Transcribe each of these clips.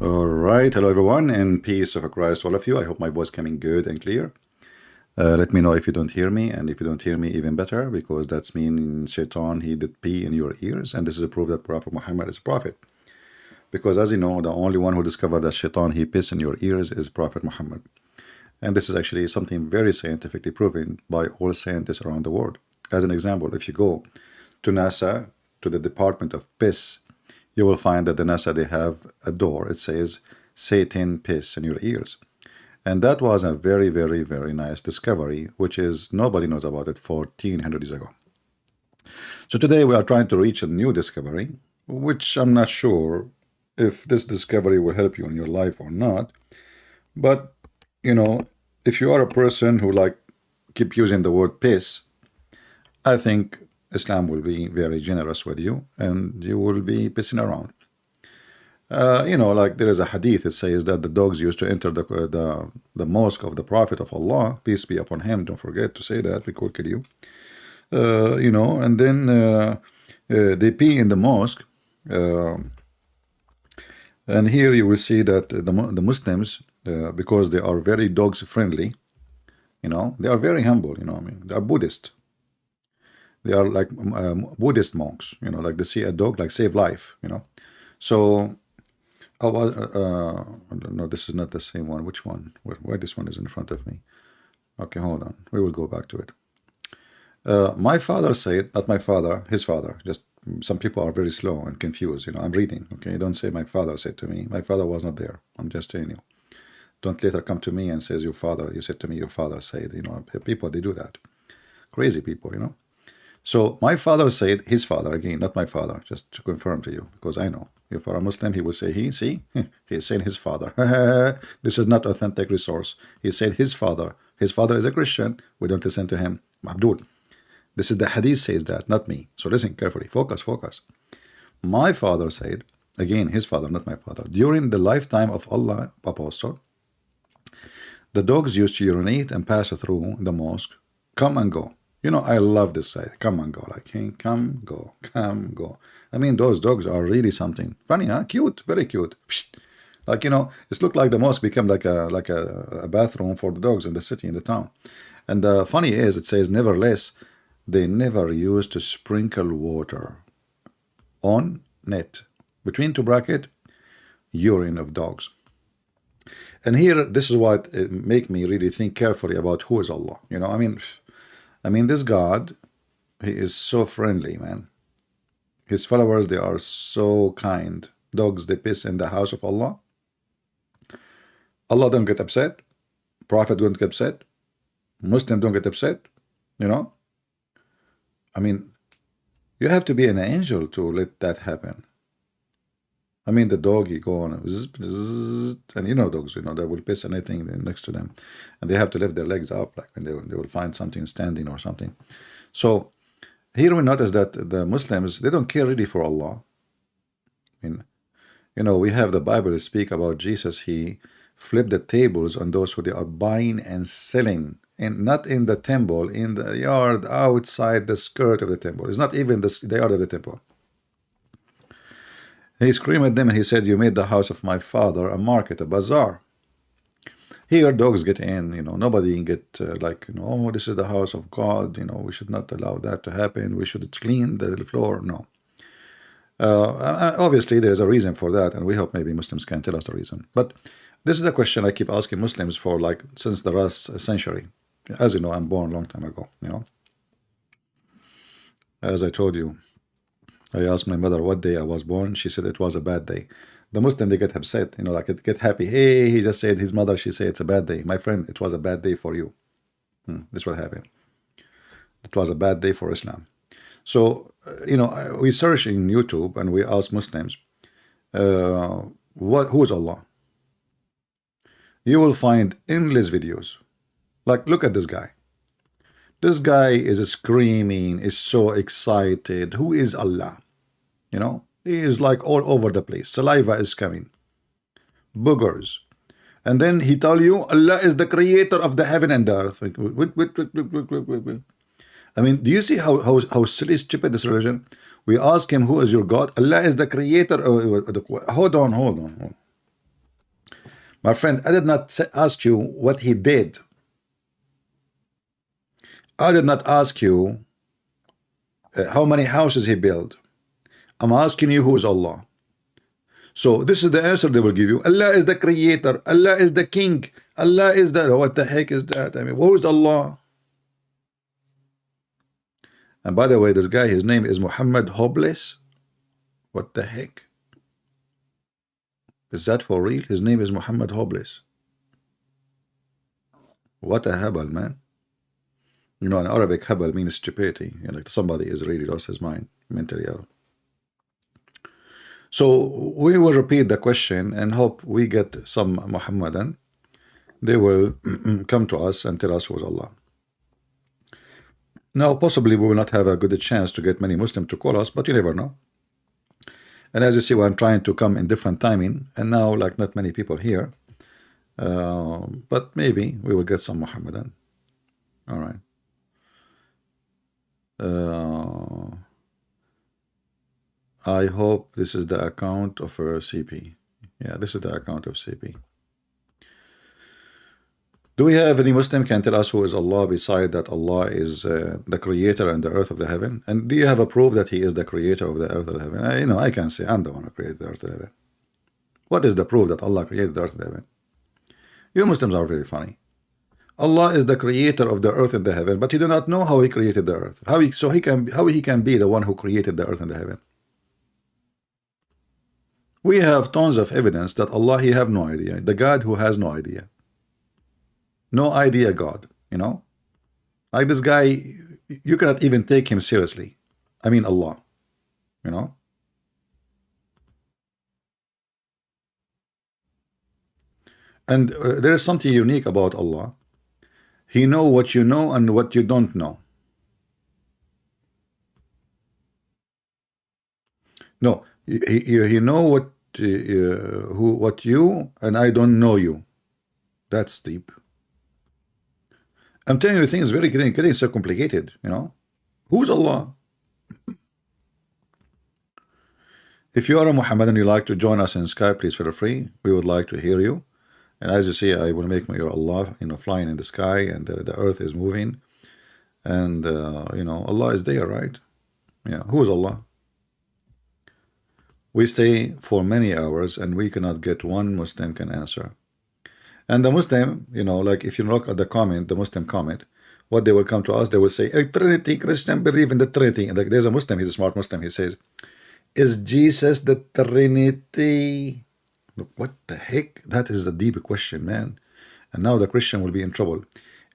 All right, hello everyone, and peace of Christ to all of you. I hope my voice coming good and clear. Let me know if you don't hear me, and if you don't hear me, even better, because that's mean Shaitan he did pee in your ears, and this is a proof that Prophet Muhammad is a prophet. Because as you know, the only one who discovered that Shaitan he piss in your ears is Prophet Muhammad, and this is actually something very scientifically proven by all scientists around the world. As an example, if you go to NASA, to the Department of Piss, you will find that the NASA they have a door. It says Satan piss in your ears. And that was a very, very, very nice discovery, which is nobody knows about it 1400 years ago. So today we are trying to reach a new discovery, which I'm not sure if this discovery will help you in your life or not. But if you are a person who like keep using the word piss, I think Islam will be very generous with you, and you will be pissing around. Like there is a hadith. It says that the dogs used to enter the mosque of the Prophet of Allah, peace be upon him. Don't forget to say that, we could kill you. And then they pee in the mosque. And here you will see that the Muslims, because they are very dogs friendly, they are very humble. I mean, they are Buddhist. They are like Buddhist monks. Like they see a dog like save life. So. Oh, no, this is not the same one. Which one? Why this one is in front of me? Okay, hold on. We will go back to it. My father said, not my father, his father. Just some people are very slow and confused. I'm reading. Okay, don't say my father said to me. My father was not there. I'm just telling you. Don't later come to me and says your father. You said to me your father said. People they do that. Crazy people. So my father said his father, again, not my father, just to confirm to you, because I know. If you are a Muslim, he will say he, see, he is saying his father. This is not authentic resource. He said his father. His father is a Christian. We don't listen to him. Abdul. This is the hadith says that, not me. So listen carefully. Focus, focus. My father said, again, his father, not my father, during the lifetime of Allah apostle, the dogs used to urinate and pass through the mosque, come and go. I love this side. Come and go. Like, hey, come, go, come, go. I mean, those dogs are really something. Funny, huh? Cute, very cute. Like, it looked like the mosque became like a bathroom for the dogs in the city, in the town. And the funny is, it says, nevertheless, they never used to sprinkle water on net, between two bracket, urine of dogs. And here, this is what it make me really think carefully about who is Allah. I mean, this God, he is so friendly, man. His followers, they are so kind. Dogs, they piss in the house of Allah. Allah don't get upset. Prophet don't get upset. Muslim don't get upset. I mean, you have to be an angel to let that happen. I mean, the dog, he go on, zzz, zzz, and dogs, they will piss anything next to them. And they have to lift their legs up, like when they will find something standing or something. So here we notice that the Muslims, they don't care really for Allah. I mean, we have the Bible speak about Jesus. He flipped the tables on those who they are buying and selling, and not in the temple, in the yard, outside the skirt of the temple. It's not even the yard of the temple. He screamed at them and he said, you made the house of my father a market, a bazaar. Here dogs get in, nobody get oh, this is the house of God, we should not allow that to happen. We should clean the floor. No. Obviously, there's a reason for that, and we hope maybe Muslims can tell us the reason. But this is a question I keep asking Muslims for since the last century. As you know, I'm born a long time ago, As I told you, I asked my mother what day I was born. She said it was a bad day. The Muslim, they get upset, like it get happy. Hey, he just said his mother, she said it's a bad day. My friend, it was a bad day for you. This is what happened. It was a bad day for Islam. So, we search in YouTube and we ask Muslims, who is Allah? You will find endless videos. Like, look at this guy. This guy is screaming, is so excited. Who is Allah? He is like all over the place. Saliva is coming. Boogers. And then he tell you, Allah is the creator of the heaven and the earth. Wait. I mean, do you see how silly, stupid this religion? We ask him, who is your God? Allah is the creator. Hold on. My friend, I did not ask you what he did. I did not ask you how many houses he built. I'm asking you who is Allah. So this is the answer they will give you. Allah is the creator. Allah is the king. Allah is the... What the heck is that? I mean, who is Allah? And by the way, this guy, his name is Mohammed Hopeless. What the heck? Is that for real? His name is Mohammed Hopeless. What a habal, man. You know, in Arabic, habal means stupidity. You know, like somebody is really lost his mind, mentally ill. So we will repeat the question and hope we get some Muhammadan. They will come to us and tell us who is Allah. Now, possibly we will not have a good chance to get many Muslims to call us, but you never know. And as you see, I'm trying to come in different timing, and now, like, not many people here. But maybe we will get some Muhammadan. All right. I hope this is the account of CP. Yeah, this is the account of CP. Do we have any Muslim can tell us who is Allah beside that Allah is the creator and the earth of the heaven? And do you have a proof that he is the creator of the earth of the heaven? You know, I can say I'm the one who created the earth of the heaven. What is the proof that Allah created the earth of the heaven? You Muslims are very funny. Allah is the creator of the earth and the heaven, but you do not know how he created the earth. How he can be the one who created the earth and the heaven? We have tons of evidence that Allah, he have no idea. The God who has no idea. No idea God, you know? Like this guy, you cannot even take him seriously. I mean Allah, you know? And there is something unique about Allah. He know what you know and what you don't know. No, he know what you and I don't know you. That's deep. I'm telling you, things very getting so complicated, you know. Who's Allah? If you are a Muhammad and you like to join us in Skype, please feel free. We would like to hear you. And as you see, I will make your Allah, you know, flying in the sky, and the earth is moving, and you know, Allah is there, right? Yeah. Who is Allah? We stay for many hours, and we cannot get one Muslim can answer. And the Muslim, you know, like if you look at the comment, the Muslim comment, what they will come to us, they will say, a Trinity, Christian believe in the Trinity. And like, there's a Muslim, he's a smart Muslim, he says, is Jesus the Trinity? Look, what the heck? That is the deep question, man. And now the Christian will be in trouble.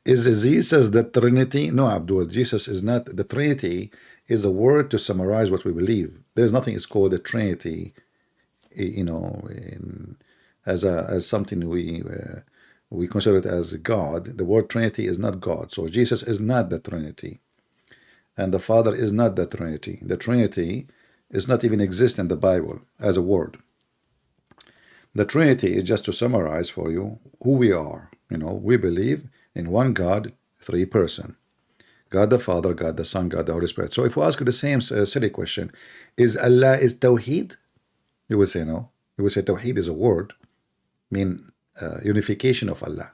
Is Jesus the Trinity? No, Abdul, Jesus is not. The Trinity is a word to summarize what we believe. There's nothing is called a Trinity, you know, as something we consider it as God. The word Trinity is not God. So Jesus is not the Trinity. And the Father is not the Trinity. The Trinity is not even exist in the Bible as a word. The Trinity is just to summarize for you who we are. You know, we believe in one God, three person. God the Father, God the Son, God the Holy Spirit. So if we ask you the same silly question, is Allah is Tawheed? You will say no. You will say Tawheed is a word, mean unification of Allah.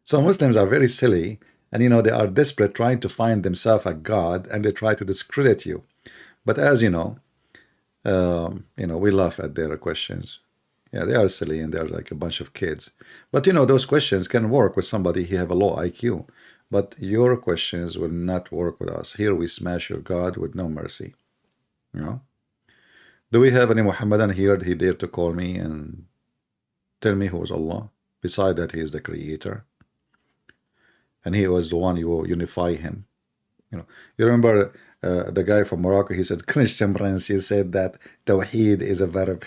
So Muslims are very silly, and you know, they are desperate trying to find themselves a God, and they try to discredit you. But as you know, we laugh at their questions. Yeah, they are silly and they're like a bunch of kids. But you know, those questions can work with somebody who have a low IQ. But your questions will not work with us. Here we smash your God with no mercy. You know? Do we have any Muhammadan here that he dare to call me and tell me who is Allah? Beside that, he is the creator. And he was the one you unify him. You know, you remember the guy from Morocco, he said, Christian Prince, you said that Tawheed is a verb.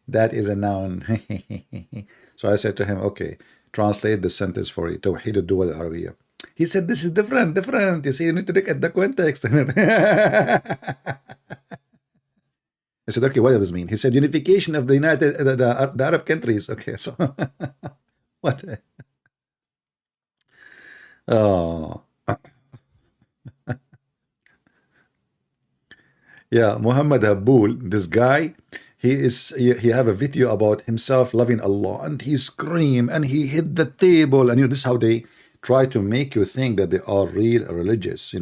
That is a noun. So I said to him, okay, translate the sentence for you, Tawheed al-Duwal al-Arabiya. He said, this is different. You see, you need to look at the context. I said, okay, what does this mean? He said, unification of the the Arab countries. Okay, so what? Oh. Yeah, Muhammad Abdul, this guy, he have a video about himself loving Allah, and he scream and he hit the table, and this is how they try to make you think that they are real religious,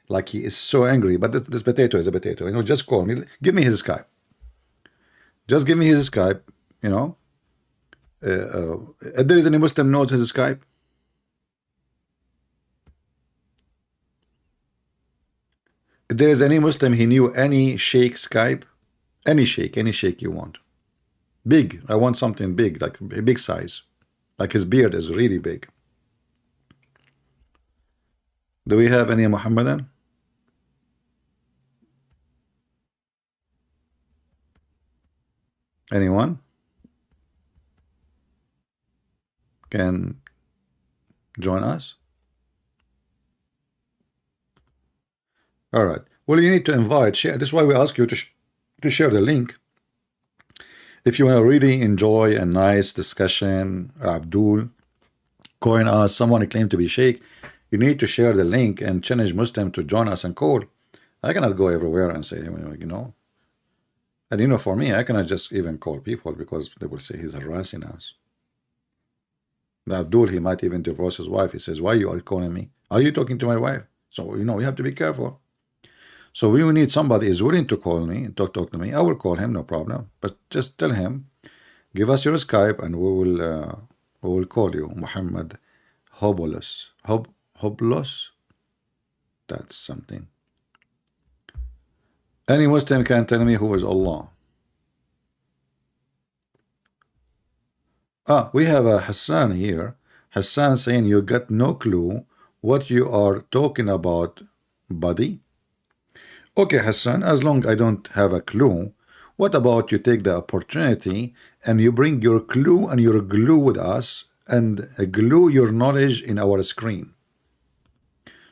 like he is so angry. But this potato is a potato, just call me, give me his Skype, just give me his Skype, you know. If there is any Muslim knows his Skype. If there is any Muslim he knew any sheikh Skype, any sheikh you want. Big. I want something big, like a big size. Like his beard is really big. Do we have any Muhammadan? Anyone can join us? All right. Well, you need to invite, share. This is why we ask you to share the link. If you want to really enjoy a nice discussion, Abdul, Coin us, someone claim to be sheikh, you need to share the link and challenge Muslim to join us and call. I cannot go everywhere and say, And for me, I cannot just even call people because they will say he's harassing us. The Abdul, he might even divorce his wife. He says, why you are calling me? Are you talking to my wife? So, we have to be careful. So we will need somebody is willing to call me, talk to me. I will call him, no problem. But just tell him, give us your Skype, and we will call you, Muhammad Hobulus. Hobulus? That's something. Any Muslim can tell me who is Allah. We have a Hassan here. Hassan saying you got no clue what you are talking about, buddy. Okay, Hassan, as long I don't have a clue, what about you take the opportunity and you bring your clue and your glue with us and glue your knowledge in our screen?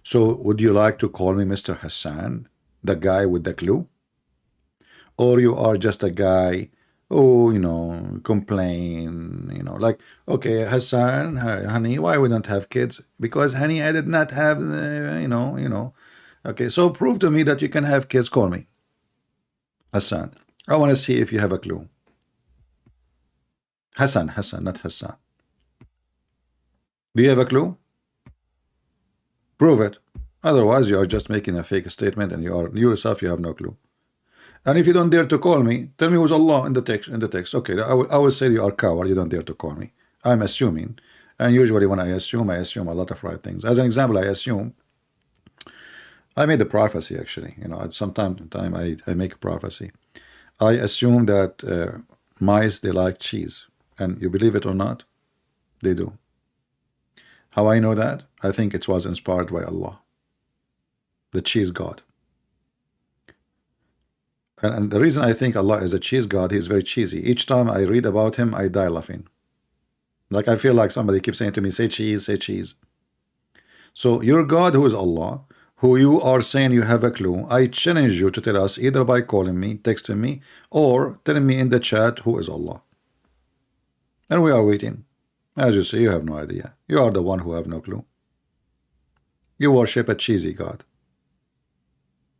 So would you like to call me Mr. Hassan, the guy with the clue? Or you are just a guy, complain, like, okay, Hassan, honey, why we don't have kids? Because, honey, I did not have, Okay, so prove to me that you can have kids. Call me Hassan. I want to see if you have a clue. Hassan, not Hassan. Do you have a clue? Prove it. Otherwise, you are just making a fake statement, and you yourself, you have no clue. And if you don't dare to call me, tell me who's Allah in the text. Okay, I will say you are coward. You don't dare to call me. I'm assuming, and usually when I assume a lot of right things. As an example, I assume. I made a prophecy, actually. Sometime I make a prophecy. I assume that mice, they like cheese. And you believe it or not, they do. How I know that? I think it was inspired by Allah, the cheese god. And the reason I think Allah is a cheese god, he's very cheesy. Each time I read about him, I die laughing. Like I feel like somebody keeps saying to me, say cheese, say cheese. So your God, who is Allah, who you are saying you have a clue, I challenge you to tell us either by calling me, texting me, or telling me in the chat who is Allah. And we are waiting. As you see, you have no idea. You are the one who have no clue. You worship a cheesy God.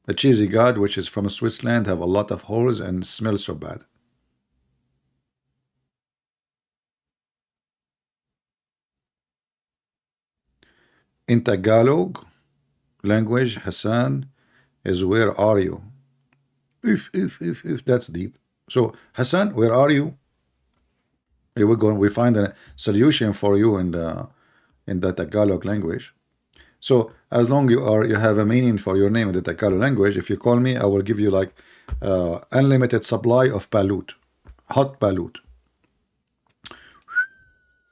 A cheesy God which is from Switzerland, have a lot of holes and smells so bad. In Tagalog language, Hassan, is where are you? If that's deep. So Hassan, where are you? Here we go. We find a solution for you in the Tagalog language. So as long you have a meaning for your name in the Tagalog language, if you call me, I will give you like unlimited supply of balut, hot balut.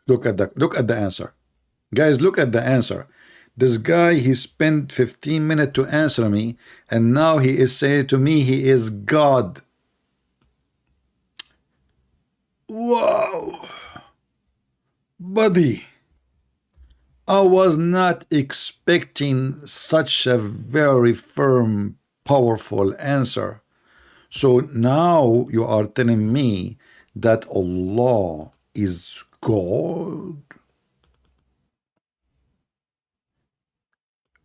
Look at the answer, guys. Look at the answer. This guy, he spent 15 minutes to answer me, and now he is saying to me he is God. Wow, buddy. I was not expecting such a very firm, powerful answer. So now you are telling me that Allah is God?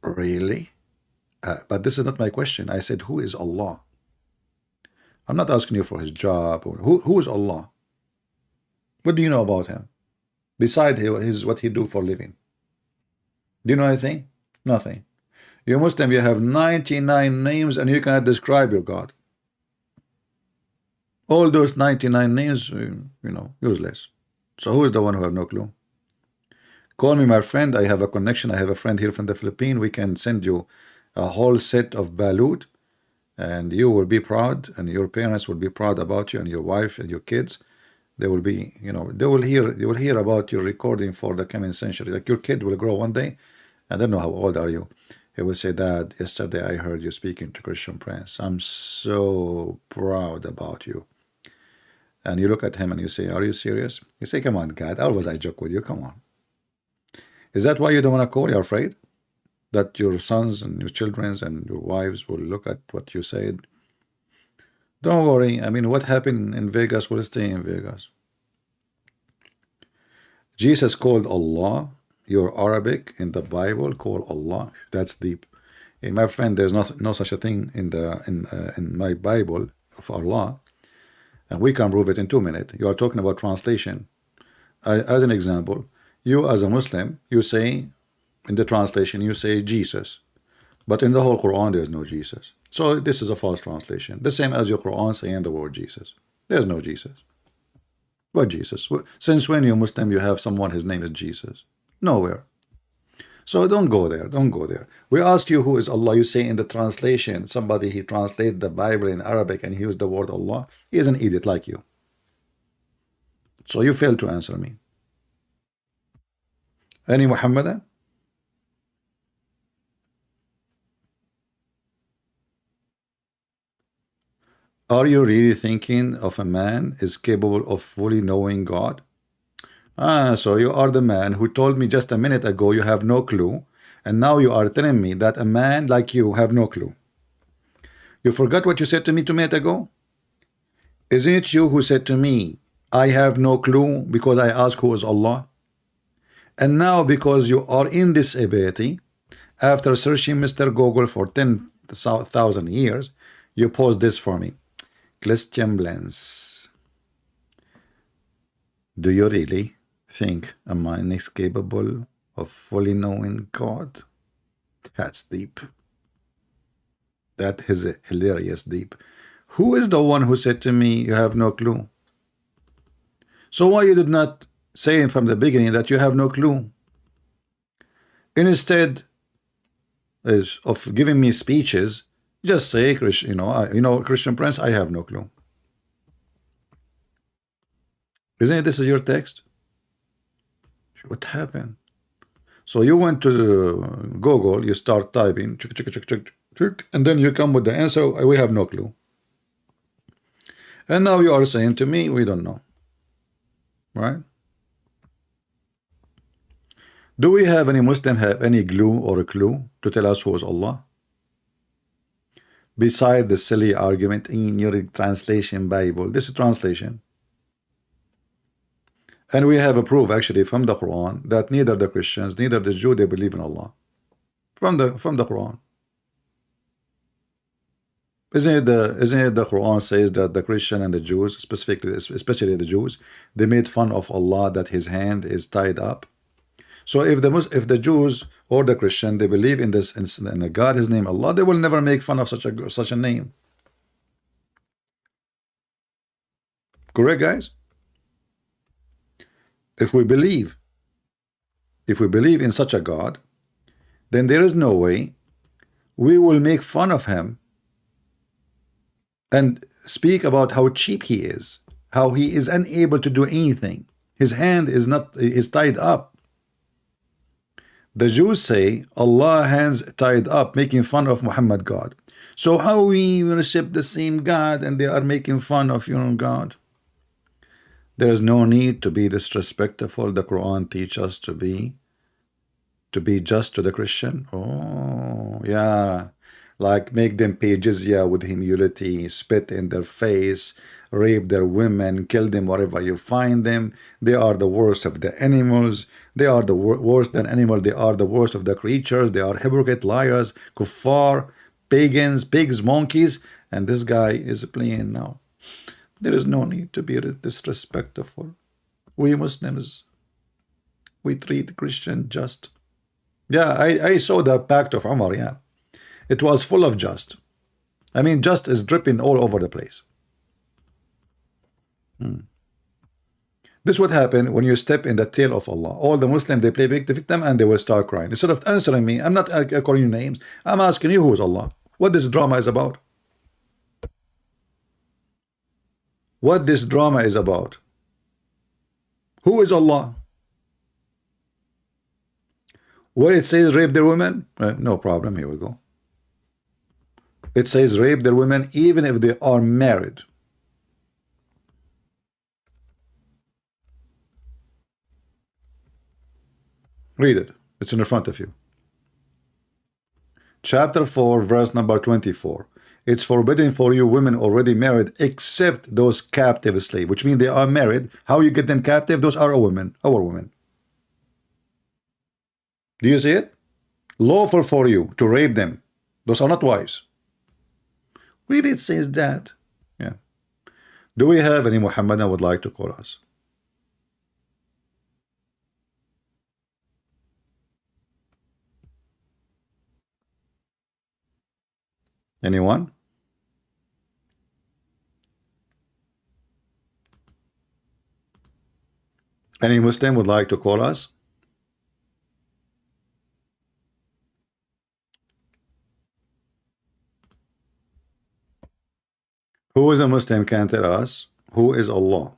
Really? But this is not my question. I said, who is Allah? I'm not asking you for his job. Or who is Allah? What do you know about him? Beside his what he do for living? Do you know anything? Nothing. You Muslim, you have 99 names and you cannot describe your God. All those 99 names, useless. So who is the one who have no clue? Call me my friend. I have a connection. I have a friend here from the Philippines. We can send you a whole set of balut, and you will be proud, and your parents will be proud about you, and your wife and your kids. They will be, they will hear about your recording for the coming century. Like your kid will grow one day. I don't know how old are you. He will say, Dad, yesterday I heard you speaking to Christian Prince. I'm so proud about you. And you look at him and you say, are you serious? You say, come on, God, always I joke with you. Come on. Is that why you don't want to call? You're afraid that your sons and your children and your wives will look at what you said? Don't worry. I mean, what happened in Vegas will stay in Vegas. Jesus called Allah. Your Arabic in the Bible call Allah. That's deep. Hey, my friend, there's no such a thing in my Bible of Allah, and we can prove it in 2 minutes. You are talking about translation. As an example, you as a Muslim, you say in the translation you say Jesus, but in the whole Quran there's no Jesus. So this is a false translation. The same as your Quran saying the word Jesus. There's no Jesus. What Jesus? Since when you Muslim you have someone his name is Jesus? Nowhere. So don't go there. Don't go there. We ask you who is Allah. You say in the translation, somebody he translated the Bible in Arabic and he used the word Allah. He is an idiot like you. So you failed to answer me. Any Muhammadan? Are you really thinking of a man is capable of fully knowing God? So you are the man who told me just a minute ago you have no clue, and now you are telling me that a man like you have no clue. You forgot what you said to me 2 minutes ago? Isn't it you who said to me, I have no clue because I asked who is Allah? And now because you are in this ability, after searching Mr. Google for 10,000 years, you post this for me. Christian Blends. Do you really think a man is capable of fully knowing God? That's deep. That is hilarious deep. Who is the one who said to me you have no clue? So why you did not say from the beginning that you have no clue? Instead of giving me speeches, just say, Christian Prince, I have no clue. Isn't it this is your text? What happened? So you went to Google, you start typing, and then you come with the answer, we have no clue. And now you are saying to me, we don't know. Right? Do we have any Muslim have any glue or a clue to tell us who is Allah? Beside the silly argument in your translation Bible. This is translation. And we have a proof actually from the Quran that neither the Christians, neither the Jew, they believe in Allah. From the Quran. Isn't it the Quran says that the Christian and the Jews, especially the Jews, they made fun of Allah that his hand is tied up. So if the Jews or the Christian they believe in this in the God his name Allah, they will never make fun of such a name. Correct, guys? If we believe in such a God, then there is no way we will make fun of him and speak about how cheap he is, how he is unable to do anything. His hand is tied up. The Jews say Allah hands tied up, making fun of Muhammad God. So how we worship the same God and they are making fun of your own God? There is no need to be disrespectful. The Quran teaches us to be just to the Christian. Oh yeah, like make them pay jizya with humility, spit in their face, rape their women, kill them wherever you find them. They are the worst of the animals. They are the worst than animal. They are the worst of the creatures. They are hypocrite, liars, kuffar, pagans, pigs, monkeys. And this guy is playing now. There is no need to be disrespectful. We Muslims, we treat Christian just. Yeah, I saw the Pact of Umar. Yeah, it was full of just. I mean, just is dripping all over the place. This would happen when you step in the tail of Allah. All the Muslims, they play victim and they will start crying. Instead of answering me, I'm not calling you names. I'm asking you who is Allah. What this drama is about. What this drama is about. Who is Allah? Where it says rape their women, no problem, here we go. It says rape their women even if they are married. Read it. It's in the front of you. Chapter 4, verse number 24. It's forbidden for you women already married except those captive slaves, which means they are married. How you get them captive? Those are our women. Do you see it? Lawful for you to rape them. Those are not wives. Read it says that. Yeah. Do we have any Muhammadan would like to call us? Anyone? Any Muslim would like to call us? Who is a Muslim can tell us who is Allah?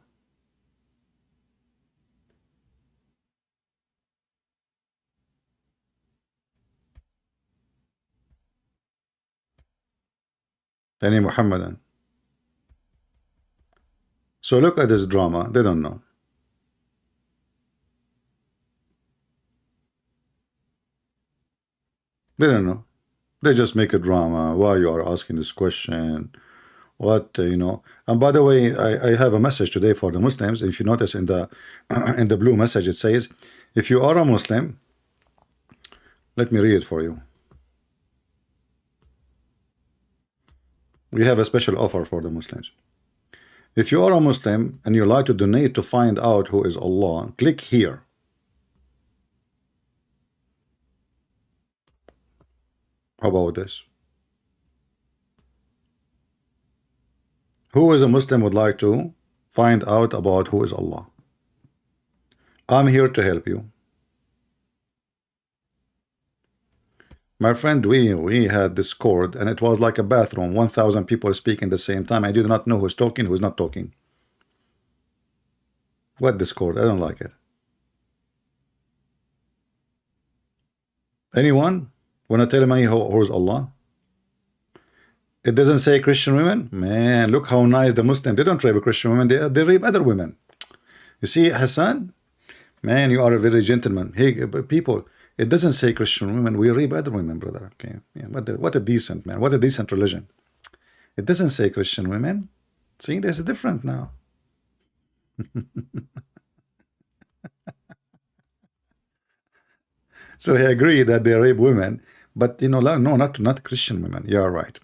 Any Muhammadan? So look at this drama. They don't know. They don't know. They just make a drama. Why you are asking this question? What you know? And by the way, I have a message today for the Muslims. If you notice in the in the blue message, it says, if you are a Muslim, let me read it for you. We have a special offer for the Muslims. If you are a Muslim and you like to donate to find out who is Allah, click here. How about this? Who is a Muslim would like to find out about who is Allah? I'm here to help you. My friend, we had Discord and it was like a bathroom, 1,000 people speaking at the same time. I did not know who's talking, who's not talking. What Discord? I don't like it. Anyone want to tell me who's Allah? It doesn't say Christian women. Man, look how nice the Muslim. They don't rape Christian women. They rape other women. You see, Hassan? Man, you are a very gentleman. Hey, people. It doesn't say Christian women. We rape other women, brother. Okay, yeah, what a decent man. What a decent religion. It doesn't say Christian women. See, there's a difference now. So I agree that they rape women, but you know, no, not Christian women. You are right.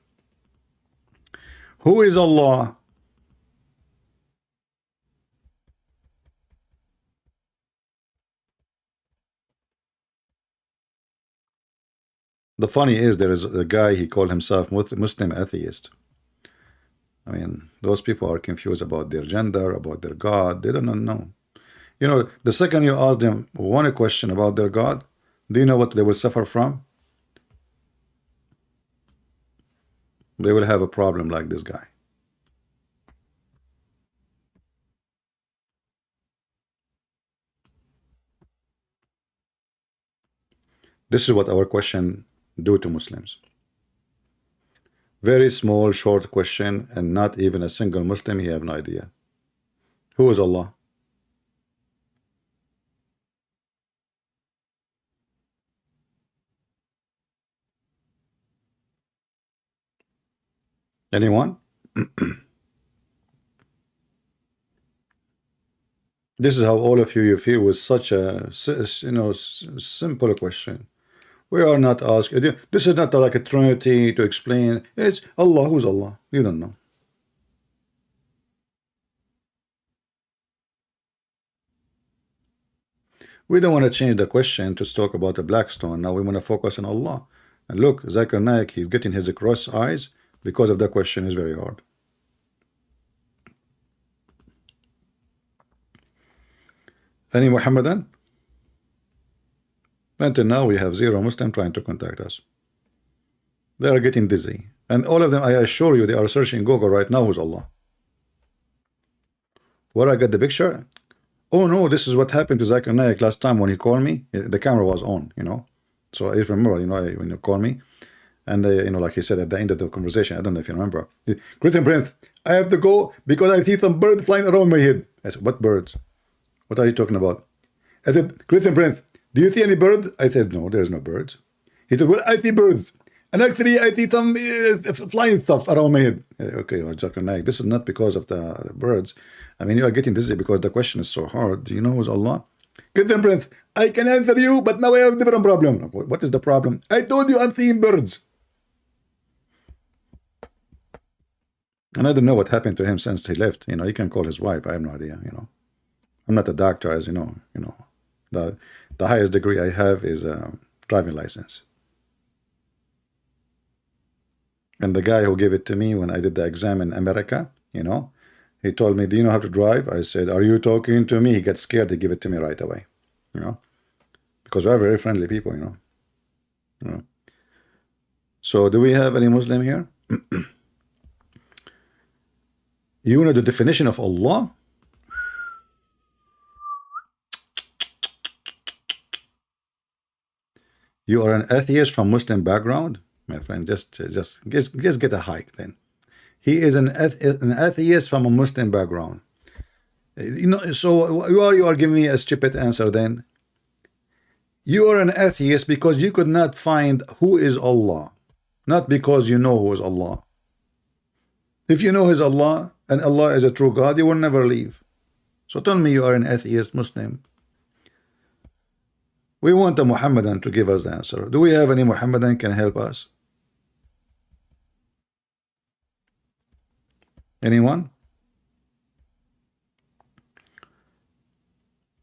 Who is Allah? The funny is there is a guy, he called himself Muslim atheist. I mean, those people are confused about their gender, about their God. They don't know. You know, the second you ask them one question about their God, do you know what they will suffer from? They will have a problem like this guy. This is what our question do to Muslims. Very small, short question, and not even a single Muslim, he have no idea. Who is Allah? Anyone? This is how all of you feel with such a simple question. We are not asking. This is not like a trinity to explain. It's Allah. Who's Allah? You don't know. We don't want to change the question to talk about the black stone. Now we want to focus on Allah. And look, Zakir Naik, he's getting his cross eyes because of the question is very hard. Any Muhammadan? Until now we have 0 Muslim trying to contact us. They are getting dizzy. And all of them, I assure you, they are searching Google right now who's Allah. Where I get the picture? Oh no, this is what happened to Zakir Naik last time when he called me. The camera was on, you know. So I remember, you know, when you call me, and you know, like he said at the end of the conversation, I don't know if you remember. Christian Prince, I have to go because I see some birds flying around my head. I said, what birds? What are you talking about? I said, Christian Prince, do you see any birds? I said, no, there's no birds. He said, well, I see birds. And actually, I see some flying stuff around my head. Okay, well, Zakir Naik, this is not because of the birds. I mean, you are getting dizzy because the question is so hard. Do you know who's Allah? Christian Prince, I can answer you, but now I have a different problem. What is the problem? I told you I'm seeing birds. And I don't know what happened to him since he left. You know, he can call his wife. I have no idea, you know. I'm not a doctor, as you know. The highest degree I have is a driving license. And the guy who gave it to me when I did the exam in America, you know, he told me, do you know how to drive? I said, are you talking to me? He got scared. They give it to me right away, you know, because we're very friendly people, you know. So do we have any Muslim here? You know the definition of Allah? You are an atheist from Muslim background? My friend, just get a hike then. He is an atheist from a Muslim background. You know, so you are giving me a stupid answer then. You are an atheist because you could not find who is Allah, not because you know who is Allah. If you know who is Allah and Allah is a true God, you will never leave. So tell me you are an atheist Muslim. We want a Muhammadan to give us the answer. Do we have any Muhammadan can help us? Anyone?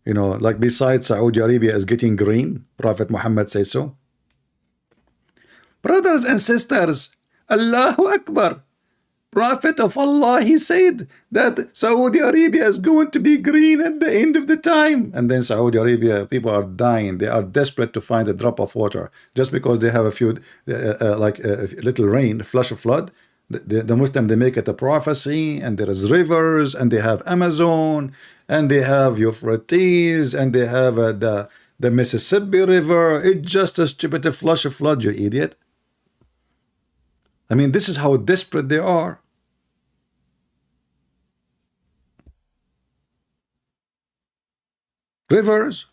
You know, like besides Saudi Arabia is getting green, Prophet Muhammad says so. Brothers and sisters, Allahu Akbar. Prophet of Allah, he said that Saudi Arabia is going to be green at the end of the time. And then Saudi Arabia, people are dying. They are desperate to find a drop of water. Just because they have a few, like a little rain, flash of flood, the Muslim, they make it a prophecy, and there is rivers, and they have Amazon, and they have Euphrates, and they have the Mississippi River. It's just a stupid flash of flood, you idiot. I mean, this is how desperate they are. Rivers.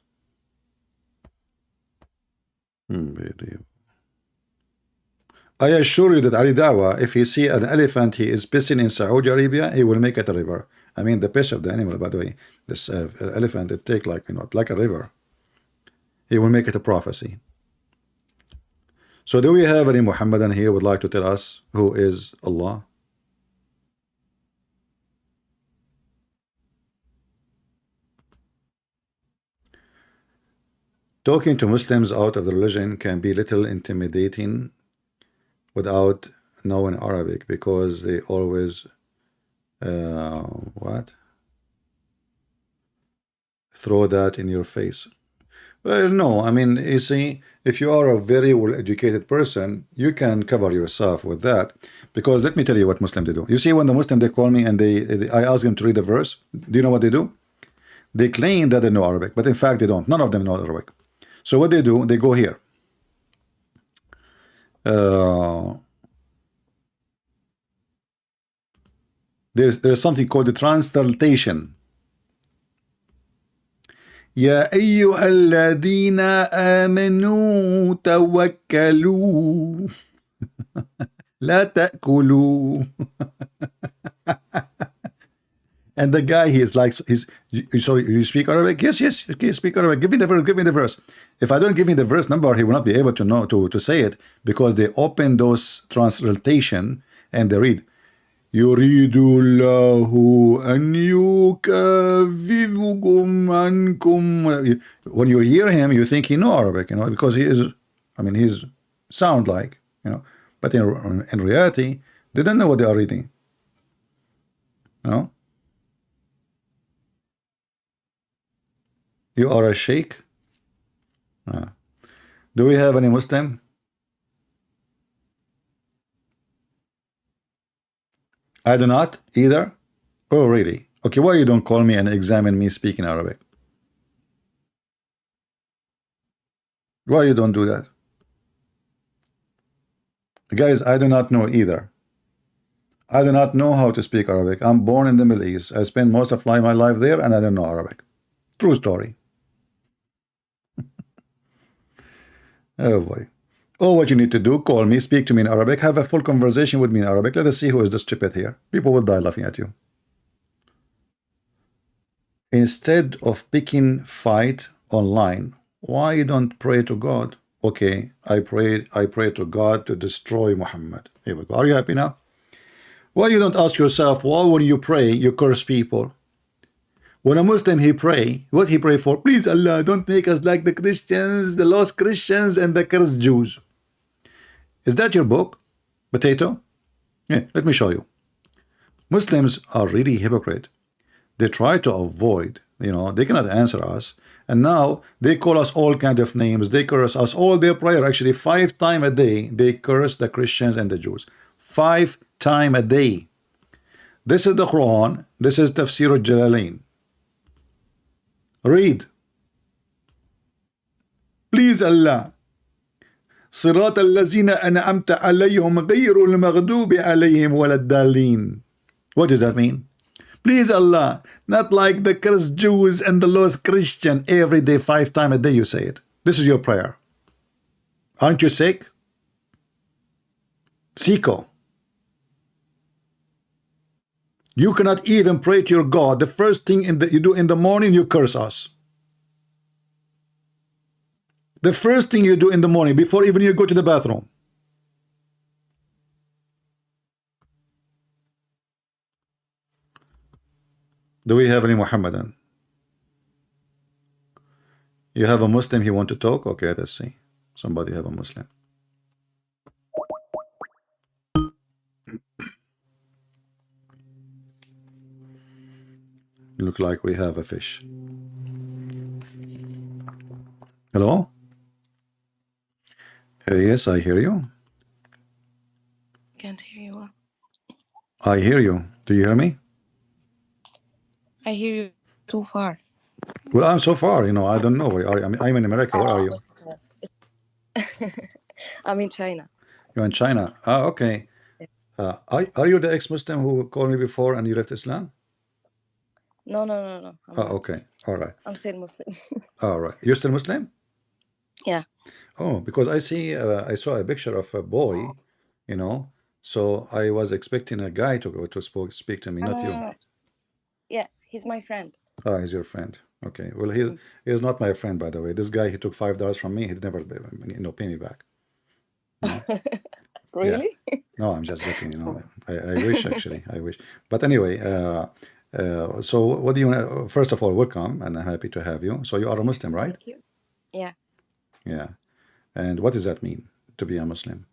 I assure you that Ali Dawah, if he see an elephant, he is pissing in Saudi Arabia, he will make it a river. I mean, the piss of the animal, by the way, this elephant, it take like, you know, like a river. He will make it a prophecy. So do we have any Muhammadan here would like to tell us who is Allah? Talking to Muslims out of the religion can be little intimidating without knowing Arabic, because they always throw that in your face. Well, no, I mean, you see, if you are a very well-educated person, you can cover yourself with that, because let me tell you what Muslims they do. You see, when the Muslim they call me and I ask them to read a verse, do you know what they do? They claim that they know Arabic, but in fact they don't. None of them know Arabic. So what they do, they go here. There's something called the translation. يا أيها الذين آمنوا توكلوا لا تأكلوا. And the guy, he is like, sorry, you speak Arabic? Yes, okay, speak Arabic. Give me the verse. If I don't give him the verse number, he will not be able to know to say it, because they open those translation and they read يريد الله أن يكفر "Akhalifukum ankum." When you hear him, you think he know Arabic, because he is. I mean, he's sound like, but in reality, they don't know what they are reading. You know, you are a sheikh. Do we have any Muslim? I do not either. Oh, really? Okay, why you don't call me and examine me speaking Arabic? Why you don't do that? Guys, I do not know either. I do not know how to speak Arabic. I'm born in the Middle East. I spent most of my life there, and I don't know Arabic. True story. Oh boy. Oh, what you need to do, call me, speak to me in Arabic, have a full conversation with me in Arabic. Let us see who is the stupid here. People will die laughing at you. Instead of picking fight online, why you don't pray to God? Okay, I pray to God to destroy Muhammad. Here we go. Are you happy now? Why you don't ask yourself, why when you pray, you curse people? When a Muslim, he pray, what he pray for? Please Allah, don't make us like the Christians, the lost Christians, and the cursed Jews. Is that your book, Potato? Yeah, let me show you. Muslims are really hypocrite. They try to avoid, they cannot answer us. And now they call us all kind of names. They curse us. All their prayer, actually 5 times a day, they curse the Christians and the Jews. 5 times a day. This is the Quran. This is Tafsir al-Jalalain. Read. Please Allah. صراط الذين أنعمت عليهم غير المغضوب عليهم ولا الضالين. What does that mean? Please Allah, not like the cursed Jews and the lost Christian. Every day, 5 times a day you say it. This is your prayer. Aren't you sick? Sicko. You cannot even pray to your God. The first thing you do in the morning, you curse us. The first thing you do in the morning, before even you go to the bathroom. Do we have any Muhammadan? You have a Muslim, he want to talk? Okay, let's see. Somebody have a Muslim. Look like we have a fish. Hello? Yes, I hear you. Can't hear you. I hear you. Do you hear me? I hear you too far. Well, I'm so far, I don't know. Where are you? I'm in America. Where are you? I'm in China. You're in China. Ah, okay. Are you the ex-Muslim who called me before and you left Islam? No. I'm not. Okay. All right. I'm still Muslim. All right. You're still Muslim? Yeah. Oh, because I saw a picture of a boy, so I was expecting a guy to go to speak to me, not you. Yeah, he's my friend. Ah, he's your friend. Okay. Well, he is not my friend, by the way. This guy, he took $5 from me. He'd never, pay me back. Really? Yeah. No, I'm just joking. I wish actually. I wish. But anyway, so what do you want? First of all, welcome, and I'm happy to have you. So you are a Muslim, right? Thank you. Yeah. Yeah. And what does that mean to be a Muslim?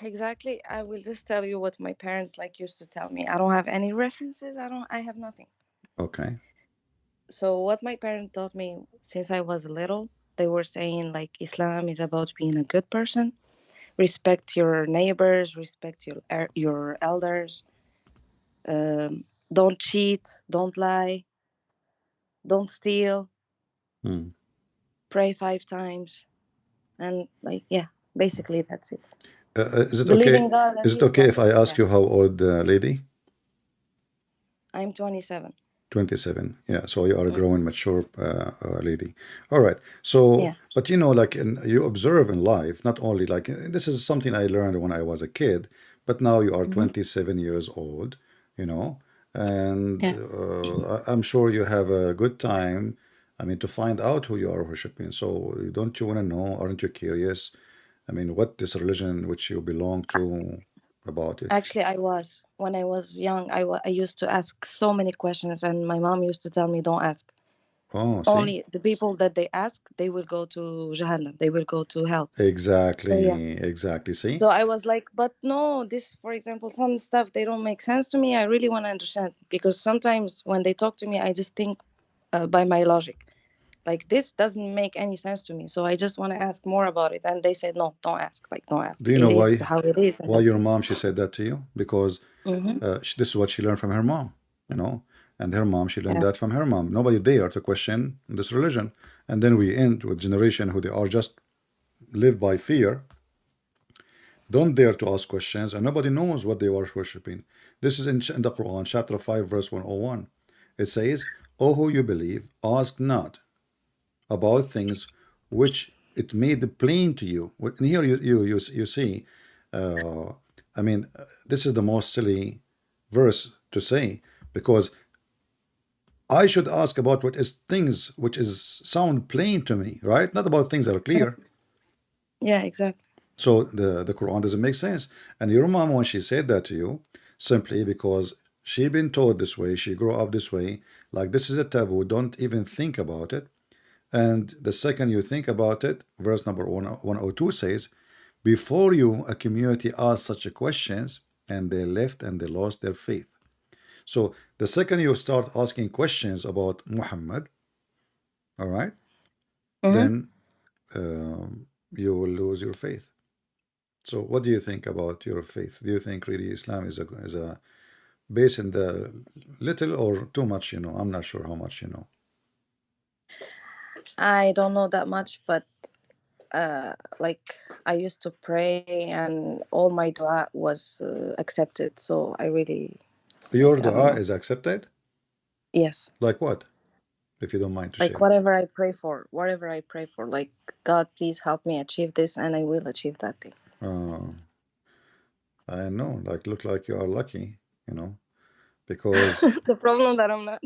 Exactly. I will just tell you what my parents used to tell me. I don't have any references. I have nothing. Okay. So what my parents taught me since I was little, they were saying Islam is about being a good person, respect your neighbors, respect your elders, don't cheat, don't lie, don't steal, pray 5 times, and basically that's it. Is it Believe okay? in God. Is it okay if I ask you how old, lady? I'm 27. 27. Yeah. So you are a grown, mature lady. All right. So, Yeah. but you observe in life, not only this is something I learned when I was a kid, but now you are 27 years old, and I'm sure you have a good time. I mean, to find out who you are worshiping. So, don't you want to know? Aren't you curious? I mean, what this religion which you belong to about it? Actually, I was. when I was young, I used to ask so many questions, and my mom used to tell me, "Don't ask. Oh, see? Only the people that they ask, they will go to Jahannam. They will go to hell." So yeah. Exactly, exactly. See? So I was like, "But no, this, for example, some stuff they don't make sense to me. I really want to understand because sometimes when they talk to me, I just think by my logic." Like this doesn't make any sense to me, so I just want to ask more about it. And they said, no, don't ask. Like, don't ask. Do you It know is why? how it is, and Why that's your it. mom she said that to you? Because Mm-hmm. this is what she learned from her mom, you know, and her mom she learned Yeah. that from her mom. Nobody dare to question this religion, and then we end with generation who they are just live by fear, don't dare to ask questions, and nobody knows what they are worshiping. This is in the Quran, chapter 5, verse 101. It says, "O who you believe, ask not about things which it made plain to you." And here you see, uh, I mean, this is the most silly verse to say because I should ask about what is things which is sound plain to me, right? Not about things that are clear. Yeah, exactly. So the Quran doesn't make sense. And your mom, when she said that to you, simply because she been taught this way, she grew up this way, like this is a taboo, don't even think about it. And the second you think about it, verse number 102 says, before you, a community asked such a questions, and they left and they lost their faith. So the second you start asking questions about Muhammad, all right, Mm-hmm. then you will lose your faith. So what do you think about your faith? Do you think really Islam is a base in the little or too much? You know, I'm not sure how much you know. I don't know that much, but like I used to pray, and all my dua was accepted. So I really, Your like, I don't dua know. is accepted? Yes, Like what? If you don't mind to like share. whatever I pray for, like, God, please help me achieve this, and I will achieve that thing. Uh, I know, like look like you are lucky, you know, because The problem that I'm not.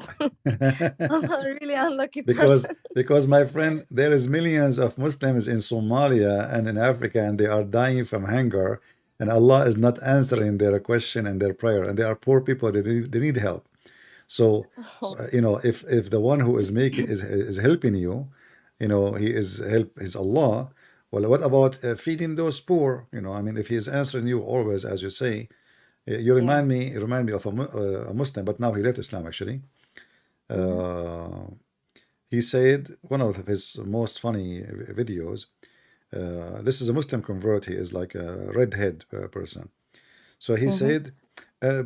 I'm a really unlucky because person. my friend, there is millions of Muslims in Somalia and in Africa, and they are dying from hunger, and Allah is not answering their question and their prayer, and they are poor people. They need help. So, you know, if the one who is making is helping you, you know, he is help is Allah. Well, what about feeding those poor? You know, I mean, if he is answering you always, as you say, Yeah. you remind me of a Muslim, but now he left Islam actually. Mm-hmm. Uh, he said one of his most funny videos. This is a Muslim convert. He is like a redhead person. So he Mm-hmm. said,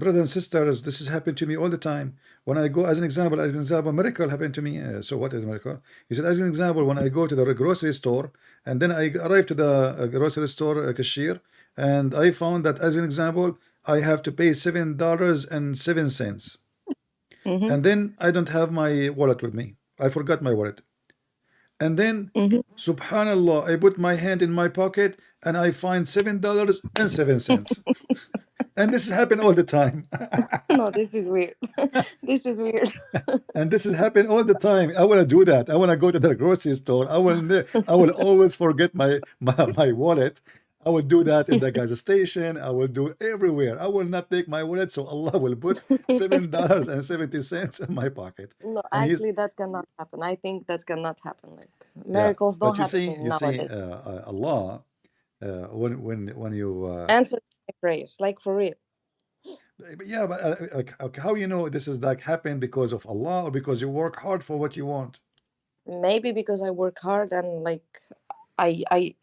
brothers and sisters, this has happened to me all the time. When I go, as an example, miracle happened to me. So what is a miracle? He said, as an example, when I go to the grocery store, and then I arrive to the grocery store cashier, and I found that, as an example, I have to pay $7.07. Mm-hmm. And then I don't have my wallet with me. I forgot my wallet. And then, Mm-hmm. subhanallah, I put my hand in my pocket and I find $7.07. And this has happened all the time. No, this is weird. This is weird. And this has happened all the time. I want to do that. I want to go to the grocery store. I will always forget my wallet. I will do that in the gas station. I will do everywhere. I will not take my wallet, so Allah will put $7.70 in my pocket. No, And he's actually, that cannot happen. I think that cannot happen. Like, yeah. miracles don't But happen nowadays. Allah, when you Answer my prayers, like, for real. yeah, but like, how you know this is like happened because of Allah or because you work hard for what you want? Maybe because I work hard, and like,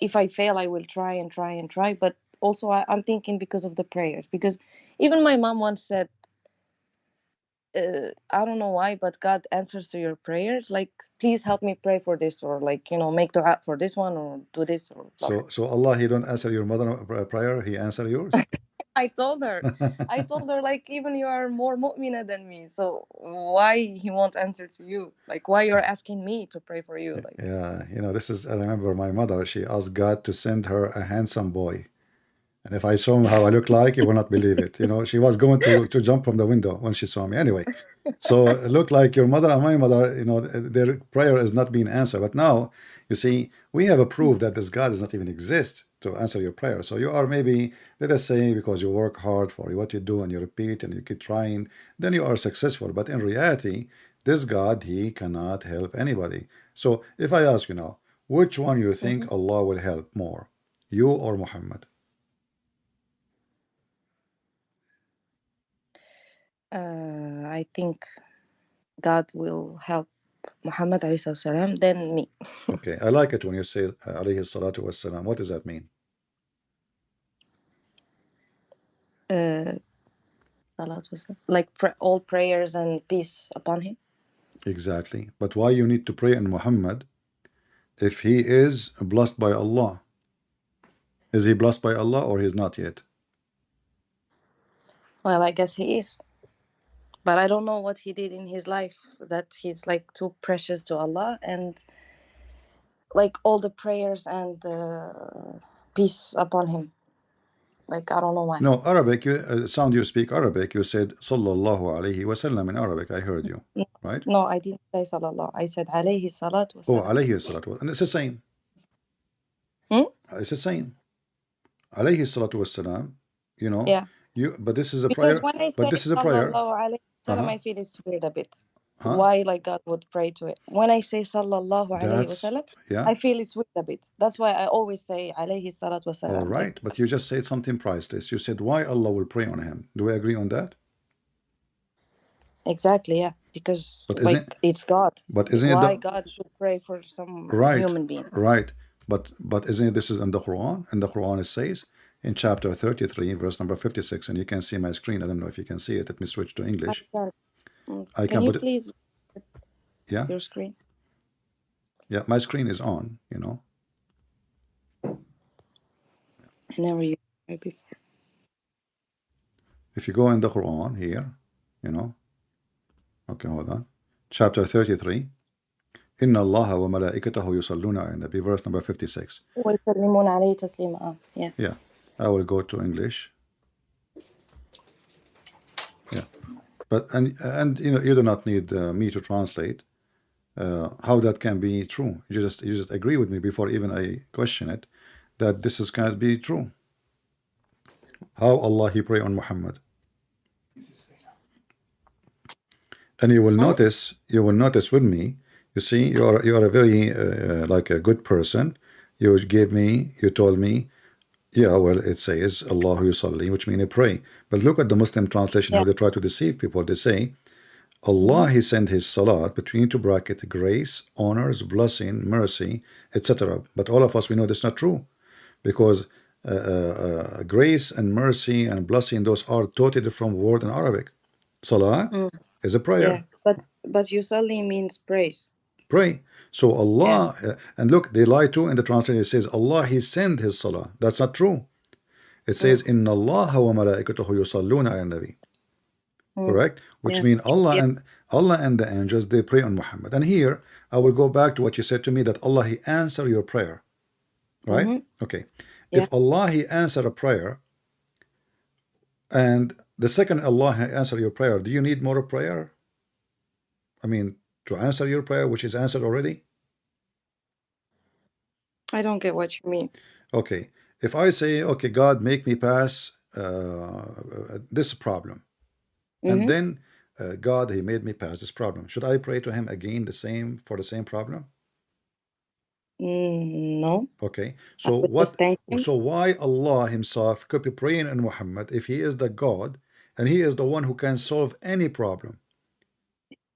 if I fail, I will try and try and try. But also, I'm thinking because of the prayers. Because even my mom once said, I don't know why, but God answers to your prayers. Like, please help me pray for this, or like, make dua for this one, or do this, or blah blah. So Allah, He don't answer your mother prayer, He answer yours. I told her, like, even you are more mu'mina than me, so why he won't answer to you? Like, why you're asking me to pray for you? Like, Yeah, you know, this is, I remember my mother, she asked God to send her a handsome boy. And if I show him how I look like, he will not believe it. You know, she was going to jump from the window when she saw me. Anyway, so it looked like your mother and my mother, you know, their prayer is not being answered. But now, you see, we have a proof that this God does not even exist to answer your prayer. So you are maybe, let us say, because you work hard for what you do and you repeat and you keep trying, then you are successful. But in reality, this God, he cannot help anybody. So if I ask you now, which one you think Allah will help more, you or Muhammad? I think God will help Muhammad alayhi salam, then me. Okay, I like it when you say alayhi salatu wassalam. What does that mean? Salat was like all prayers and peace upon him. Exactly. But why you need to pray in Muhammad if he is blessed by Allah? Is he blessed by Allah or he's not yet? Well, I guess he is. But I don't know what he did in his life that he's like too precious to Allah, and like all the prayers and peace upon him. Like, I don't know why. No, Arabic, sound you speak Arabic, you said Sallallahu Alaihi Wasallam in Arabic, I heard you, right? No, I didn't say sallallahu. I said alayhi salat wa Oh, salam. Alayhi Salatu, and it's the same. Hmm? It's the same. Alayhi Salatu Wassalam, you know, Yeah. but this is a Because prayer, when I but say this is a prayer. sallallahu alayhi wasallam, Uh-huh. I feel it's weird a bit. Huh? Why like God would pray to it? When I say sallallahu alayhi That's, wasallam, yeah. I feel it's weird a bit. That's why I always say alayhi salat wa salam. All right, Like, but you just said something priceless. You said why Allah will pray on him. Do we agree on that? exactly, yeah. Because But like it's God. But isn't Why it God should pray for some right? human being? Right. But isn't it, this is in the Quran? In the Quran it says in chapter 33, verse number 56, and you can see my screen. I don't know if you can see it. Let me switch to English. I Can can you put it. please Yeah. your screen? Yeah, my screen is on, you know. I never used it before. If you go in the Quran here, you know. Okay, hold on. Chapter 33. Inna Allah wa malaikatahu yusalluna ala nabi, verse number 56. ويسلمون عليه تسليما. Yeah. Yeah. I will go to English. Yeah. But and you know, you do not need me to translate. How that can be true. You just agree with me before even I question it, that this is cannot be true. How Allah he pray on Muhammad. And you will notice with me, you see, you are a very like a good person. You told me, yeah, well, it says Allahu yusalli, which means pray. But look at the Muslim translation, how they try to deceive people. They say Allah he sent his salat between two bracket, grace, honors, blessing, mercy, etc. But all of us, we know that's not true, because grace and mercy and blessing, those are totally different word in Arabic. Salah is a prayer. Yeah, but yusalli means praise. Pray. So Allah, and look, they lie too in the translation. It says Allah he sent his salah. That's not true. It says Inna Allah wa malaikatahu yusalluna ala nabi. Correct? Which means Allah and the angels, they pray on Muhammad. And here I will go back to what you said to me, that Allah he answer your prayer. Right? Okay. Yeah. If Allah he answer a prayer, and the second Allah he answer your prayer, do you need more prayer? I mean, to answer your prayer, which is answered already? I don't get what you mean. Okay. If I say, okay, God, make me pass this problem, and then God, he made me pass this problem, should I pray to him again for the same problem? No. Okay. I So would what? just thank him. So why Allah himself could be praying in Muhammad if he is the God and he is the one who can solve any problem?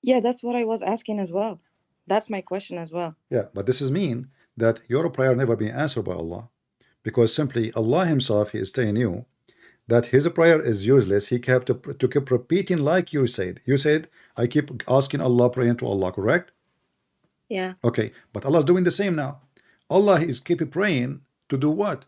Yeah, that's what I was asking as well. That's my question as well. Yeah, but this is mean that your prayer never been answered by Allah, because simply Allah himself, he is telling you that his prayer is useless. He kept to keep repeating, like you said. You said, I keep asking Allah, praying to Allah, correct? Yeah. Okay, but Allah's doing the same now. Allah is keep praying to do what?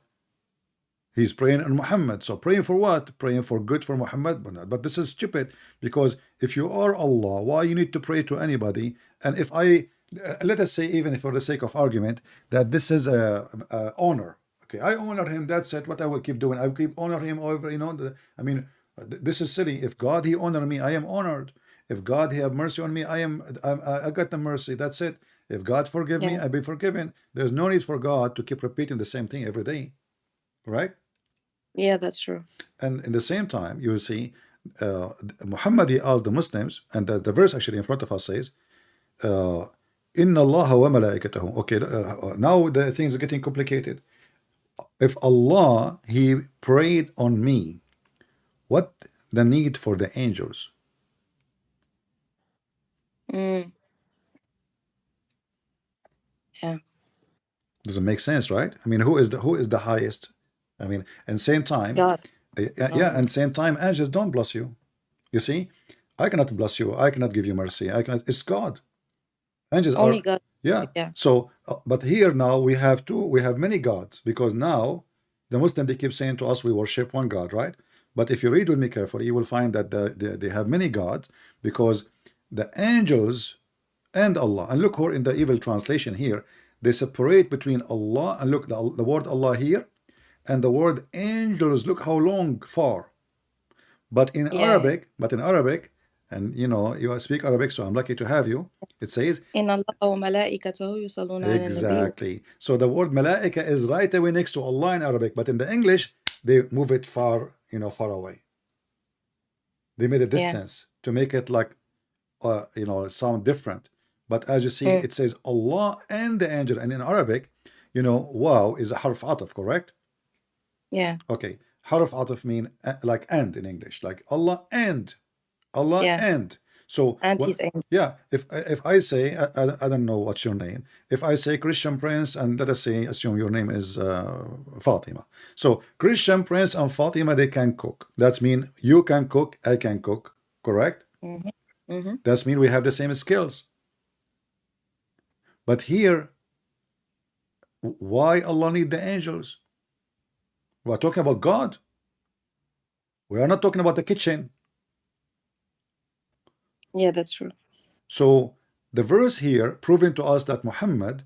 He's praying on Muhammad. So praying for what? Praying for good for Muhammad. But this is stupid, because if you are Allah, why you need to pray to anybody? And if I let us say, even for the sake of argument, that this is a honor, Okay, I honor him. That's it. What I will keep doing, I will keep honor him over. I mean, this is silly. If God he honor me, I am honored. If God he have mercy on me, I got the mercy. That's it. If God forgive me, Yeah. I be forgiven. There's no need for God to keep repeating the same thing every day, right? Yeah, that's true. And in the same time, you will see Muhammad he asked the Muslims, and the verse actually in front of us says, "Inna Allah wa malaikatahu." Okay, now the things are getting complicated. If Allah he prayed on me, what the need for the angels? Mm, yeah. Doesn't make sense, right? I mean, who is the highest? I mean, and same time, God. yeah, and same time, angels don't bless you. You see, I cannot bless you. I cannot give you mercy. I cannot. It's God. Angels Only are, God. yeah. Yeah. So, but here now we have two. We have many gods because now the Muslim they keep saying to us we worship one God, right? But if you read with me carefully, you will find that they have many gods because the angels and Allah. And look, in the evil translation here, they separate between Allah and look the word Allah here and the word angels. Look how long far. Yeah. Yeah. But in Arabic, and you speak Arabic, so I'm lucky to have you. It says إن الله وملائكته يصلون على النبي. exactly. So the word malaika is right away next to Allah in Arabic, but in the English they move it far, far away. They made a Yeah. distance to make it like, sound different. But as you see, Mm, it says Allah and the angel, and in Arabic, wow is a harf ataf, correct? yeah. Okay, harf ataf mean like and in English, like Allah Yeah. and. So And what? his angel. Yeah, if I say I don't know what's your name. If I say Christian Prince and let us say assume your name is Fatima. So Christian Prince and Fatima they can cook. That's mean you can cook, I can cook, correct? Mm-hmm. Mm-hmm. That's mean we have the same skills. But here, why Allah need the angels? We're talking about God. We are not talking about the kitchen. Yeah, that's true. So the verse here proving to us that Muhammad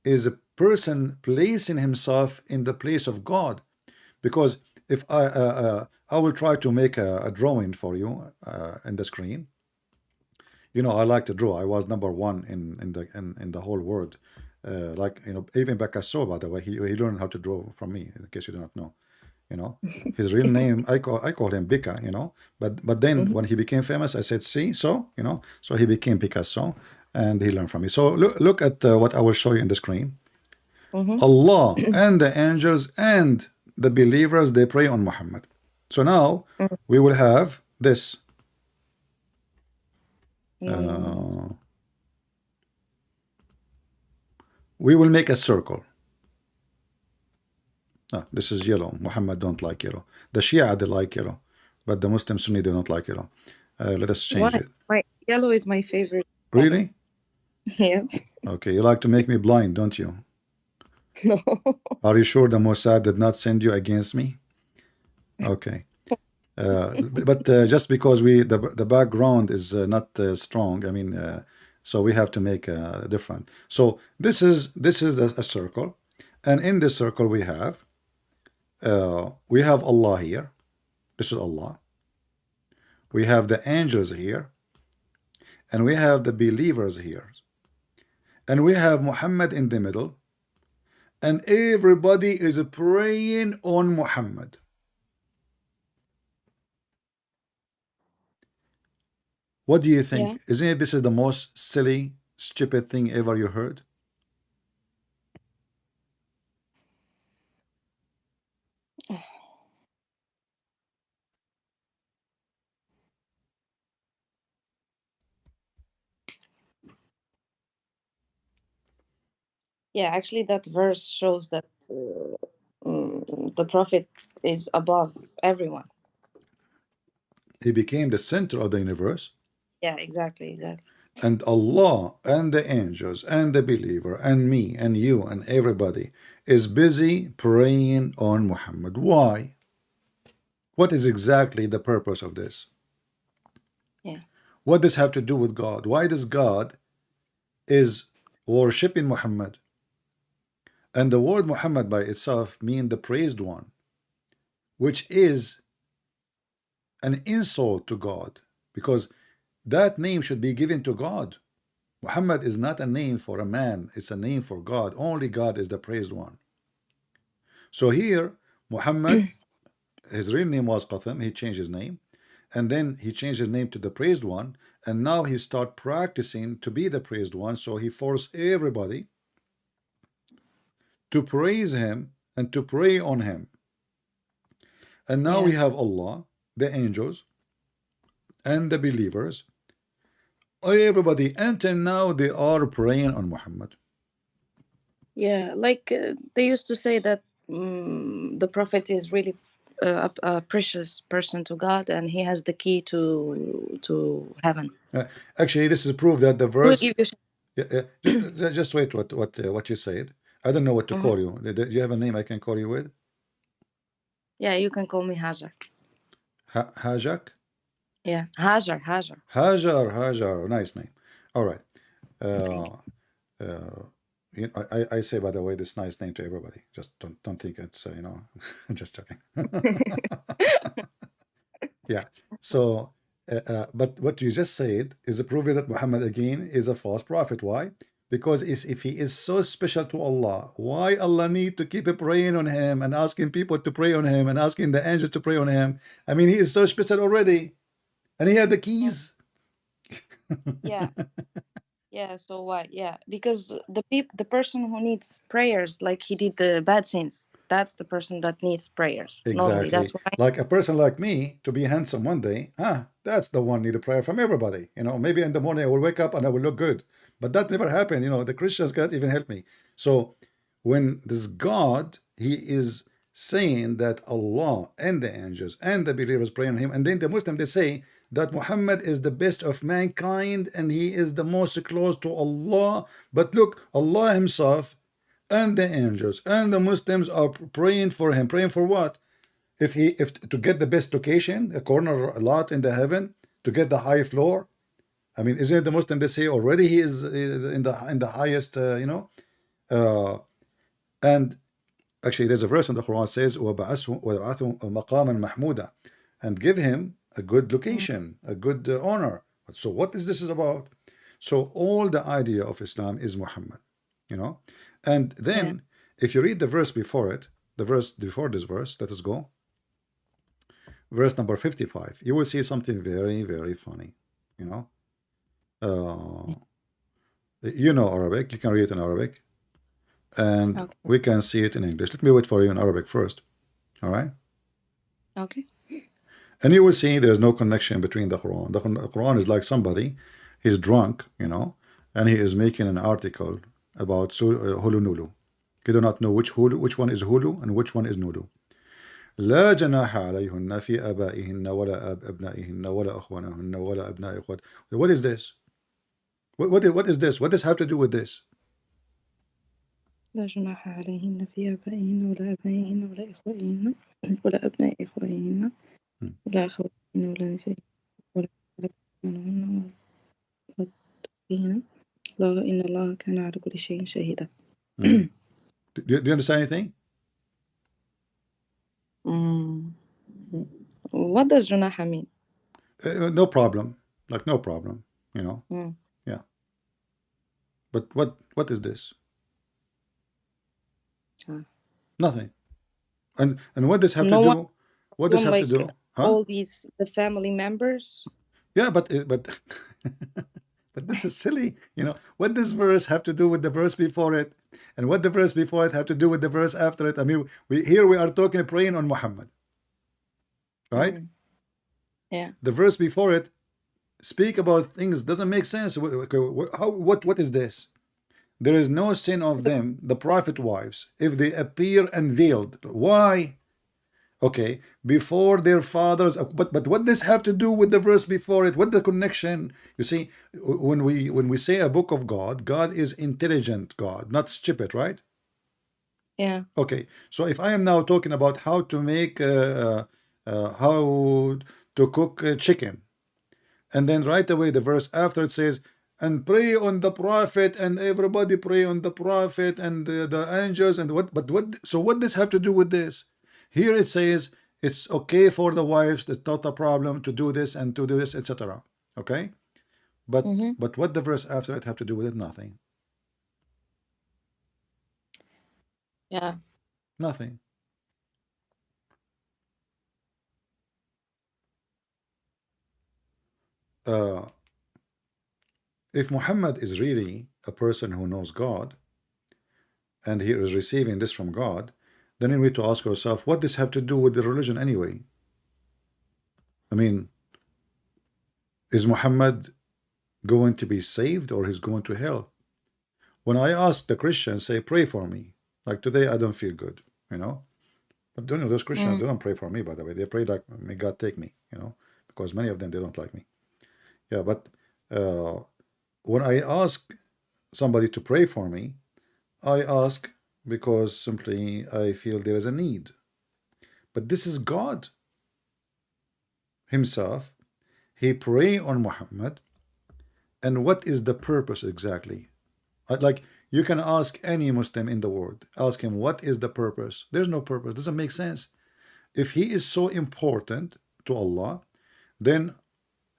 is a person placing himself in the place of God. Because if I will try to make a drawing for you in the screen. I like to draw. I was number one in the whole world. Like even Picasso, by the way, he learned how to draw from me. In case you do not know, his real name I call him Bika. But then Mm-hmm. when he became famous, I said, see, so he became Picasso, and he learned from me. So look at what I will show you in the screen. Mm-hmm. Allah and the angels and the believers they pray on Muhammad. So now we will have this. Mm. We will make a circle. This is yellow. Muhammad don't like yellow. The Shia they like yellow, but the Muslim Sunni they don't like yellow. Let us change Why? it. My yellow is my favorite color. Really? Yes. Okay, you like to make me blind, don't you? No. Are you sure the Mossad did not send you against me? Okay. But just because the background is not strong, I mean, so we have to make different. So this is a circle, and in this circle we have Allah here. This is Allah. We have the angels here, and we have the believers here, and we have Muhammad in the middle, and everybody is praying on Muhammad. What do you Yeah. think? Isn't it this is the most silly, stupid thing ever you heard? Yeah, actually, that verse shows that the prophet is above everyone. He became the center of the universe, Yeah, exactly, exactly. and Allah and the angels and the believer and me and you and everybody is busy praying on Muhammad. Why? What is exactly the purpose of this? Yeah. What does have to do with God? Why does God is worshipping Muhammad? And the word Muhammad by itself means the praised one, which is an insult to God, because that name should be given to God. Muhammad is not a name for a man, it's a name for God. Only God is the praised one. So here, Muhammad, his real name was Qatham, he changed his name, and then he changed his name to the praised one, and now he start practicing to be the praised one, so he forced everybody to praise him and to pray on him. And now we Yeah. have Allah, the angels, and the believers, everybody, until now they are praying on Muhammad. Yeah, like they used to say that the prophet is really a precious person to God, and he has the key to heaven. Actually, this is proof that the He will verse. give you. Just wait. What you said? I don't know what to Mhm. call you. Do you have a name I can call you with? Yeah, you can call me Hajjar. Hajak? Yeah, Hajjar, Hajjar. Hajjar. Nice name. All right. Thank Uh, uh, I say, by the way, this nice name to everybody. Just don't think it's just joking. Yeah. So, but what you just said is a proof that Muhammad again is a false prophet. Why? Because if he is so special to Allah, why Allah need to keep praying on him and asking people to pray on him and asking the angels to pray on him? I mean, he is so special already, and he had the you. keys. Yeah, yeah. So why? Yeah, because the person who needs prayers, like he did the bad sins, that's the person that needs prayers. Normally, Exactly. that's why. Like a person like me to be handsome one day, that's the one need a prayer from everybody. Maybe in the morning I will wake up and I will look good. But that never happened. The Christians can't even help me. So when this God, he is saying that Allah and the angels and the believers pray on him, and then the Muslim they say that Muhammad is the best of mankind and he is the most close to Allah. But look, Allah himself and the angels and the Muslims are praying for him. Praying for what? If to get the best location, a corner a lot in the heaven, to get the high floor. I mean, isn't it the Muslim they say already he is in the highest, uh, and actually there's a verse in the Quran says وَبَعَثْهُ مَقَامًا مَحْمُودًا, and give him a good location, a good honor. So what is this is about? So all the idea of Islam is Muhammad, and Yeah. then if you read the verse before it, the verse before this verse, let us go, verse number 55, you will see something very, very funny. You know, uh, you know Arabic, you can read it in Arabic, and Okay. we can see it in English. Let me wait for you in Arabic first. All right. Okay. And you will see there's no connection between the Quran. The Quran is like somebody, he's drunk, and he is making an article about Hulu Nulu. He do not know which one is Hulu and which one is Nulu. لا جناح عليهن في آبائهن ولا أبنائهن ولا أخوانهن ولا أبناء إخوات. What is this? What is this? What does have to do with this? لا جناح عليهن في آبائهن ولا أبنائهن ولا إخوانهن ولا أبناء إخوانهن ولا أخواتهن ولا نسائهن ولا أولادهن ولا أخواتهن الله إن الله كان على كل شيء شهيدا. Do you understand anything? What does جناح mean? No problem. Like no problem. Yeah. But what is this? Nothing. And what does have to No one, do? What does have to like do? Huh? all the family members. Yeah, but but this is silly. What does verse have to do with the verse before it, and what the verse before it have to do with the verse after it? I mean, we are talking praying on Muhammad, right? Yeah. The verse before it speak about things doesn't make sense. What is this? There is no sin of them, the prophet wives, if they appear unveiled. Why? Okay, before their fathers, but what does have to do with the verse before it? What the connection? You see, when we say a book of God, God is intelligent God, not stupid, right? Yeah. Okay, so if I am now talking about how to make how to cook chicken, and then right away the verse after it says and pray on the prophet, and everybody pray on the prophet and the angels and what. But what? So what does have to do with this? Here it says it's okay for the wives. It's not a problem to do this and to do this, etc. Okay, but Mm-hmm. what the verse after it have to do with it? Nothing. Yeah. Nothing. If Muhammad is really a person who knows God and he is receiving this from God, then we need to ask ourselves, what does have to do with the religion anyway? I mean, is Muhammad going to be saved or he's going to hell? When I ask the Christians, say, pray for me. Like today, I don't feel good, you know. But don't know those Christians, they don't pray for me, by the way. They pray like, may God take me, you know, because many of them, they don't like me. Yeah, but when I ask somebody to pray for me, I ask because simply I feel there is a need. But this is God himself. He pray on Muhammad. And what is the purpose exactly? Like you can ask any Muslim in the world, ask him what is the purpose. There's no purpose. Doesn't make sense. If he is so important to Allah, then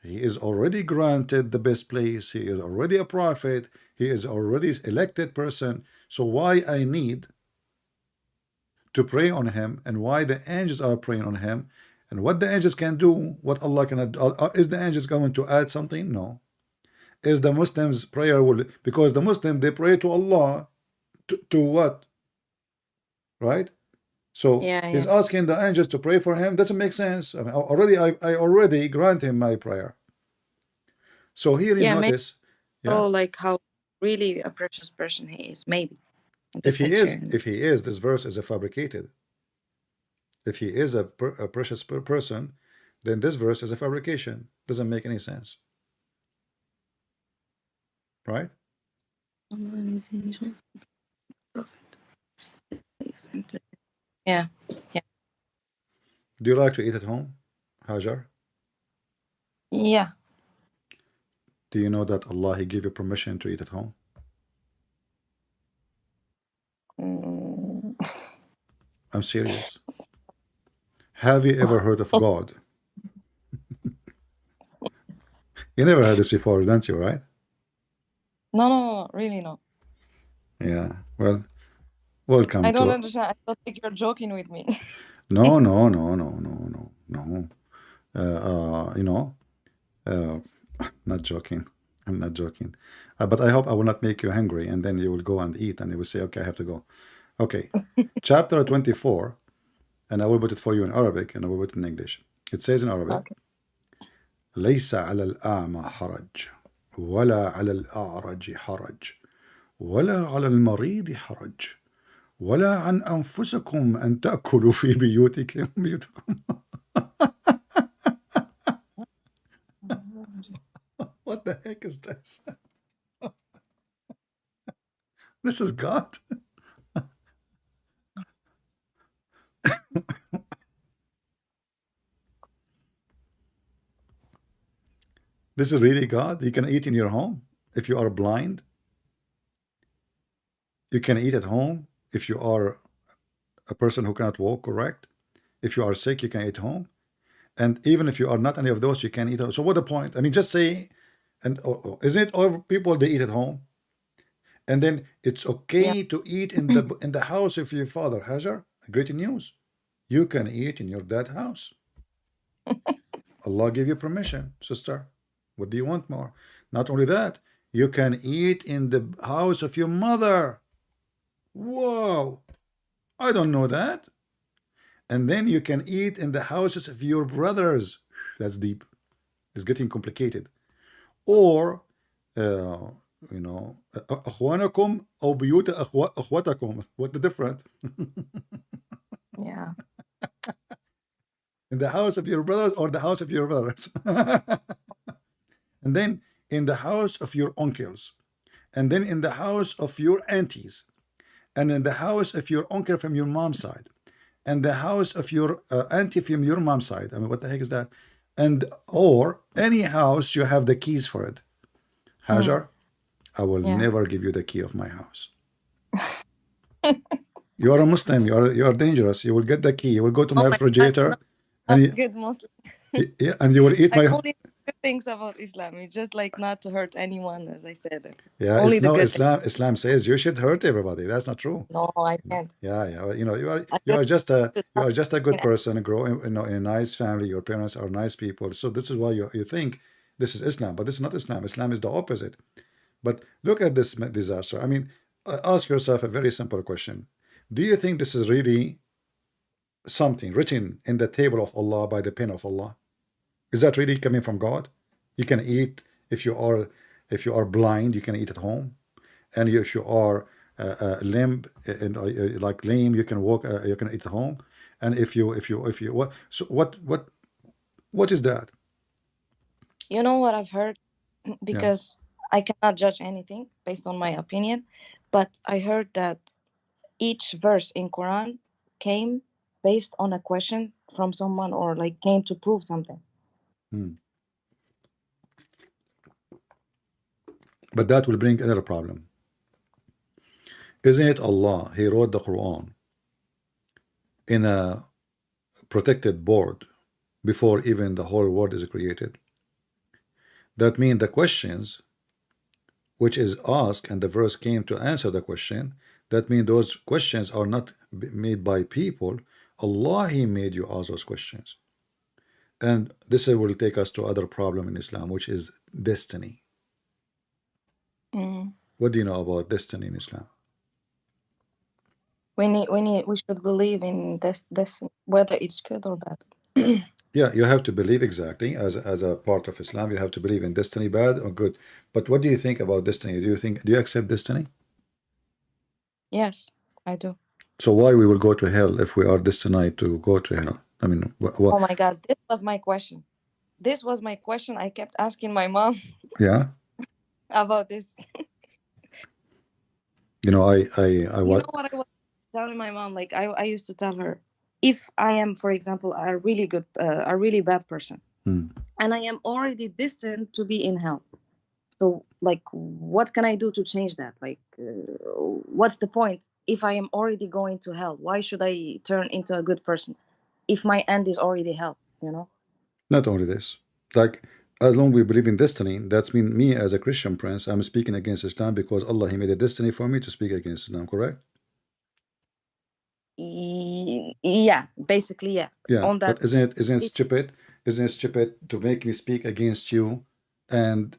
he is already granted the best place. He is already a prophet. He is already elected person. So why I need to pray on him, and why the angels are praying on him, and what the angels can do, what Allah can do? Is the angels going to add something? No. Is the Muslims prayer will, because the Muslim they pray to Allah to what? Right? So Yeah. he's Yeah. asking the angels to pray for him. Doesn't make sense. I mean, I already grant him my prayer. So here you Yeah. Maybe notice, yeah, like how really a precious person he is. Maybe in the if he is, picture. this verse is a fabricated. If he is a precious person, then this verse is a fabrication. Doesn't make any sense, right? Yeah. Yeah. Do you like to eat at home, Hajjar? Yeah. Do you know that Allah He gave you permission to eat at home? Mm. I'm serious. Have you ever heard of God? You never heard this before, don't you, right? No, really no. Yeah. Well, welcome I don't to. understand. I don't think you're joking with me. No, no, no, no, no, no, no. You know, uh, not joking. I'm not joking. But I hope I will not make you hungry, and then you will go and eat, and you will say, "Okay, I have to go." Okay. Chapter 24, and I will put it for you in Arabic, and I will put it in English. It says in Arabic, Okay. ليس على الأعمى حرج ولا على الأعرج حرج ولا على المريض حرج ولا عن أنفسكم أن تأكلوا في بيوتكم. What the heck is this? This is God. This is really God. You can eat in your home if you are blind. You can eat at home if you are a person who cannot walk, correct? If you are sick, you can eat home. And even if you are not any of those, you can eat. So what the point? I mean, just say, and isn't it all people they eat at home? And then it's Yeah. okay to eat in the house of your father. Hajar, great news. You can eat in your dad's house. Allah give you permission, sister. What do you want more? Not only that, you can eat in the house of your mother. Whoa, I don't know that. And then you can eat in the houses of your brothers. That's deep. It's getting complicated. Or, you know, أخوانكم أو بيوت أخواتكم. What the difference? Yeah. In the house of your brothers or the house of your brothers. And then in the house of your uncles. And then in the house of your aunties. And in the house of your uncle from your mom's side. And the house of your auntie from your mom's side. I mean, what the heck is that? And or any house you have the keys for it. Mm, Hajjar, I will yeah. never give you the key of my house. You are a Muslim. You are dangerous. You will get the key. You will go to Oh my my God, I'm refrigerator, not and a good Muslim. and you will eat I my. only know good things about Islam. It's just like not to hurt anyone, as I said. Yeah, Only the no, good things. Islam says you should hurt everybody. That's not true. No, I can't. Yeah, yeah. You are I you just are just a should you not are just a good mean person, grow in a nice family. Your parents are nice people. So this is why you think this is Islam, but this is not Islam. Islam is the opposite. But look at this disaster. I mean, ask yourself a very simple question. Do you think this is really something written in the table of Allah by the pen of Allah? Is that really coming from God? You can eat if you are blind, you can eat at home, and if you are limb and like lame, you can walk. You can eat at home, and if you what so what is that? You know what I've heard? Yeah. Because I cannot judge anything based on my opinion, but I heard that each verse in Quran came based on a question from someone or like came to prove something. Hmm. But that will bring another problem. Isn't it Allah? He wrote the Quran in a protected board before even the whole world is created. That means the questions which is asked and the verse came to answer the question, that means those questions are not made by people. Allah, He made you ask those questions. And this will take us to other problem in Islam, which is destiny. Mm. What do you know about destiny in Islam? We should believe in this whether it's good or bad. Yeah, you have to believe exactly as a part of Islam. You have to believe in destiny, bad or good. But what do you think about destiny? Do you accept destiny? Yes, I do. So why we will go to hell if we are destined to go to hell? I mean, what? Oh my God, this was my question. This was my question. I kept asking my mom Yeah, about this. you know, I You what? know what I was telling my mom? Like I used to tell her, if I am, for example, a really bad person, Hmm. and I am already destined to be in hell. So, like, what can I do to change that? Like, what's the point if I am already going to hell? Why should I turn into a good person if my end is already hell? You know? Not only this, like as long we believe in destiny, that's mean me as a Christian prince, I'm speaking against Islam because Allah He made a destiny for me to speak against Islam. Correct? Yeah, basically, yeah. Yeah, On but that, isn't it it, stupid? Isn't it stupid to make me speak against you, and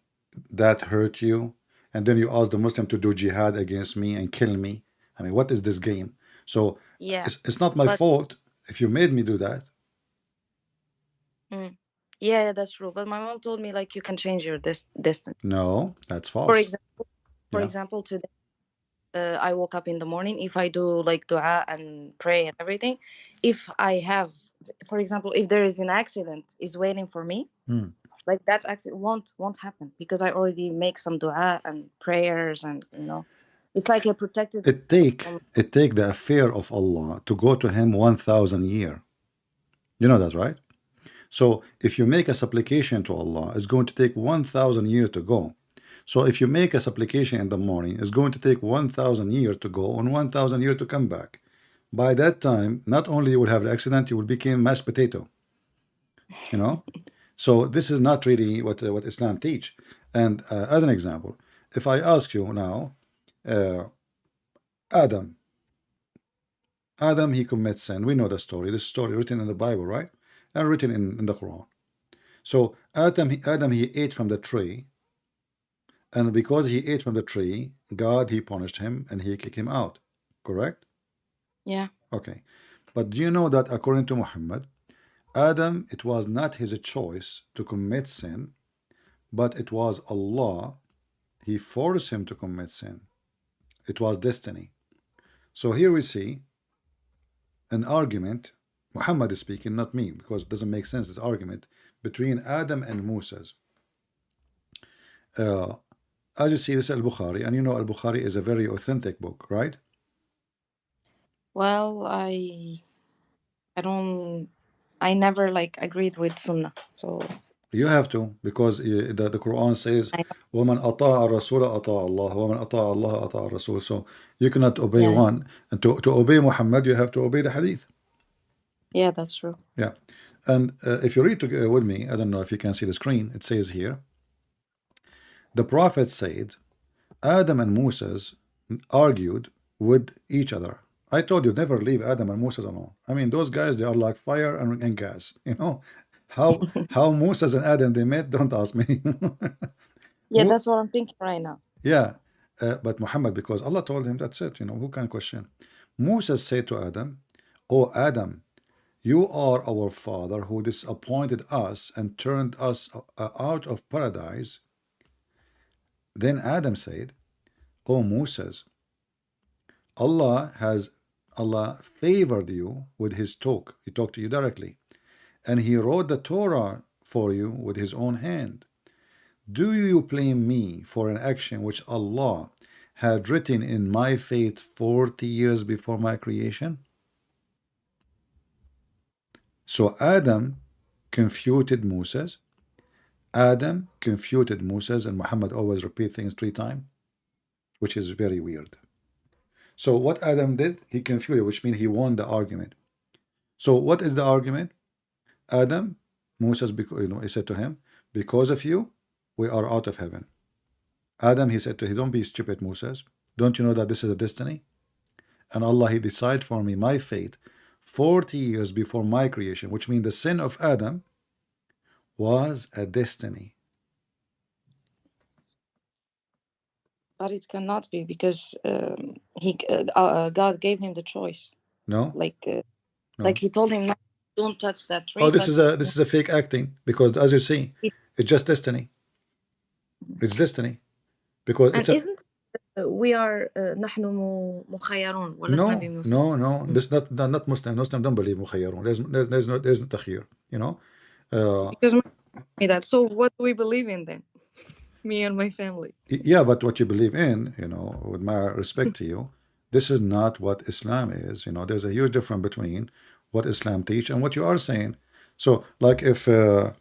that hurt you, and then you ask the Muslim to do jihad against me and kill me? I mean, what is this game? So yeah, it's not my but fault if you made me do that. mm, yeah, that's true. But my mom told me like you can change your destiny. No, that's For false. example, Yeah. today I woke up in the morning. If I do like dua and pray and everything, if I have, for example, if there is an accident is waiting for me, Hmm. like that accident won't happen because I already make some dua and prayers, and it's like a protected. It take the affair of Allah to go to Him 1,000 year. You know that, right? So if you make a supplication to Allah, it's going to take 1,000 years to go. So if you make a supplication in the morning, it's going to take 1,000 years to go and 1,000 years to come back. By that time, not only you will have the accident, you will become mashed potato. You know. So this is not really what Islam teach. And as an example, if I ask you now, uh, Adam, Adam he commits sin. We know the story. This story written in the Bible, right? And written in the Quran. So Adam he ate from the tree, and because he ate from the tree, God he punished him and he kicked him out. Correct? Yeah. Okay. But do you know that according to Muhammad, Adam, it was not his choice to commit sin, but it was Allah. He forced him to commit sin. It was destiny. So here we see an argument. Muhammad is speaking, not me, because it doesn't make sense. This argument between Adam and Moses. Uh, as you see, this is Al-Bukhari, and you know Al-Bukhari is a very authentic book, right? Well, I don't. I never like agreed with Sunnah. So You have to, because the Quran says, I know. وَمَنْ أَطَاعَ الرَّسُولَ أَطَاعَ اللَّهَ وَمَنْ أَطَاعَ اللَّهَ أَطَاعَ الرَّسُولَ. So you cannot obey Yeah, one, and to obey Muhammad, you have to obey the hadith. yeah, that's true. Yeah. And if you read with me, I don't know if you can see the screen, it says here, the Prophet said, Adam and Moses argued with each other. I told you, never leave Adam and Moses alone. I mean, those guys, they are like fire and gas. You know, how Moses and Adam they met, don't ask me. Yeah, that's what I'm thinking right now. Yeah, but Muhammad, because Allah told him, that's it. You know, who can question? Moses said to Adam, "O Adam, you are our father who disappointed us and turned us out of paradise." Then Adam said, "O Moses, Allah has Allah favored you with his talk. He talked to you directly, and he wrote the Torah for you with his own hand. Do you blame me for an action which Allah had written in my fate 40 years before my creation?" So Adam confuted Moses. Adam confuted Moses, and Muhammad always repeat things 3 times, which is very weird. So what Adam did, he confuted, which means he won the argument. So what is the argument? Adam, Moses, he said to him, because of you, we are out of heaven. Adam, he said to him, don't be stupid, Moses. Don't you know that this is a destiny? And Allah, he decided for me my fate 40 years before my creation, which means the sin of Adam was a destiny. But it cannot be because God gave him the choice. No, Like no. he told him, "No, don't touch that Oh, tree." this But is a fake acting, because as you see, it's just destiny. It's destiny because and it's a isn't we are نحن مخيرون ولسنا no, بمسلمين. no, no. This not Muslim. Muslim don't believe مخيرون. There's no تخير. You know. Because my me that. So what do we believe in then? Me and my family. Yeah, but what you believe in, with my respect to you, this is not what Islam is. There's a huge difference between what Islam teach and what you are saying. So, like if I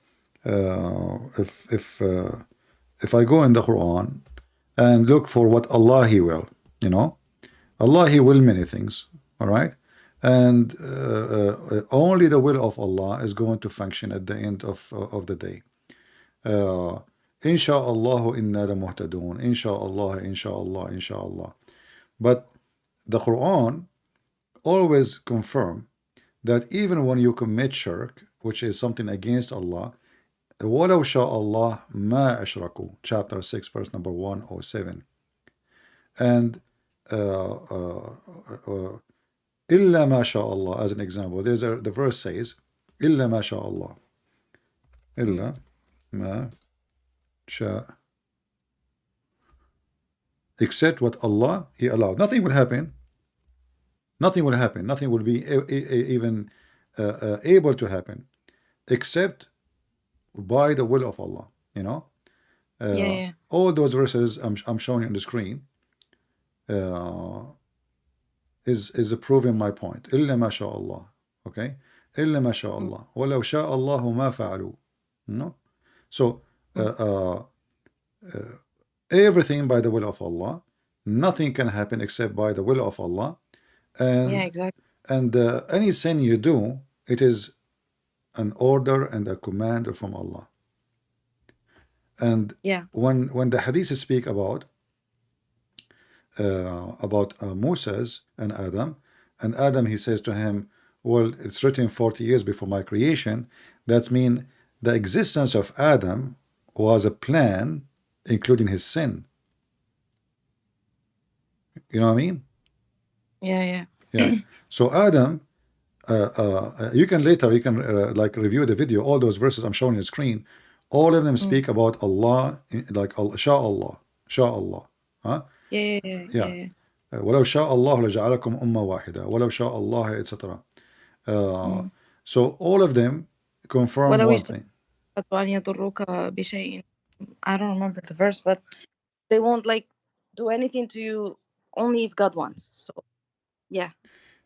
go in the Quran and look for what Allah He will, Allah He will many things, all right, and only the will of Allah is going to function at the end of the day. Insha'Allah inna la muhtadun. Insha'Allah, insha'Allah, insha'Allah. But the Quran always confirm that even when you commit shirk, which is something against Allah, وَلَوْ شَاءَ اللَّهُ مَا أَشْرَكُوا, chapter 6, verse number 107. And إِلَّا مَا شَاءَ اللَّهُ, as an example, the verse says, إِلَّا مَا شَاءَ اللَّهُ, إِلَّا مَا شاء, except what Allah He allowed. Nothing will happen. Nothing will happen. Nothing will be even able to happen, except by the will of Allah. Yeah. All those verses I'm showing you on the screen is proving my point. إلا ما شاء الله. Okay. إلا ما شاء الله. ولو شاء الله ما فعلوا. No. So everything by the will of Allah. Nothing can happen except by the will of Allah. Yeah, And exactly. any sin you do, it is an order and a command from Allah. And Yeah. when the hadith speak about Moses and Adam he says to him, well, it's written 40 years before my creation. That means the existence of Adam was a plan, including his sin. You know what I mean? Yeah. Yeah. So Adam, you can like review the video. All those verses I'm showing on the screen, all of them speak about Allah, like Sha Allah, huh? Yeah. ولو شاء الله لجعلكم أمة واحدة ولو شاء الله, etc. So all of them confirm ولو one thing. استطاعوا أن يضروك بشيء. I don't remember the verse, but they won't do anything to you only if God wants. So yeah.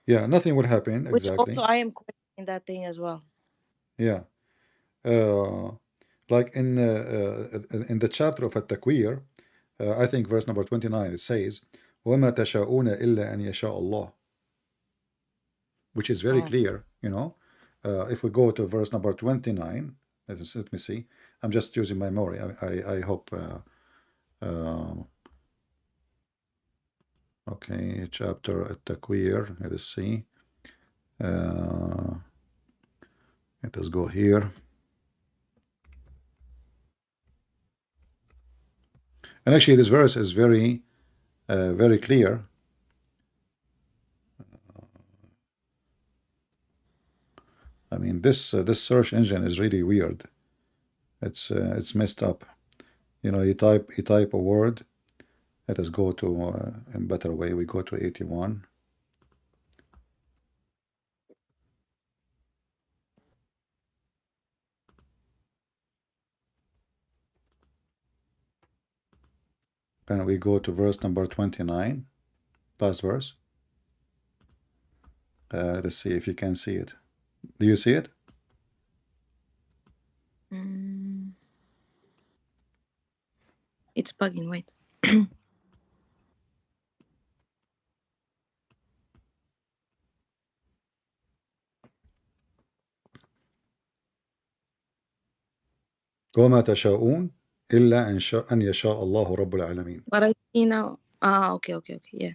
Yeah, nothing will happen, Which exactly. also I am questioning that thing as well. Yeah. Like in the chapter of At-Takwir, I think verse number 29, it says, وَمَا تَشَاءُونَ إِلَّا أَن يَشَاءَ اللَّهُ, which is very Oh, clear, you know. If we go to verse number 29, let me see. I'm just using my memory. I hope. Okay, chapter At-Takwir. Let us see. Let us go here. And actually, this verse is very, very clear. I mean, this search engine is really weird. It's messed up. You know, you type a word. Let us go to a better way. We go to 81. And we go to verse number 29, last verse. Let's see if you can see it. Do you see it? it's bugging. Wait. وما تشاءون إلا أن يشاء الله رب العالمين. But I see now. Okay. Yeah.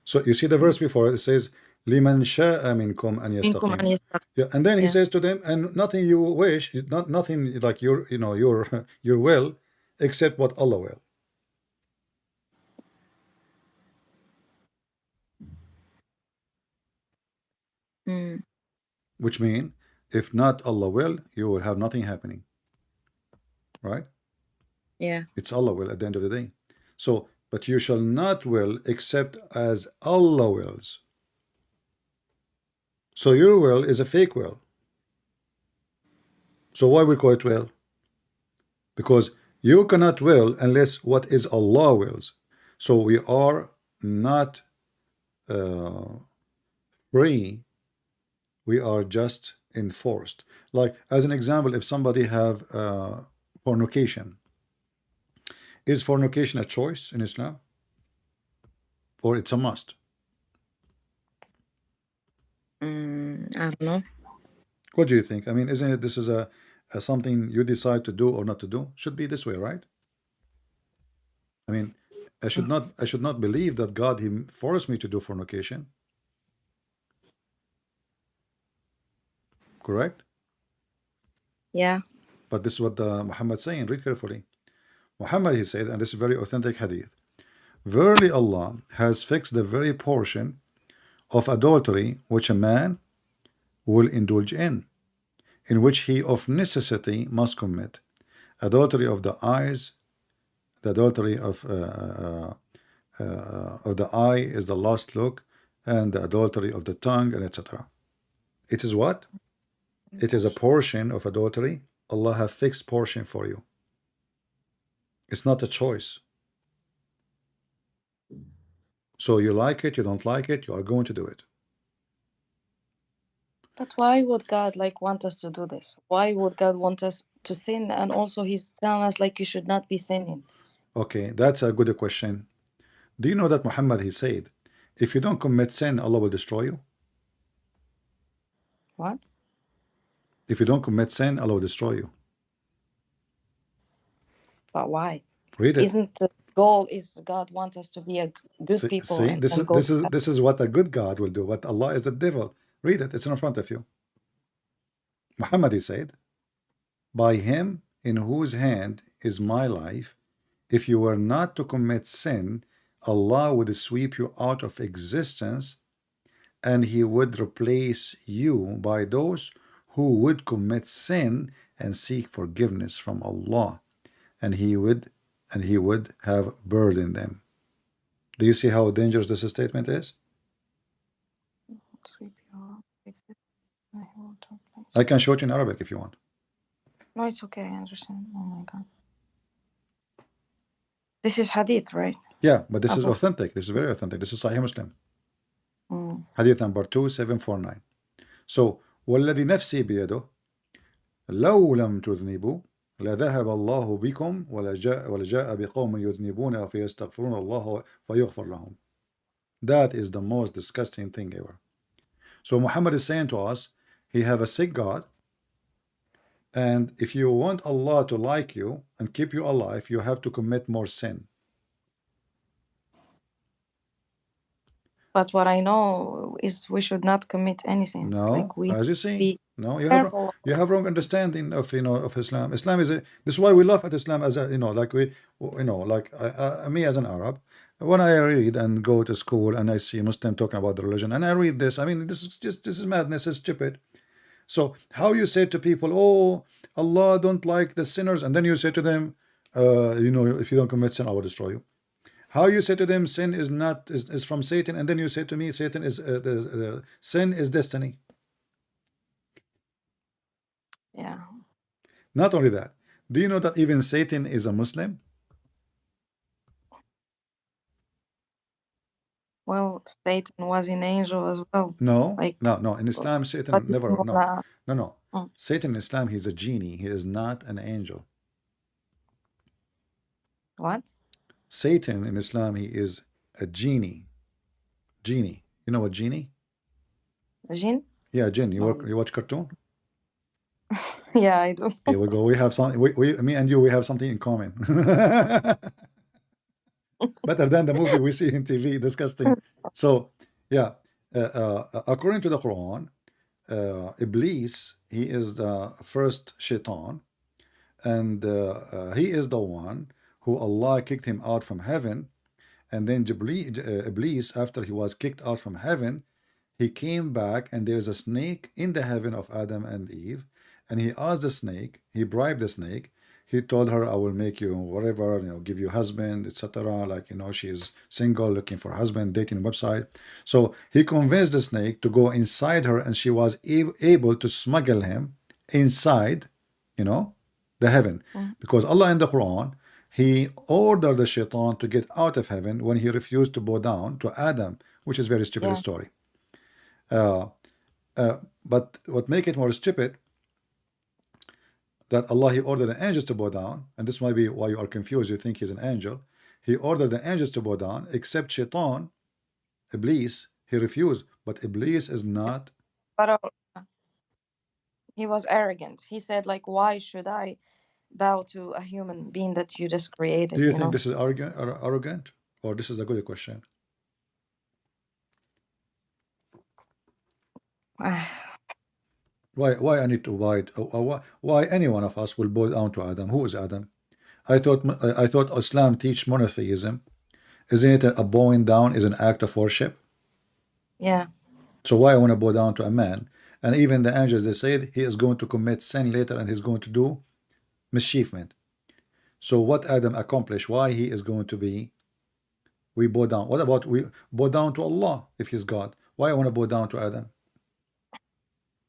So you see the verse before, it says لمن شاء منكم أن منكم يستقيم. أن يستقيم. Yeah, and then he Yeah. says to them, and nothing you wish, nothing like your, you know, your will, except what Allah will. Which means, if not Allah will, you will have nothing happening. Right? Yeah. It's Allah will at the end of the day. So, but you shall not will except as Allah wills. So your will is a fake will. So why we call it will? Because you cannot will unless what is Allah wills. So we are not free. We are just enforced. Like as an example, if somebody have fornication, is fornication a choice in Islam, or it's a must? I don't know. What do you think? I mean, isn't it this is a something you decide to do or not to do? Should be this way, right? I mean, I should not believe that God he forced me to do fornication. Correct? Yeah. But this is what Muhammad saying. Read carefully. Muhammad, he said, and this is very authentic hadith. Verily Allah has fixed the very portion of adultery which a man will indulge in which he of necessity must commit. Adultery of the eyes, the adultery of the eye is the lust look, and the adultery of the tongue, and etc. It is what? It is a portion of adultery. Allah have fixed portion for you. It's not a choice. So you like it, you don't like it, you are going to do it. But why would God want us to do this? Why would God want us to sin? And also he's telling us you should not be sinning. Okay, that's a good question. Do you know that Muhammad, he said, if you don't commit sin, Allah will destroy you? What? If you don't commit sin, Allah will destroy you. But why? Read it. Isn't the goal is God wants us to be a good people? See, this is what a good God will do. What Allah is the devil. Read it. It's in front of you. Muhammad, he said, by him in whose hand is my life, if you were not to commit sin, Allah would sweep you out of existence, and he would replace you by those who would commit sin and seek forgiveness from Allah, and he would have burdened them. Do you see how dangerous this statement is? I can show it in Arabic if you want. No, it's okay. I understand. Oh my God. This is hadith, right? Yeah, but this is authentic. This is very authentic. This is Sahih Muslim. Hadith number 2749. So, وَالَّذِي نَفْسِي بِيَدُهُ, لو لم تذنبوا لذهب الله بكم ولجاء بقوم يذنبون فيستغفرون الله فيغفر لهم. That is the most disgusting thing ever. So Muhammad is saying to us, he have a sick God, and if you want Allah to like you and keep you alive, you have to commit more sin. But what I know is we should not commit any sins. No, Like we as you see, be no, careful. you have wrong understanding of of Islam. Islam is this is why we laugh at Islam as a like we like me as an Arab, when I read and go to school and I see Muslim talking about the religion and I read this, I mean this is madness, it's stupid. So how you say to people, oh, Allah don't like the sinners, and then you say to them, if you don't commit sin, I will destroy you. How you say to them sin is not is from Satan, and then you say to me Satan is sin is destiny. Yeah. Not only that, do you know that even Satan is a Muslim? Well, Satan was an angel as well. No, Like no. In Islam, Satan but never. uh, No. mm. Satan in Islam, he's a genie. He is not an angel. What? Satan in Islam, he is a genie. Genie. You know what genie? Jinn? Yeah, jinn. No. You watch cartoon? Yeah, I do. Here we go. We have something. Me and you, we have something in common. Better than the movie we see in TV. Disgusting. So, yeah. According to the Quran, Iblis, he is the first shaitan, and he is the one who Allah kicked him out from heaven. And then Iblis, after he was kicked out from heaven, he came back, and there's a snake in the heaven of Adam and Eve, and he asked the snake, he bribed the snake, he told her, I will make you whatever, give you husband, etc. Like, she's single, looking for a husband, dating website. So he convinced the snake to go inside her, and she was able to smuggle him inside, the heaven. Because Allah in the Quran, he ordered the shaitan to get out of heaven when he refused to bow down to Adam, which is very stupid story. But what make it more stupid, that Allah, he ordered the angels to bow down, and this might be why you are confused, you think he's an angel. He ordered the angels to bow down, except shaitan, Iblis, he refused. But Iblis is not. But he was arrogant. He said, like, why should I bow to a human being that you just created? Do you think this is arrogant, or this is a good question? Why I need to why any one of us will bow down to Adam? Who is Adam? I thought Islam teach monotheism. Isn't it a bowing down is an act of worship? Yeah. So why I want to bow down to a man? And even the angels, they said he is going to commit sin later, and he's going to do mischievement. So what Adam accomplished? Why he is going to be? We bow down. What about we bow down to Allah if he's God? Why I want to bow down to Adam?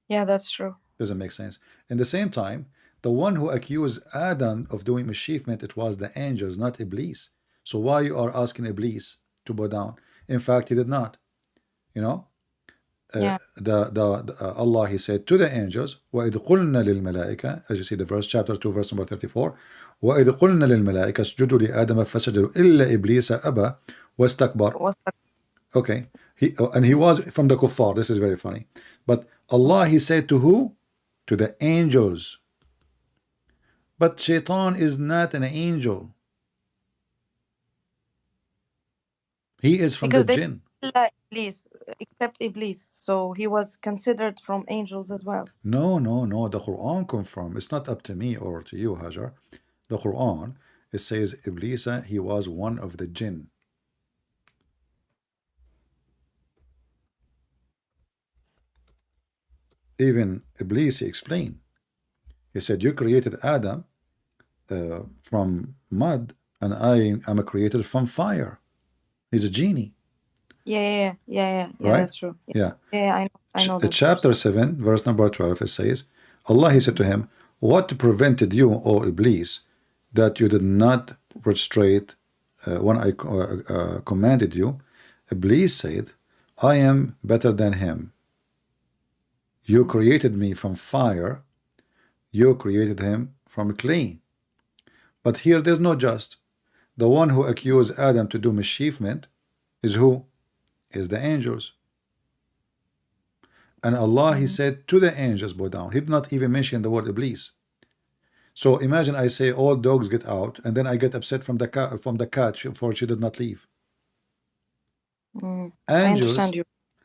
Yeah, that's true. Doesn't make sense. In the same time, the one who accused Adam of doing mischievement, it was the angels, not Iblis. So why you are asking Iblis to bow down? In fact, he did not. Yeah. Allah, he said to the angels, وَإِذْ قُلْنَا لِلْمَلَائِكَةِ, as you see the verse, chapter 2, verse number 34, وَإِذْ قُلْنَا لِلْمَلَائِكَةِ اسْجُدُوا لِآدَمَ فَسَجَدُوا إِلَّا إِبْلِيسَ أَبَى وَاسْتَكْبَرَ. Okay, he was from the kuffar. This is very funny. But Allah, he said to who? To the angels. But shaitan is not an angel. He is from because the jinn. Like Iblis, except Iblis, so he was considered from angels as well. No. The Quran confirms. It's not up to me or to you, Hajjar. The Quran, it says Iblis, he was one of the jinn. Even Iblis, he explained. He said, you created Adam from mud, and I am created from fire. He's a genie. Yeah, right? that's true. Yeah. I know that. Chapter 7, verse number 12, it says, Allah, he said to him, what prevented you, O Iblis, that you did not prostrate when I commanded you? Iblis said, I am better than him. You created me from fire, You created him from clay. But here there's no just. The one who accused Adam to do mischiefment is who? Is the angels. And Allah, He said to the angels, bow down. He did not even mention the word Iblis. So imagine I say all dogs get out, and then I get upset from the cat for she did not leave. I Angels, understand you.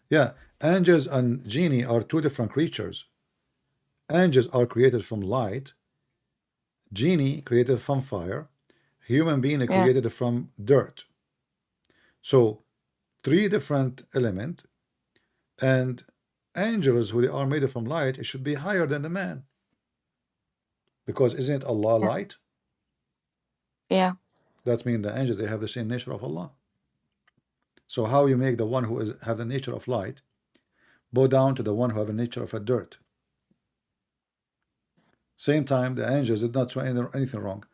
yeah, angels and genie are two different creatures. Angels are created from light, genie created from fire, human being Yeah. created from dirt. So three different elements, and angels who they are made from light, it should be higher than the man. Because isn't Allah Yeah. light? Yeah. That means the angels they have the same nature of Allah. So how you make the one who have the nature of light bow down to the one who have a nature of a dirt? Same time, the angels did not do anything wrong.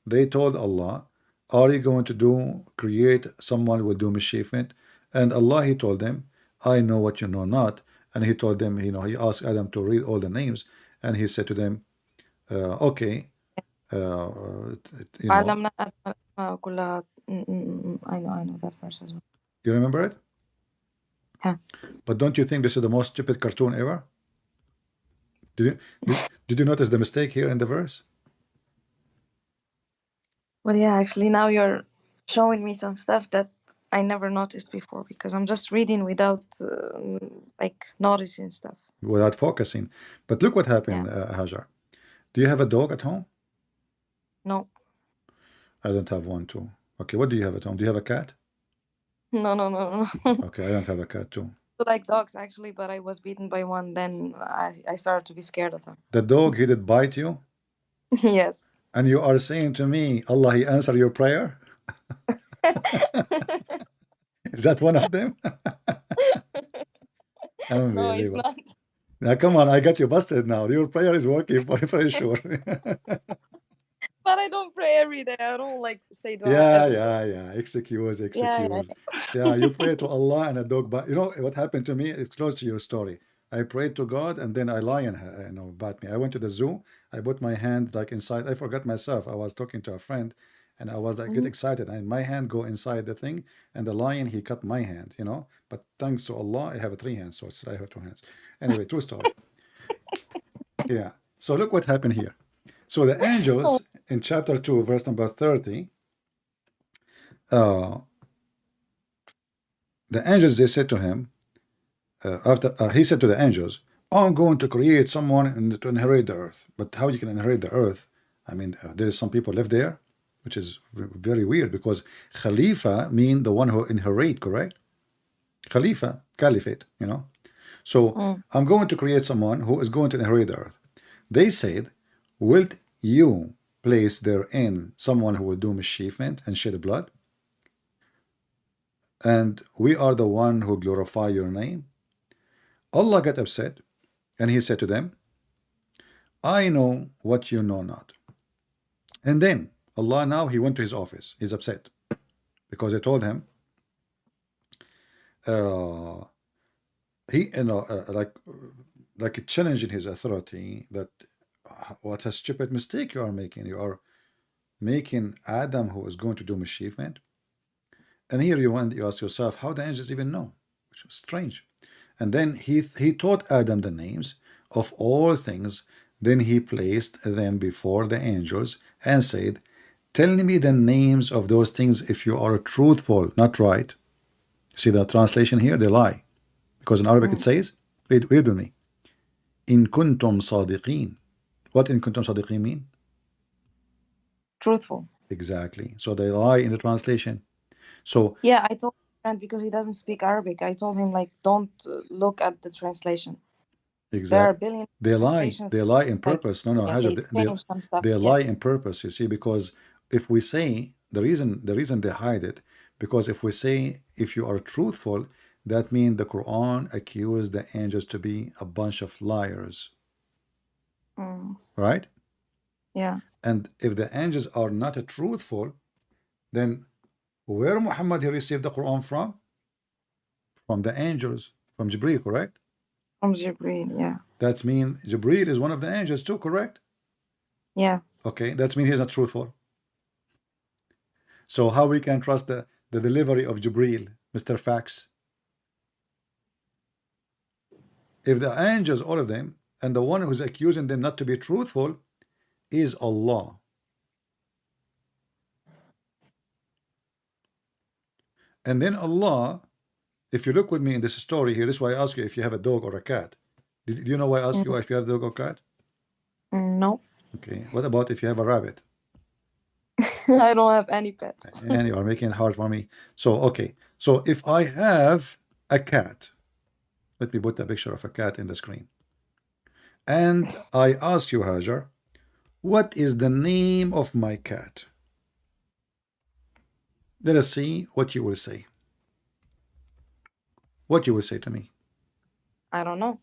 They told Allah, are you going to create someone who will do mischievement? And Allah, He told them, I know what you know not. And He told them, He asked Adam to read all the names, and He said to them, okay, علمنا آدم الأسماء كلها. I know that verse as well. you remember it? Yeah. But don't you think this is the most stupid cartoon ever? Did you notice the mistake here in the verse? Well, yeah, actually, now you're showing me some stuff that I never noticed before because I'm just reading without like noticing stuff. Without focusing. But look what happened, Hajjar. Do you have a dog at home? No. I don't have one too. Okay, what do you have at home? Do you have a cat? No. Okay, I don't have a cat too. I like dogs actually, but I was beaten by one. Then I started to be scared of them. The dog, he did bite you? Yes. And you are saying to me, Allah, He answered your prayer? Is that one of them? No, it's not. Now, come on, I got you busted now. Your prayer is working for sure. But I don't pray every day. I don't like say Dawah. Yeah. Excuse. Yeah, you pray to Allah and a dog. But you know what happened to me? It's close to your story. I prayed to God and then a lion, bite me. I went to the zoo. I put my hand like inside. I forgot myself. I was talking to a friend, and I was like get excited, and my hand go inside the thing, and the lion he cut my hand. But thanks to Allah, I have 3 hands, so I have 2 hands. Anyway, true story. Yeah. So look what happened here. So the angels in chapter 2, verse number 30, the angels, they said to him, he said to the angels, I'm going to create someone to inherit the earth. But how you can inherit the earth? I mean, there is some people live there, which is very weird because Khalifa mean the one who inherit, correct? Khalifa, caliphate, So I'm going to create someone who is going to inherit the earth. They said, will you place therein someone who will do mischievement and shed blood? And we are the one who glorify your name. Allah got upset, and He said to them, I know what you know not. And then Allah now, He went to His office. He's upset because they told him, he like challenging his authority, that what a stupid mistake you are making. You are making Adam who is going to do mischievement. And here you ask yourself, how the angels even know? Which is strange. And then he taught Adam the names of all things. Then He placed them before the angels and said, tell me the names of those things if you are truthful, not right. See the translation here? They lie. Because in Arabic it says, read with me, in kuntum sadiqeen. What in kuntum sadiqeen mean? Truthful. Exactly. So they lie in the translation. So yeah, I told my friend because he doesn't speak Arabic. I told him like, don't look at the translation. exactly. There are billions. They lie in purpose. No, Hajjar, they lie in purpose. You see, because if we say the reason they hide it, because if we say if you are truthful, that means the Quran accused the angels to be a bunch of liars. Right? Yeah. And if the angels are not truthful, then where Muhammad he received the Quran from? From the angels, from Jibreel, correct? From Jibreel, yeah. That means Jibreel is one of the angels too, correct? Yeah. Okay, that means he's not truthful. So how we can trust the delivery of Jibril, Mr. Fax? If the angels, all of them, and the one who's accusing them not to be truthful is Allah. And then Allah, if you look with me in this story here, this is why I ask you if you have a dog or a cat. Do you know why I ask you if you have a dog or cat? No. Okay, what about if you have a rabbit? I don't have any pets. And you are making it hard for me. So, okay, so if I have a cat, let me put a picture of a cat in the screen. And I ask you, Hajjar, what is the name of my cat? Let us see what you will say. What you will say to me. I don't know.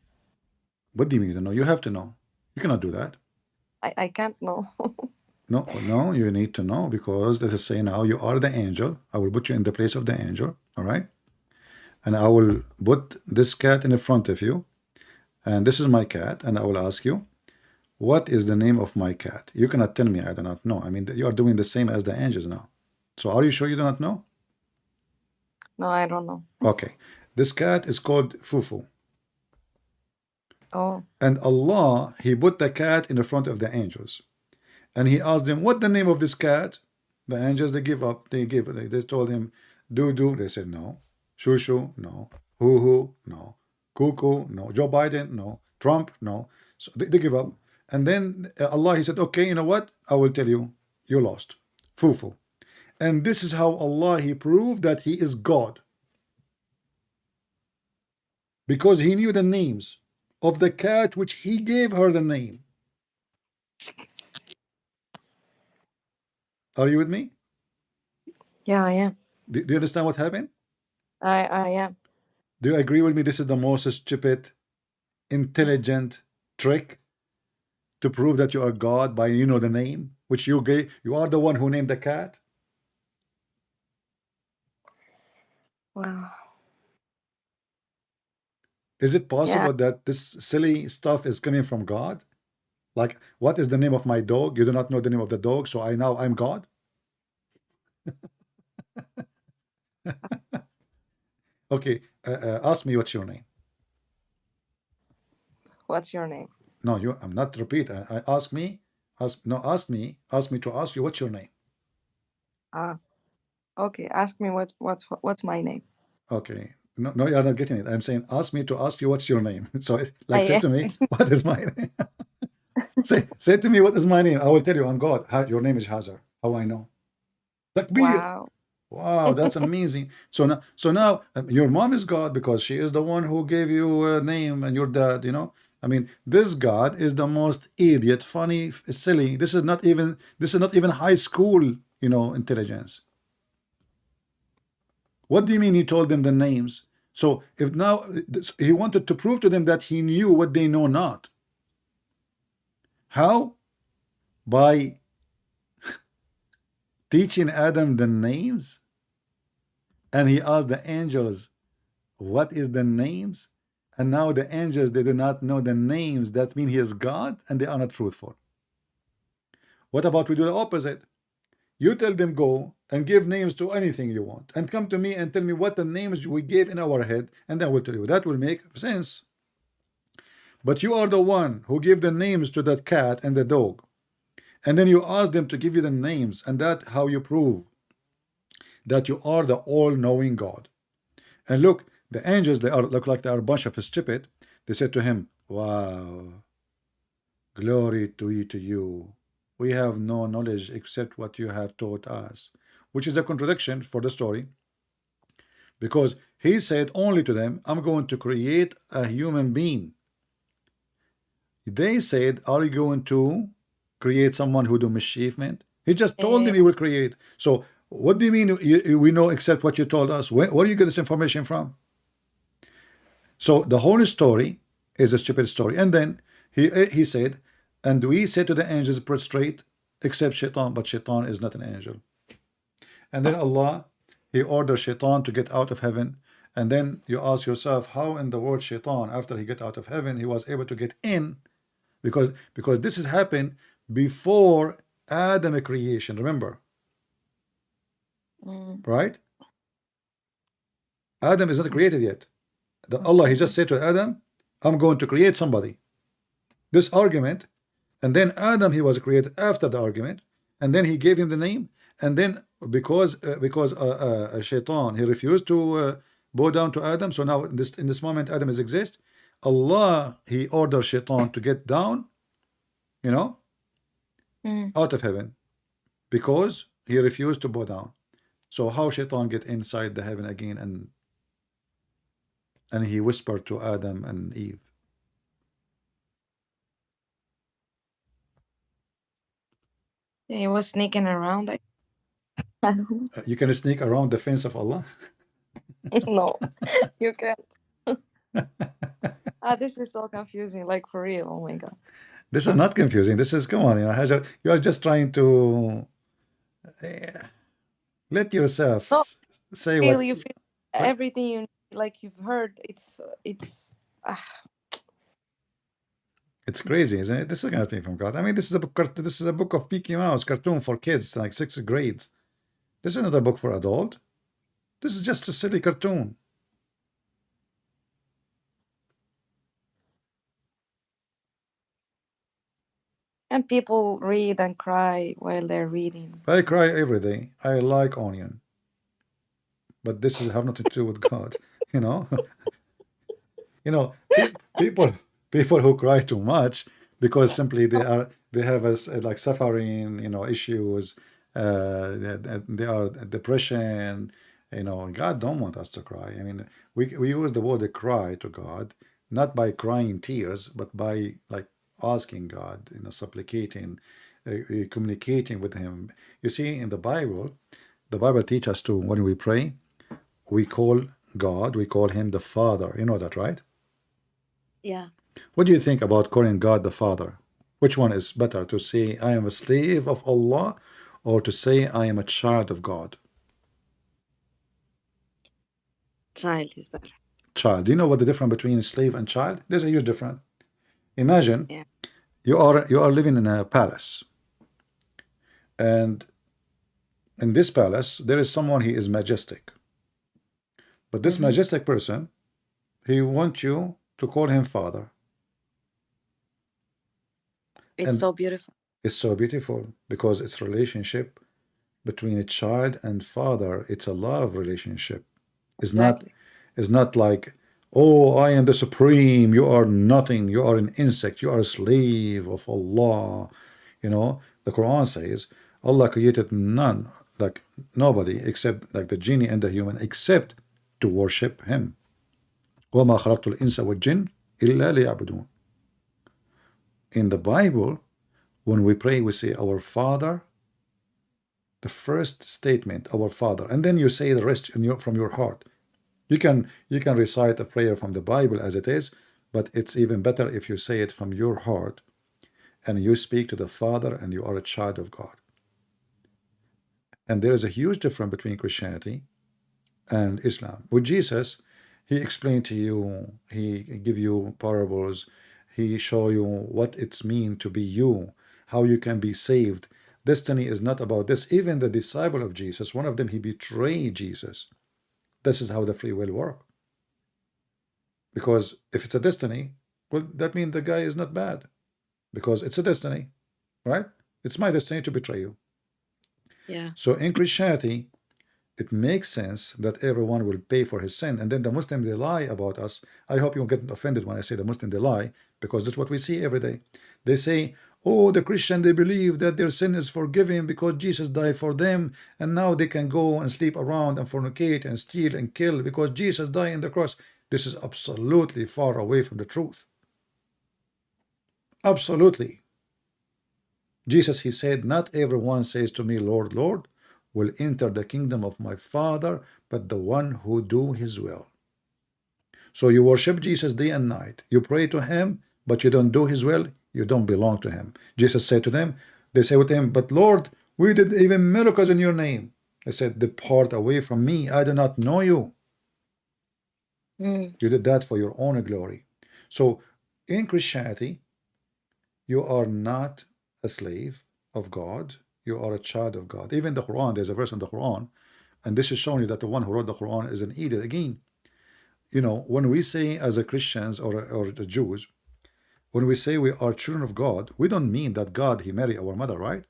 What do you mean you don't know? You have to know. You cannot do that. I can't know. No, you need to know, because let us say now you are the angel. I will put you in the place of the angel, all right? And I will put this cat in front of you, and this is my cat, and I will ask you, what is the name of my cat? You cannot tell me I do not know. I mean, you are doing the same as the angels now. So are you sure you do not know? No, I don't know. Okay. This cat is called Fufu. Oh. And Allah, He put the cat in the front of the angels. And He asked them, what the name of this cat? The angels, they give up. They told him, do. They said no. Shushu, no. Hoo, no. Cuckoo, no. Joe Biden, no. Trump, no. So they give up. And then Allah, He said, okay, you know what? I will tell you, you lost. Fufu. And this is how Allah, He proved that He is God. Because He knew the names of the cat which He gave her the name. Are you with me? Yeah, I am. Do you understand what happened? I am. Do you agree with me? This is the most stupid, intelligent trick to prove that you are God by the name which you gave. You are the one who named the cat. Wow. Is it possible that this silly stuff is coming from God? Like, what is the name of my dog? You do not know the name of the dog, so I'm God? Okay, ask me what's your name. What's your name? No, I'm not repeat. I ask me to ask you what's your name. Okay. Ask me what's my name. Okay. No, you're not getting it. I'm saying ask me to ask you what's your name. So like say to me, what is my name? say to me, what is my name? I will tell you I'm God. Your name is Hajjar. How I know? Takbir. Wow, that's amazing. So now your mom is God because she is the one who gave you a name, and your dad, I mean, this God is the most idiot, funny, silly. This is not even high school, intelligence. What do you mean he told them the names? So if now he wanted to prove to them that he knew what they know not. How? By teaching Adam the names? And he asked the angels, what is the names? And now the angels, they do not know the names. That means he is God and they are not truthful. What about we do the opposite? You tell them go and give names to anything you want and come to me and tell me what the names we gave in our head, and then I will tell you. That will make sense. But you are the one who gave the names to that cat and the dog, and then you ask them to give you the names, and that how you prove that you are the all-knowing God. And look, the angels, they look like they are a bunch of stupid. They said to him, wow, glory to you. We have no knowledge except what you have taught us, which is a contradiction for the story, because he said only to them, I'm going to create a human being. They said, are you going to create someone who do mischievement? He just told them he will create. So what do you mean we know except what you told us? Where do you get this information from? So the whole story is a stupid story. And then he said, and we said to the angels, prostrate, except Shaitan, but Shaitan is not an angel. And then Allah, He ordered Shaitan to get out of heaven. And then you ask yourself, how in the world Shaitan, after he get out of heaven, he was able to get in? Because this has happened before Adam creation. Remember, right? Adam is not created yet. Allah, He just said to Adam, I'm going to create somebody. This argument, and then Adam, he was created after the argument, and then He gave him the name, and then because Shaitan, he refused to bow down to Adam, so now in this moment Adam is exist. Allah, He ordered Shaitan to get down, you know, out of heaven, because he refused to bow down. So how Shaitan get inside the heaven again, and he whispered to Adam and Eve. He was sneaking around. I don't know. You can sneak around the fence of Allah. No, you can't. This is so confusing, like for real. Oh my God. This is not confusing. This is, come on, Hajjar, you are just trying to let yourself No, say feel what. you feel everything you like you've heard. It's It's crazy, isn't it? This is not from God. I mean, this is a book. This is a book of Mickey Mouse cartoon for kids, like 6th grade. This is not a book for adult. This is just a silly cartoon. and people read and cry while they're reading. I cry every day. I like onion, but this is have nothing to do with God. You know, people who cry too much because simply they have like suffering, issues. They are depression. God don't want us to cry. I mean, we use the word cry to God, not by crying tears, but by like asking God, supplicating, communicating with Him. You see, in the Bible teaches us to, when we pray, we call God, we call Him the Father. You know that, right? Yeah. What do you think about calling God the Father? Which one is better, to say I am a slave of Allah, or to say I am a child of God? Child is better. Child. Do you know what the difference between slave and child? There's a huge difference. Imagine you are living in a palace, and in this palace there is someone, he is majestic, but this majestic person, he wants you to call him father. It's so beautiful. It's so beautiful because it's relationship between a child and father. It's a love relationship. It's not like, oh, I am the supreme, you are nothing, you are an insect, you are a slave of Allah. The Quran says Allah created none, like nobody, except like the genie and the human, except to worship Him. وَمَا خَلَقْتُ الْإِنسَ وَالْجِنَّ إِلَّا لِيَعْبُدُونَ. In the Bible, when we pray, we say our Father, the first statement, our Father, and then you say the rest from your heart. You can recite a prayer from the Bible as it is, but it's even better if you say it from your heart and you speak to the Father and you are a child of God. And there is a huge difference between Christianity and Islam. With Jesus, He explained to you, He give you parables, He show you what it's mean to be you, how you can be saved. Destiny is not about this. Even the disciple of Jesus, one of them, he betrayed Jesus. This is how the free will work. Because if it's a destiny, well, that means the guy is not bad, because it's a destiny, right? It's my destiny to betray you. Yeah. So in Christianity, it makes sense that everyone will pay for his sin. And then the Muslims, they lie about us. I hope you won't get offended when I say the Muslims, they lie, because that's what we see every day. They say, oh, the Christian, they believe that their sin is forgiven because Jesus died for them, and now they can go and sleep around and fornicate and steal and kill because Jesus died on the cross. This is absolutely far away from the truth. Absolutely. Jesus, He said, not everyone says to me, Lord, Lord, will enter the kingdom of my Father, but the one who do His will. So you worship Jesus day and night. You pray to Him, but you don't do His will. You don't belong to Him. Jesus said to them, they say with Him, but Lord, we did even miracles in your name. He said, depart away from me. I do not know you. You did that for your own glory. So in Christianity, you are not a slave of God, you are a child of God. Even the Quran, there's a verse in the Quran, and this is showing you that the one who wrote the Quran is an idiot. Again, when we say as a Christians or the Jews, when we say we are children of God, we don't mean that God, he married our mother, right?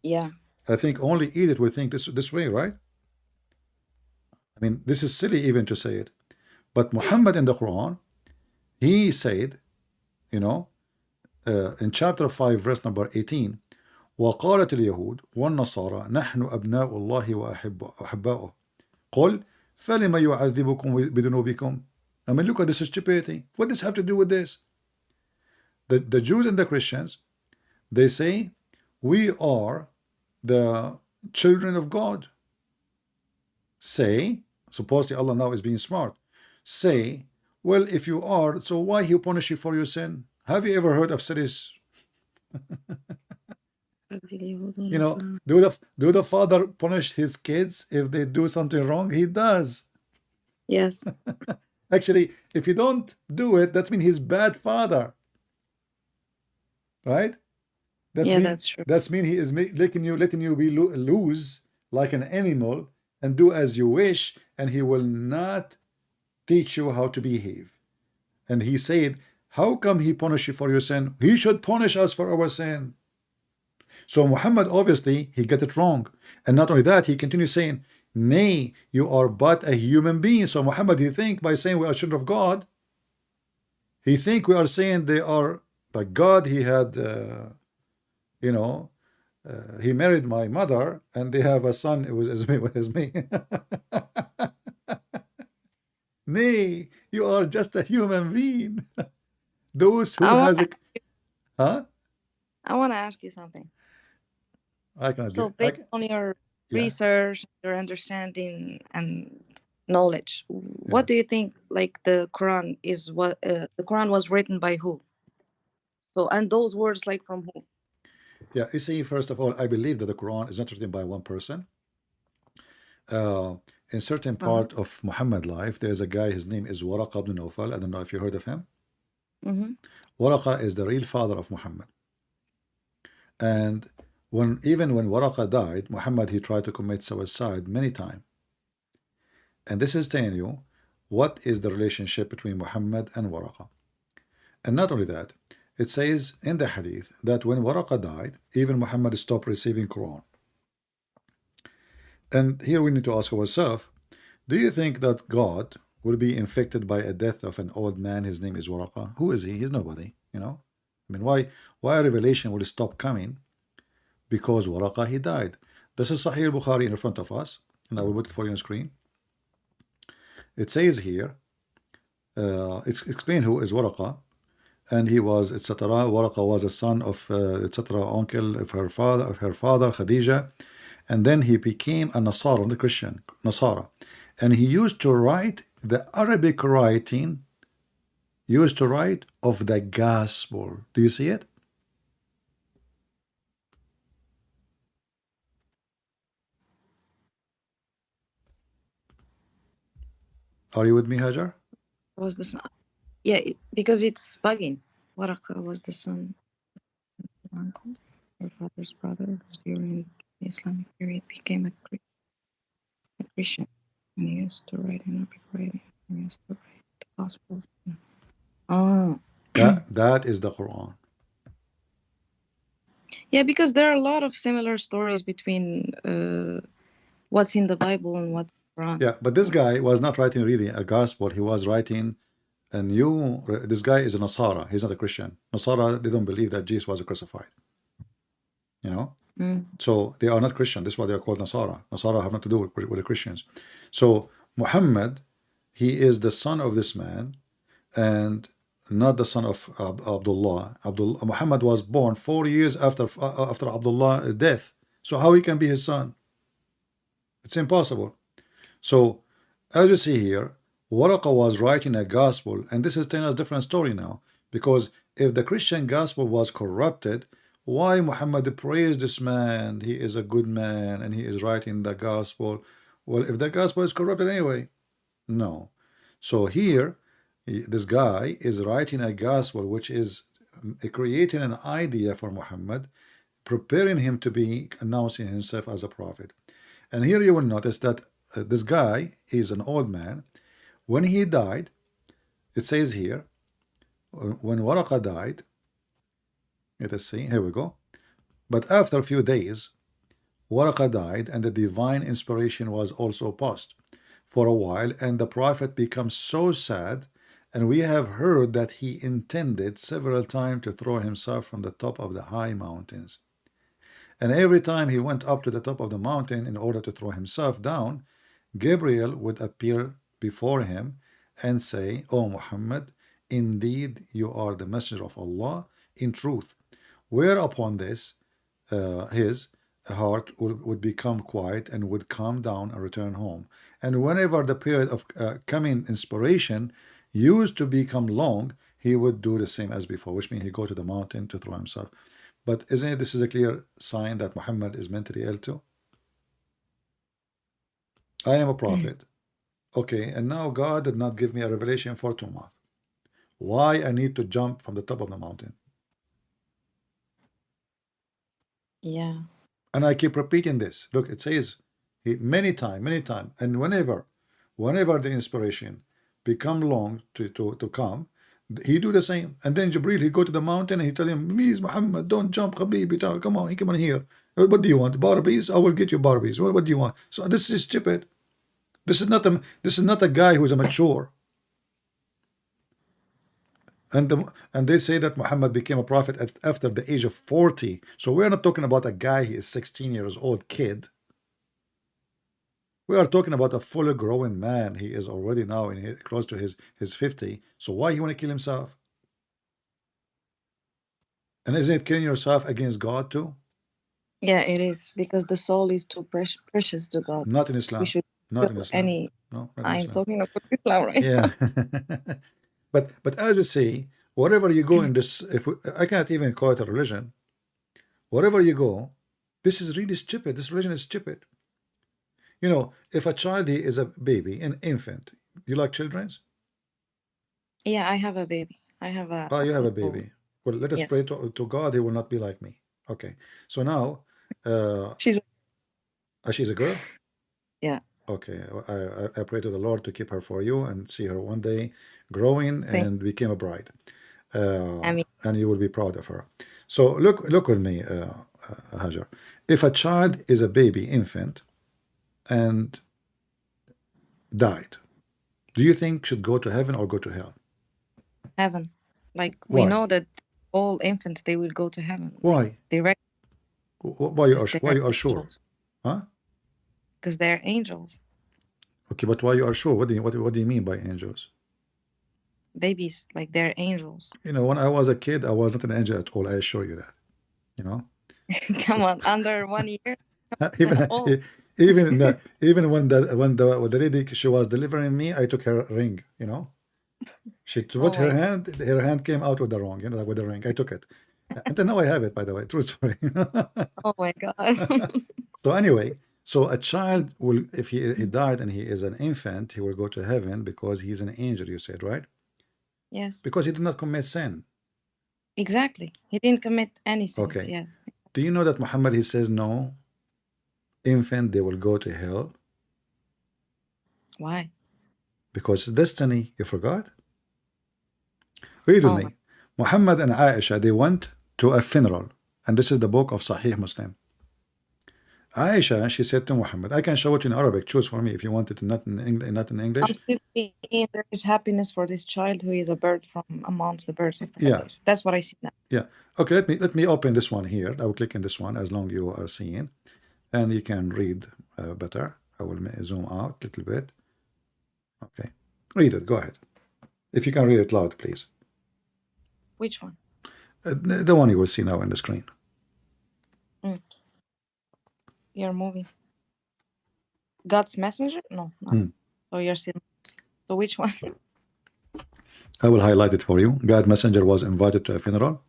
Yeah. I think only idiot would think this way, right? I mean, this is silly even to say it. But Muhammad in the Quran, he said, in chapter 5, verse number 18, وقالت اليهود والنصارى نحن أبناء الله وأحباؤه قل فلما يعذبكم بذنوبكم. I mean, look at this stupidity. What does this have to do with this? The Jews and the Christians, they say, we are the children of God. Say, supposedly Allah now is being smart. Say, well, if you are, so why he punish you for your sin? Have you ever heard of cities? Do the father punish his kids if they do something wrong? He does. Yes. Actually, if you don't do it, that means he's bad father, right? That's true. That's mean he is letting you be loose like an animal and do as you wish, and he will not teach you how to behave. And he said, how come he punish you for your sin? He should punish us for our sin. So Muhammad, obviously, he get it wrong. And not only that, he continues saying, nay, you are but a human being. So Muhammad, he think by saying we are children of God, he think we are saying they are like God. He had, he married my mother and they have a son. It was as me. Nay, you are just a human being. Those who has a, huh? I want to ask you something. I can. So based on your research, your understanding and knowledge, what do you think? Like the Quran is what the Quran was written by who? So and those words like from who? Yeah, you see, first of all, I believe that the Quran is not written by one person. In certain part of Muhammad life, there's a guy. His name is Waraqa ibn Nawfal. I don't know if you heard of him. Waraqa is the real father of Muhammad. And even when Waraqa died, Muhammad, he tried to commit suicide many times. And this is telling you what is the relationship between Muhammad and Waraqa. And not only that, it says in the hadith that when Waraqa died, even Muhammad stopped receiving Quran. And here we need to ask ourselves, do you think that God will be infected by a death of an old man? His name is Waraqa. Who is he? He's nobody, I mean, why a revelation will stop coming? Because Waraqa, he died. This is Sahih Bukhari in front of us, and I will put it for you on screen. It says here, it's explained who is Waraqa, and he was, etc. Waraqa was a son of, etc. uncle of her father, Khadija, and then he became a Nasara, the Christian, Nasara, and he used to write the Arabic writing, of the gospel. Do you see it? Are you with me, Hajjar? Was the son? Yeah, because it's bugging. Waraqa was the son of her uncle, her father's brother, during the Islamic period became a Christian, and he used to write in Arabic writing. He used to write the gospel. Oh. That is the Quran. Yeah, because there are a lot of similar stories between what's in the Bible and what's in the Quran. Yeah, but this guy was not writing really a gospel. He was writing a new. This guy is a Nasara. He's not a Christian. Nasara, they don't believe that Jesus was crucified. So they are not Christian. This is why they are called Nasara. Nasara have nothing to do with the Christians. So Muhammad, he is the son of this man, and not the son of Abdullah. Muhammad was born 4 years after Abdullah's death. So how he can be his son? It's impossible. So as you see here, Waraqa was writing a gospel, and this is telling us a different story now. Because if the Christian gospel was corrupted, why Muhammad praised this man? He is a good man and he is writing the gospel. Well, if the gospel is corrupted anyway, no. So here, this guy is writing a gospel which is creating an idea for Muhammad, preparing him to be announcing himself as a prophet. And here you will notice that this guy is an old man. When he died, it says here, when Waraqa died, let us see, here we go. But after a few days, Waraqa died, and the divine inspiration was also paused for a while, and the prophet becomes so sad, and we have heard that he intended several times to throw himself from the top of the high mountains. And every time he went up to the top of the mountain in order to throw himself down, Gabriel would appear before him and say, "O Muhammad, indeed you are the messenger of Allah in truth." Whereupon this, his heart would become quiet and would calm down and return home. And whenever the period of coming inspiration used to become long, he would do the same as before, which means he go to the mountain to throw himself. But isn't it, this is a clear sign that Muhammad is mentally ill too? I am a prophet. Okay, and now God did not give me a revelation for 2 months. Why I need to jump from the top of the mountain? Yeah. And I keep repeating this. Look, it says many time, and whenever the inspiration become long to come, he do the same. And then Jibril, he go to the mountain and he tell him, "Please, Muhammad, don't jump, Habibi, come on here. What do you want? Barbies? I will get you Barbies. What do you want?" So this is stupid. This is not a guy who is a mature. And they say that Muhammad became a prophet after the age of 40. So we're not talking about a guy, he is 16 years old kid. We are talking about a fully grown man. He is already now close to his 50. So why he want to kill himself? And isn't it killing yourself against God too? Yeah, it is, because the soul is too precious to God. Not in Islam. We should Not in Islam. any. No, not in I'm Islam. talking about Islam right Yeah. now. But as you see, wherever you go in this, I cannot even call it a religion. Wherever you go, this is really stupid. This religion is stupid. You know, if a child is a baby, an infant, you like children's? Yeah, I have a baby. I have a. Oh, you have a baby. Well, let us Yes. pray to God. He will not be like me. Okay. So now, She's. she's a girl? Yeah. Okay. I pray to the Lord to keep her for you and see her one day growing and became a bride. I mean, and you will be proud of her. So look with me, Hajjar. If a child is a baby infant and died, do you think should go to heaven or go to hell? heaven. Like, Why? we know that all infants, they will go to heaven. Why? Direct. Why you are sure? Huh? Because they're angels. Okay, but why you are sure? What do you mean by angels? Babies, like, they're angels. You know, when I was a kid, I was not an angel at all. I assure you that. You know. Come on, under 1 year. even when the lady, she was delivering me, I took her ring. You know. She put her hand came out with the wrong, you know, with the ring. I took it. And then now I have it, by the way. True story. Oh my God. So anyway, so a child will, if he died and he is an infant, he will go to heaven because he's an angel, you said, right? Yes. Because he did not commit sin. Exactly. He didn't commit any sins. Okay. Yeah. Do you know that Muhammad, he says no, infant, they will go to hell? Why? Because it's destiny. You forgot? Read with me. Muhammad and Aisha, they went to a funeral. And this is the book of Sahih Muslim. Aisha, she said to Muhammad, I can show it in Arabic. Choose for me if you want it, not in English. I'm still seeing there is happiness for this child who is a bird from amongst the birds of paradise. Yeah. That's what I see now. Yeah. Okay, let me open this one here. I will click in this one as long you are seeing. And you can read better. I will zoom out a little bit. Okay. Read it. Go ahead. If you can read it loud, please. Which one? The one you will see now on the screen. You're moving. God's messenger? No. So you're still. So which one? I will highlight it for you. God's messenger was invited to a funeral.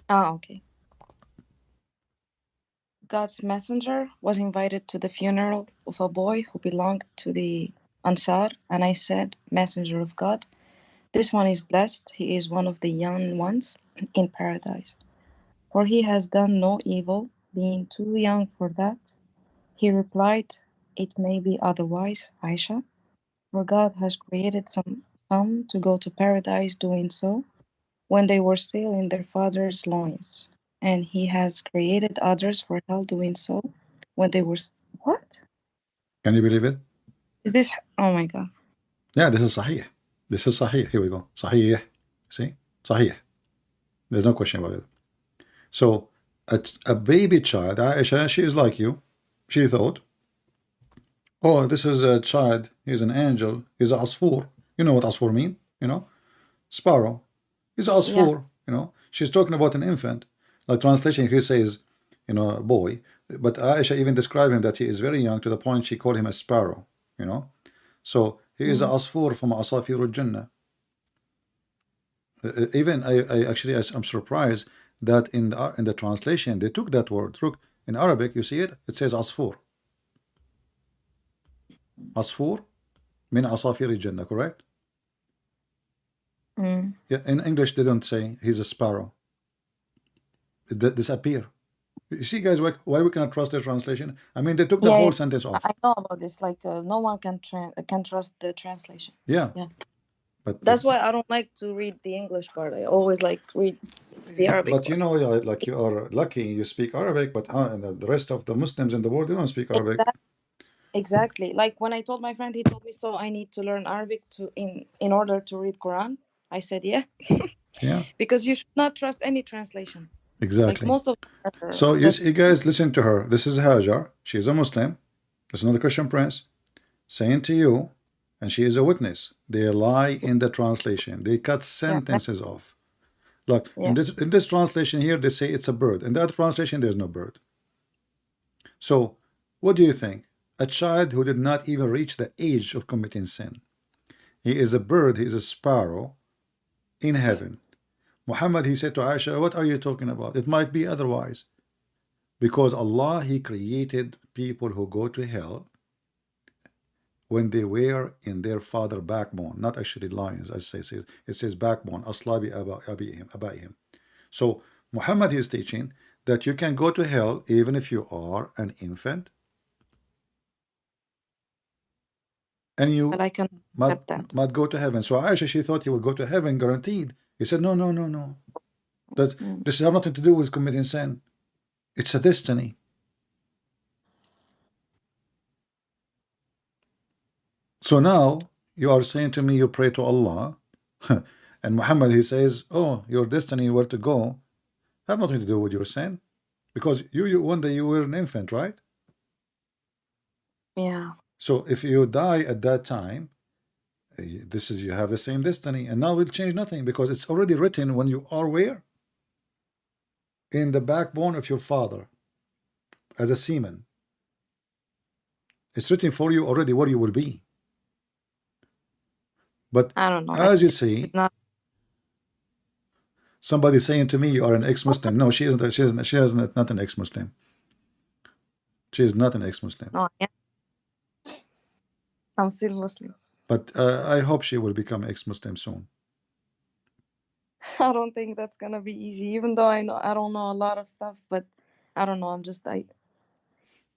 Ah, okay. God's messenger was invited to the funeral of a boy who belonged to the Ansar, and I said, Messenger of God, This one is blessed. He is one of the young ones in paradise. For he has done no evil, being too young for that. He replied, it may be otherwise, Aisha, for God has created some to go to paradise doing so when they were still in their father's loins, and he has created others for hell doing so when they were. What? Can you believe it? Is this? Oh my God. Yeah, this is Sahih. This is Sahih. Here we go. Sahih. See? Sahih. There's no question about it. So, a baby child, Aisha, she is like you. She thought, oh, this is a child. He's an angel. He's a asfur. You know what asfur mean? You know? Sparrow. He's a Yeah. asfur. You know? She's talking about an infant. Like translation here says, you know, boy. But Aisha even described him that he is very young to the point she called him a sparrow. You know? So, he is a asfur from asafir al-jannah. Even I'm surprised that in the translation they took that word. Look, in Arabic, you see it. It says asfur. Asfur min asafir al-jannah, correct? Yeah, in English they don't say he's a sparrow. It disappear. You see, guys, why we cannot trust their translation? I mean, they took the Yeah, whole yeah. sentence off. I know about this. Like, no one can trust the translation. Yeah, Yeah. but That's why I don't like to read the English part. I always like read the Arabic but you part. know, like you are lucky you speak Arabic, but and the rest of the Muslims in the world they don't speak Arabic. Exactly. Like when I told my friend, he told me, so I need to learn Arabic in order to read Quran. I said, yeah, Yeah, because you should not trust any translation. Like exactly. most of them are So you just. see, guys, listen to her. This is Hajjar. She is a Muslim. This is not a Christian prince saying to you, and she is a witness. They lie in the translation. They cut Yeah, sentences off. Look, yeah. in this translation here, they say it's a bird. In that translation, there's no bird. So, what do you think? A child who did not even reach the age of committing sin. He is a bird. He is a sparrow in heaven. Muhammad, he said to Aisha, what are you talking about? It might be otherwise. Because Allah, He created people who go to hell when they were in their father backbone, not actually lions, as it says. It says backbone, aslabi abaihim. So Muhammad is teaching that you can go to hell even if you are an infant, and But you I can might, accept that. might go to heaven. So Aisha, she thought he would go to heaven guaranteed. He said, no, no, no, no. That this has nothing to do with committing sin. It's a destiny. So now you are saying to me you pray to Allah, and Muhammad he says, oh, your destiny where to go have nothing to do with your sin, because you one day you were an infant, right? Yeah. So if you die at that time, this is you have the same destiny, and now will change nothing because it's already written when you are where? In the backbone of your father as a semen. It's written for you already where you will be. But I don't know. as you It's see, not. somebody saying to me you are an ex-Muslim. No, she isn't. She is not an ex-Muslim. She is not an ex-Muslim. No, I'm still Muslim. But I hope she will become ex-Muslim soon. I don't think that's gonna be easy. Even though I don't know a lot of stuff, but I don't know.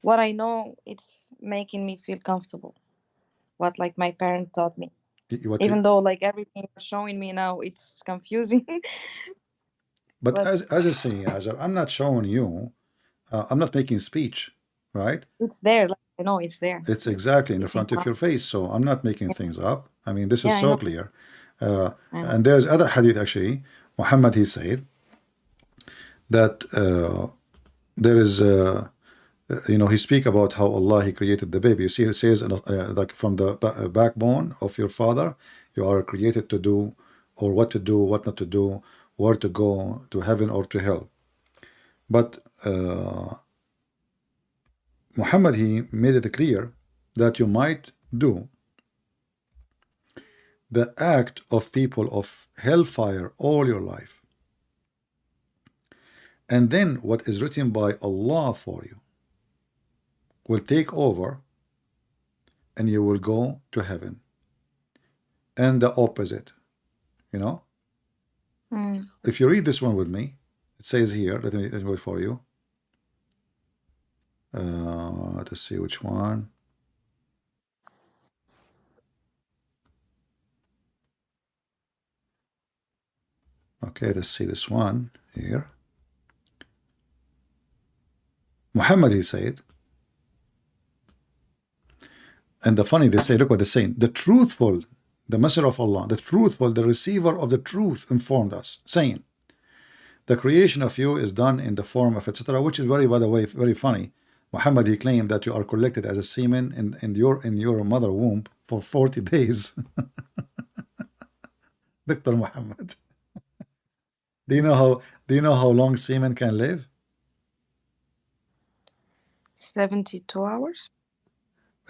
What I know, it's making me feel comfortable. What like my parents taught me. What Even you, though like everything you're showing me now, it's confusing. but But as I say, Azhar, I'm not showing you. I'm not making speech, right? it's there. Like, I know it's there. It's exactly in the It's in front of front. your face. So I'm not making things up. I mean, this is Yeah, I so know. clear. I know. And there's other hadith actually. Muhammad he said that there is he speak about how Allah he created the baby. You see, it says like from the backbone of your father, you are created to do or what to do, what not to do, where to go, to heaven or to hell. But Muhammad he made it clear that you might do the act of people of hellfire all your life, and then what is written by Allah for you will take over and you will go to heaven. And the opposite, You know, Mm. if you read this one with me, it says here. Let me wait for you. Let's see which one. Okay, let's see this one here. Muhammad, he said, and the funny, they say, look what they're saying. The truthful, the messenger of Allah, the truthful, the receiver of the truth informed us, saying, the creation of you is done in the form of etc., which is very, by the way, very funny. Muhammad, he claimed that you are collected as a semen in your mother womb for 40 days. Dr. Muhammad. Do you know how long semen can live? 72 hours?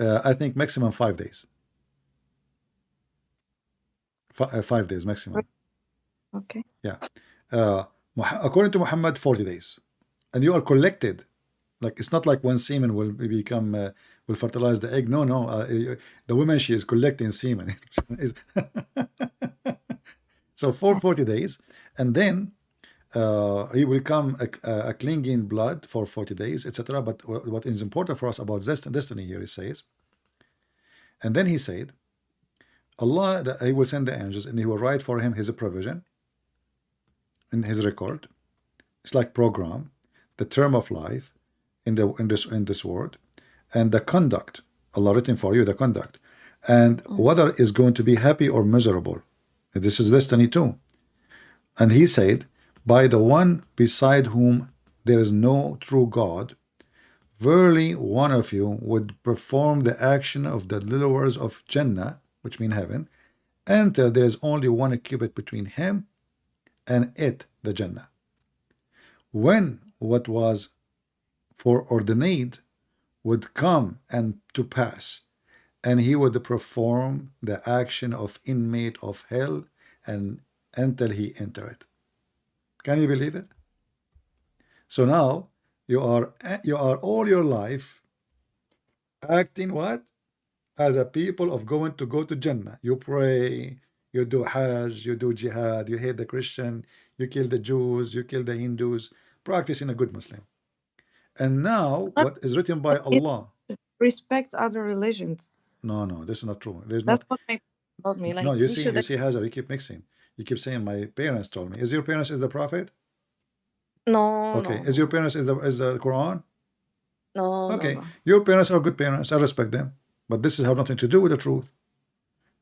I think maximum 5 days. 5 days maximum. Okay. Yeah. According to Muhammad, 40 days. And you are collected. Like, it's not like one semen will become, will fertilize the egg. No, no. The woman, she is collecting semen. So for 40 days. And then he will come a clinging blood for 40 days, etc. But what is important for us about destiny here, he says, and then he said, Allah, he will send the angels and he will write for him his provision in his record. It's like program, the term of life in this world, and the conduct. Allah written for you the conduct, and whether is going to be happy or miserable. This is destiny too. And he said, by the one beside whom there is no true God, verily one of you would perform the action of the little words of Jannah, which mean heaven, until there is only one cubit between him and it, the Jannah. When what was foreordained would come and to pass, and he would perform the action of inmate of hell and until he enter it. Can you believe it? So now you are all your life acting what? As a people of going to go to Jannah. You pray, you do Hajj, you do Jihad, you hate the Christian, you kill the Jews, you kill the Hindus, practicing a good Muslim. And now But what is written by Allah? Respect other religions. No, no, this is not true. There's That's not. what my parents told me. Like, No, you we should see, Hajjar, you keep mixing. You keep saying my parents told me. Is your parents is the Prophet? No, Okay. no, Is your parents is the Quran? no, Okay. no. Your parents are good parents. I respect them. But this have nothing to do with the truth.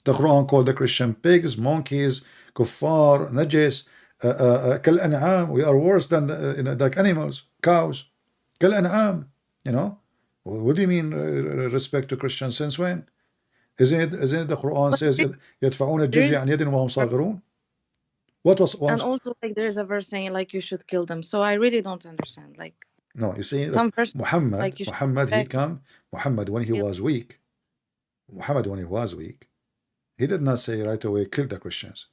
The Quran called the Christian pigs, monkeys, kuffar, najis, kal an'am. We are worse than like animals, cows. Kal an'am. You know? What do you mean respect to Christians? Since when? Isn't it the Quran But says يدفعون there is, الجزية عن يد وهم صاغرون? What was and once? also like there is a verse saying like you should kill them. So I really don't understand. Like No, you see, some verse Muhammad, like you should Muhammad, he respect, come, Muhammad when he kill. was weak, Muhammad when he was weak, he did not say right away kill the Christians.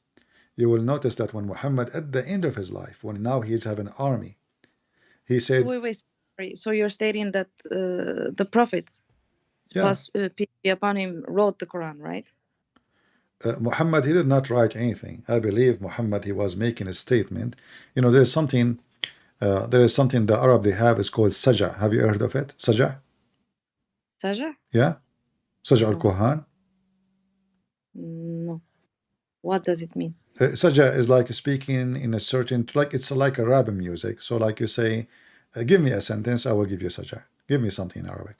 You will notice that when Muhammad at the end of his life, when now he's having an army, he said, Wait, sorry. So you're stating that the Prophet, yeah, peace be upon him, wrote the Quran, right? Muhammad, he did not write anything. I believe Muhammad, he was making a statement. You know, there is something the Arab they have is called Saja. Have you heard of it? Saja? Saja? Yeah? Saja No. al-Quhan? No. What does it mean? Saja is like speaking in a certain, like it's like a rap music. So like you say, give me a sentence, I will give you Saja. Give me something in Arabic.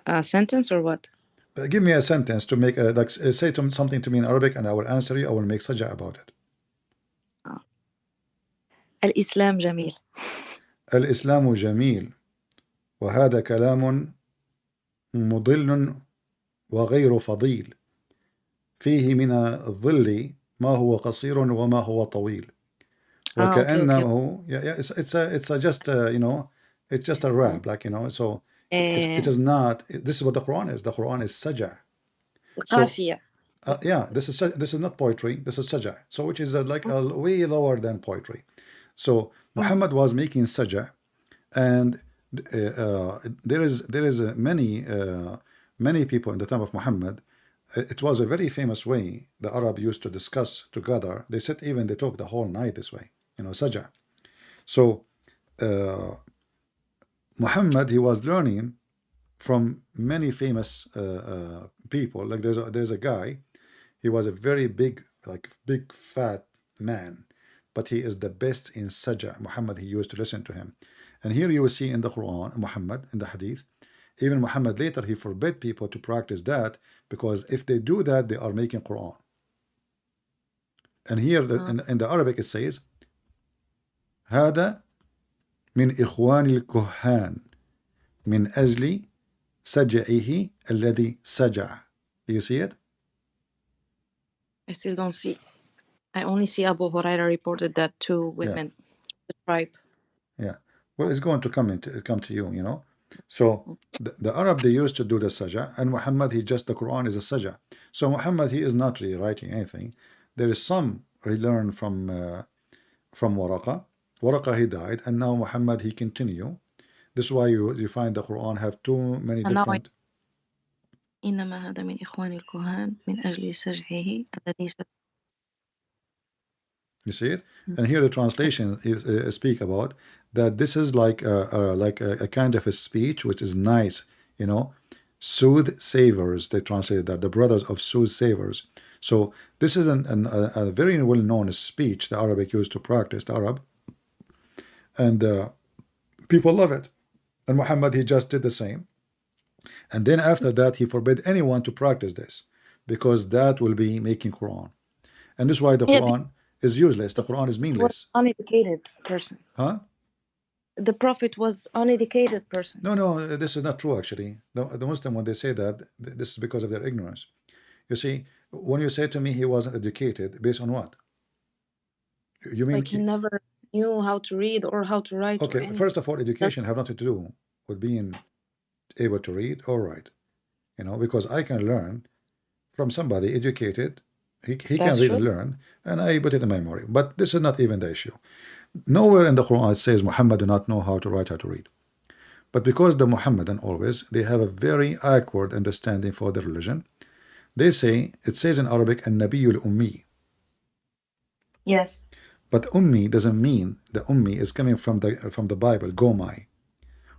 A sentence or what? Give me a sentence to make a, like say something to me in Arabic and I will answer you. I will make Saja about it. الإسلام جميل. الإسلام جميل وهذا كلام مضل وغير فضيل فيه من الظل ما هو قصير وما هو طويل وكأنه it's a just you know, it's just a rap, like, you know, so it is not, this is what the Quran is. The Quran is Saja. So yeah, this is not poetry, this is Saja, so which is like way lower than poetry. So Muhammad was making Saja, and there is many many people in the time of Muhammad, it was a very famous way the Arab used to discuss together. They said even they talk the whole night this way, saja. So Muhammad, he was learning from many famous people. Like there's a guy, he was a very big, like big fat man, but he is the best in saja. Muhammad, he used to listen to him. And here you will see in the Quran, Muhammad, in the Hadith, even Muhammad later, he forbid people to practice that, because if they do that, they are making Quran. And here in the Arabic it says, هذا من إخوان الكهان من أجل سجعه الذي سجع. Do you see it? I still don't see. I only see Abu Huraira reported that two women, the tribe. Yeah. Well, it's going to come to you, So the Arab, they used to do the saja, and Muhammad, the Quran is a saja. So Muhammad, he is not really writing anything. There is some he learned from Waraqa. Waraqa, he died, and now Muhammad, he continue. This is why you find the Quran have too many different. إنما هذا من إخوان الكهان من أجل سجعه الذي You see it? And here the translation is speak about that this is like a kind of a speech which is nice, soothsayers. They translate that, the brothers of soothsayers. So this is a very well-known speech the Arabic used to practice, the Arab, and people love it. And Muhammad, he just did the same. And then after that, he forbid anyone to practice this, because that will be making Quran. And this is why the Quran is useless. The Quran is meaningless. Uneducated person. Huh? The Prophet was uneducated person. No, this is not true actually. The Muslim, when they say that, this is because of their ignorance. You see, when you say to me he wasn't educated, based on what? You mean like he never knew how to read or how to write? Okay, first of all, education have nothing to do with being able to read or write. Because I can learn from somebody educated. He can read and learn, and I put it in memory. But this is not even the issue. Nowhere in the Quran it says Muhammad do not know how to write, how to read. But because the Muhammadan always, they have a very awkward understanding for the religion. They say, it says in Arabic, An-Nabiyul Ummi. Yes. But Ummi doesn't mean, the Ummi is coming from the Bible, Gomai,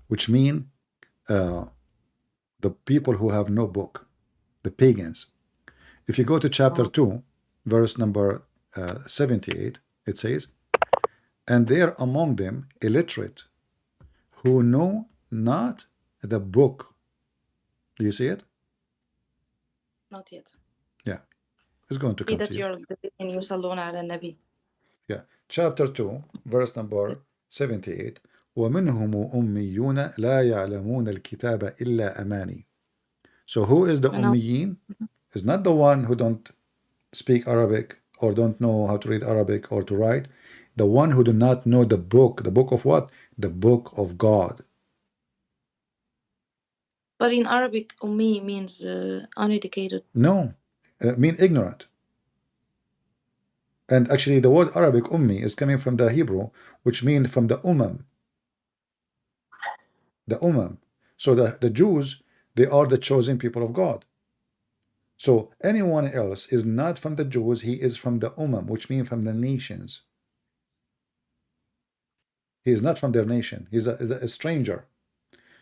which mean the people who have no book, the pagans. If you go to chapter 2, verse number 78, it says, and there among them illiterate who know not the book. Do you see it? Not yet. Yeah. It's going to come to you. Yeah. Chapter 2, verse number 78. وَمِنْهُمُ أُمِّيُّونَ لَا يَعْلَمُونَ الْكِتَابَ إِلَّا أَمَانِي. So who is the Ummiyin? Is not the one who don't speak Arabic or don't know how to read Arabic or to write. The one who do not know the book. The book of what? The book of God. But in Arabic, Ummi means uneducated. No, mean ignorant. And actually the word Arabic Ummi is coming from the Hebrew, which means from the Umam. The Umam. So the Jews, they are the chosen people of God. So anyone else is not from the Jews, he is from the Umam, which means from the nations. He is not from their nation. He's a stranger.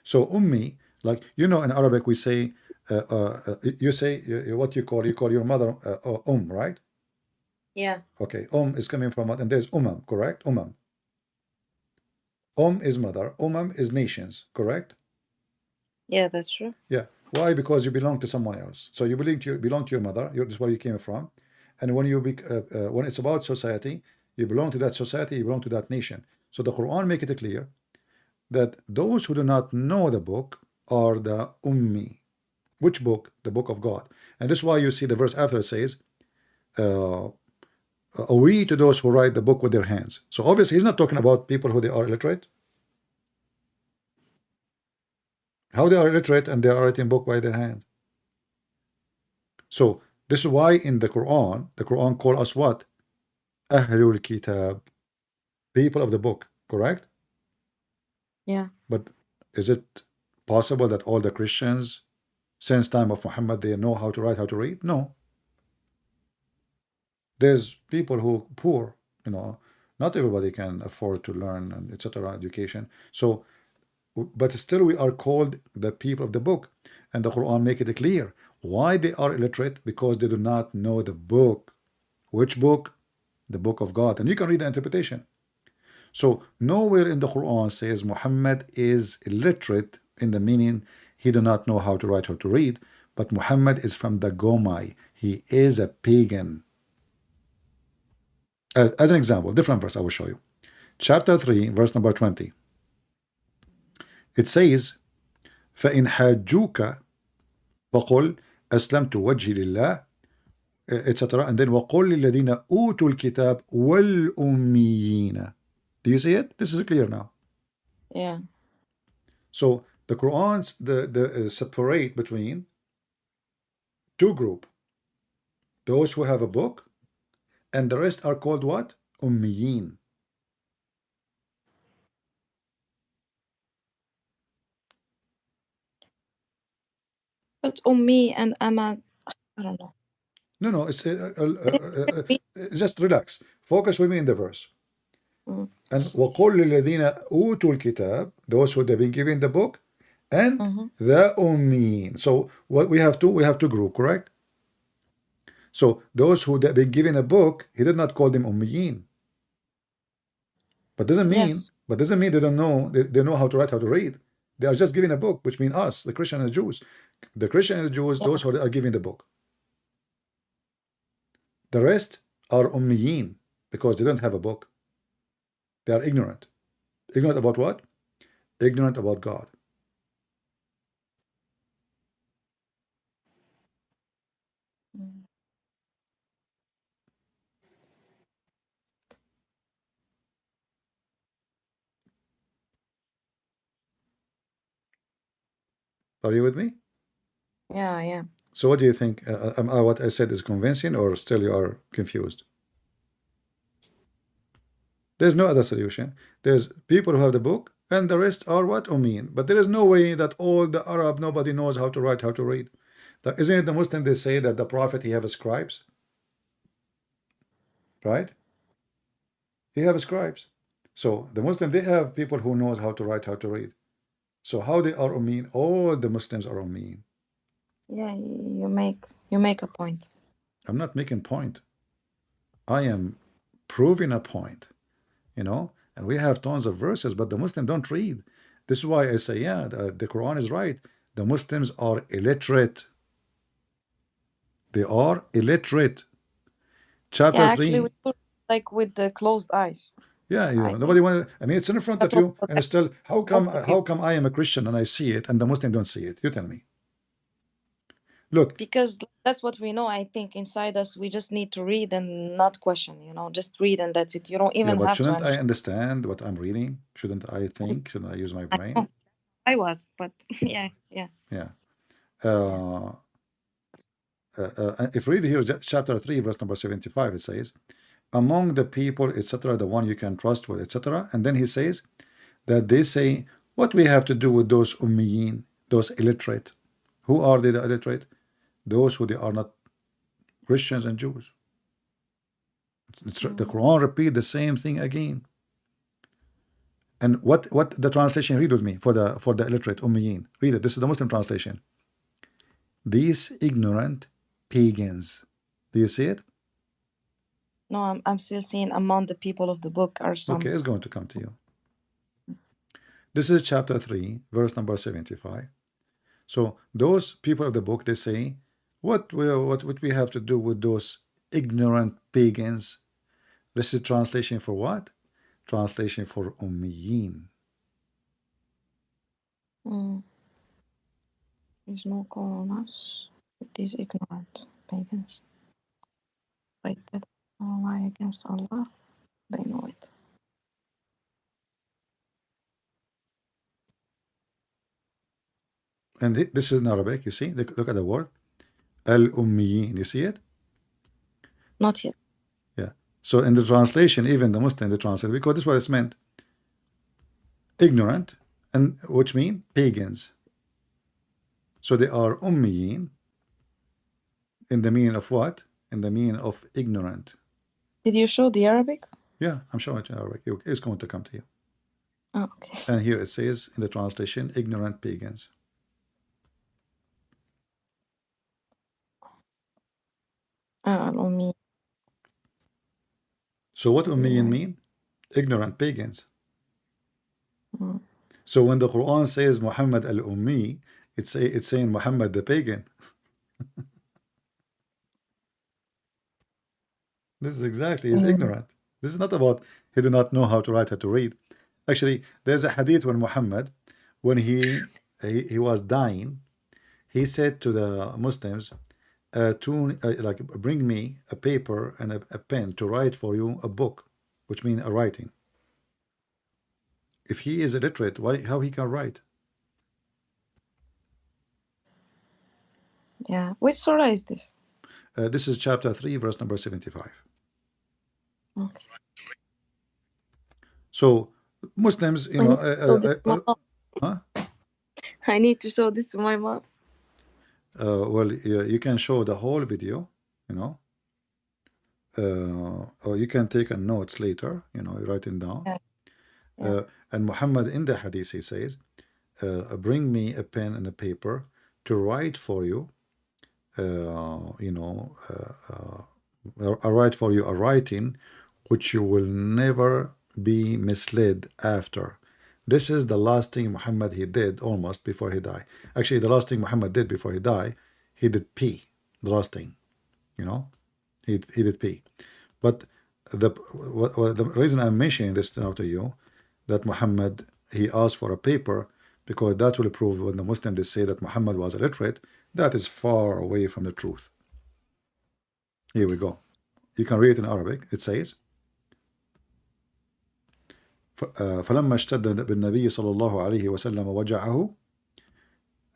So Ummi, like, in Arabic we say, you say what you call your mother right? Yeah. Okay, is coming from what? And there's Umam, correct? Umam. Is mother, Umam is nations, correct? Yeah, that's true. Yeah. Why? Because you belong to someone else. So you belong to your mother. That's where you came from. And when when it's about society, you belong to that society. You belong to that nation. So the Quran make it clear that those who do not know the book are the Ummi. Which book? The book of God. And this is why you see the verse after it says, we to those who write the book with their hands. So obviously he's not talking about people who they are illiterate. How they are illiterate and they are writing book by their hand. So this is why in the Quran call us what? Ahlul Kitab, people of the book, correct? Yeah. But is it possible that all the Christians since time of Muhammad they know how to write, how to read? No. There's people who poor, you know, not everybody can afford to learn and etc. education. So, but still we are called the people of the book, and the Quran make it clear why they are illiterate, because they do not know the book. Which book? The book of God. And you can read the interpretation. So nowhere in the Quran says Muhammad is illiterate in the meaning he do not know how to write, how to read, but Muhammad is from the Gomai. He is a pagan. As an example, different verse I will show you. Chapter 3, verse number 20. It says, فَإِنْ حَاجُّوكَ فَقُلْ أَسْلَمْتُ وَجْهِي لِلَّهِ etc. And then وَقُلْ لِلَّذِينَ أُوتُوا الْكِتَابِ وَالْأُمِّيِّينَ. Do you see it? This is clear now. Yeah. So the Quran's separate between two groups. Those who have a book, and the rest are called what? Ummiyin. But Ummi and Ahmad, I don't know. No, it's just relax. Focus with me in the verse. Mm. And وَقُلْ لِلَّذِينَ أُوتُوا الْكِتَابِ, those who have been given the book, and the Ummiyin. So what we have two groups, correct? So those who have been given a book, he did not call them Ummiyin. But doesn't mean they don't know, they know how to write, how to read. They are just given a book, which means us, the Christian and the Jews. The Christian and the Jews, those who are given the book. The rest are ummiyin, because they don't have a book. They are ignorant. Ignorant about what? Ignorant about God. Are you with me? Yeah, yeah. So what do you think? What I said is convincing, or still you are confused? There's no other solution. There's people who have the book, and the rest are what? Ummiyin. But there is no way that all the Arab, nobody knows how to write, how to read. Isn't it the Muslim, they say that the Prophet, he have scribes? Right? He have scribes. So the Muslim, they have people who knows how to write, how to read. So how they are ummiyin? All the Muslims are ummiyin. Yeah, you make a point. I'm not making point. I am proving a point, you know. And we have tons of verses, but the Muslim don't read. This is why I say, yeah, the Quran is right. The Muslims are illiterate. They are illiterate. Chapter Yeah, actually, 3. we do like with the closed eyes. Yeah, you know, I nobody want. I mean, it's in front of That's you, what and it's still. How come I am a Christian and I see it, and the Muslim don't see it? You tell me. Look, because that's what we know. I think inside us, we just need to read and not question. You know, just read and that's it. You don't yeah, even but have to shouldn't I understand. understand what I'm reading? Shouldn't I think? Shouldn't I use my brain? I was, but yeah. Yeah. If you read here, chapter 3, verse number 75, it says, among the people, etc., the one you can trust with, etc. And then he says that they say, what we have to do with those ummiyin, those illiterate? Who are they, the illiterate? Those who they are not Christians and Jews. The Quran repeat the same thing again. And what the translation, read with me for the illiterate ummiyin. Read it. This is the Muslim translation. These ignorant pagans. Do you see it? No, I'm still seeing among the people of the book are some. Okay, it's going to come to you. This is chapter 3, verse number 75. So those people of the book, they say, what we have to do with those ignorant pagans? This is translation for what? Translation for ummiyin. There's no call on us with these ignorant pagans. Right, that all lie against Allah. They know it. And this is in Arabic, you see? Look at the word. Al-ummiyin. You see it? Not yet. Yeah. So in the translation, even the Muslim, they translate, because this is what it's meant. Ignorant, and which mean pagans. So they are ummiyin in the meaning of what? In the meaning of ignorant. Did you show the Arabic? Yeah, I'm showing it in Arabic. It's going to come to you. Oh, okay. And here it says in the translation, ignorant pagans. الأمي. So what ummiyin mean? Ignorant pagans. Mm. So when the Quran says Muhammad al-Ummi, it's saying Muhammad the pagan. This is exactly, he's ignorant. This is not about he do not know how to write or to read. Actually, there's a hadith when Muhammad, when he was dying, he said to the Muslims, like bring me a paper and a pen to write for you a book, which means a writing. If he is illiterate, how he can write? Yeah. Which surah is this? This is chapter 3, verse number 75. Okay. So Muslims, you know, huh? I need to show this to my mom. Well, you can show the whole video, you know, or you can take a notes later, you know, you write it down. Yeah. And Muhammad in the hadith, he says, bring me a pen and a paper to write for you, you know, I write for you a writing which you will never be misled after. This is the last thing Muhammad he did almost before he died. Actually, the last thing Muhammad did before he died, he did pee. The last thing, you know, he did pee. But the reason I'm mentioning this now to you, that Muhammad he asked for a paper, because that will prove when the Muslims they say that Muhammad was illiterate, that is far away from the truth. Here we go. You can read it in Arabic. It says, فلما اشتد بالنبي صلى الله عليه وسلم وجعه,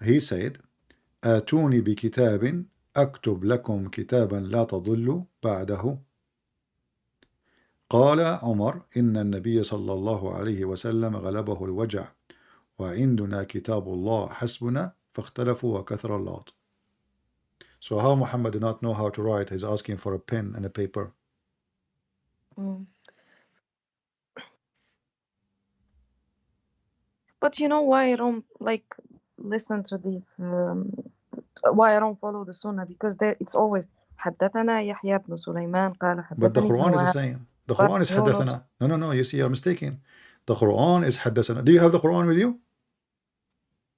he said, آتوني بكتاب أكتب لكم كتابا لا تضلوا بعده. قال عمر إن النبي صلى الله عليه وسلم غلبه الوجع وعندنا كتاب الله حسبنا فاختلفوا وكثر اللغط. So how Muhammad did not know how to write, he's asking for a pen and a paper. But you know why I don't like listen to these? Why I don't follow the Sunnah? Because it's always حدثنا يحيى بن سليمان قال But the حدثني Quran is the same. The Quran is حدثنا. No, you see, you're mistaken. The Quran is حدثنا. Do you have the Quran with you?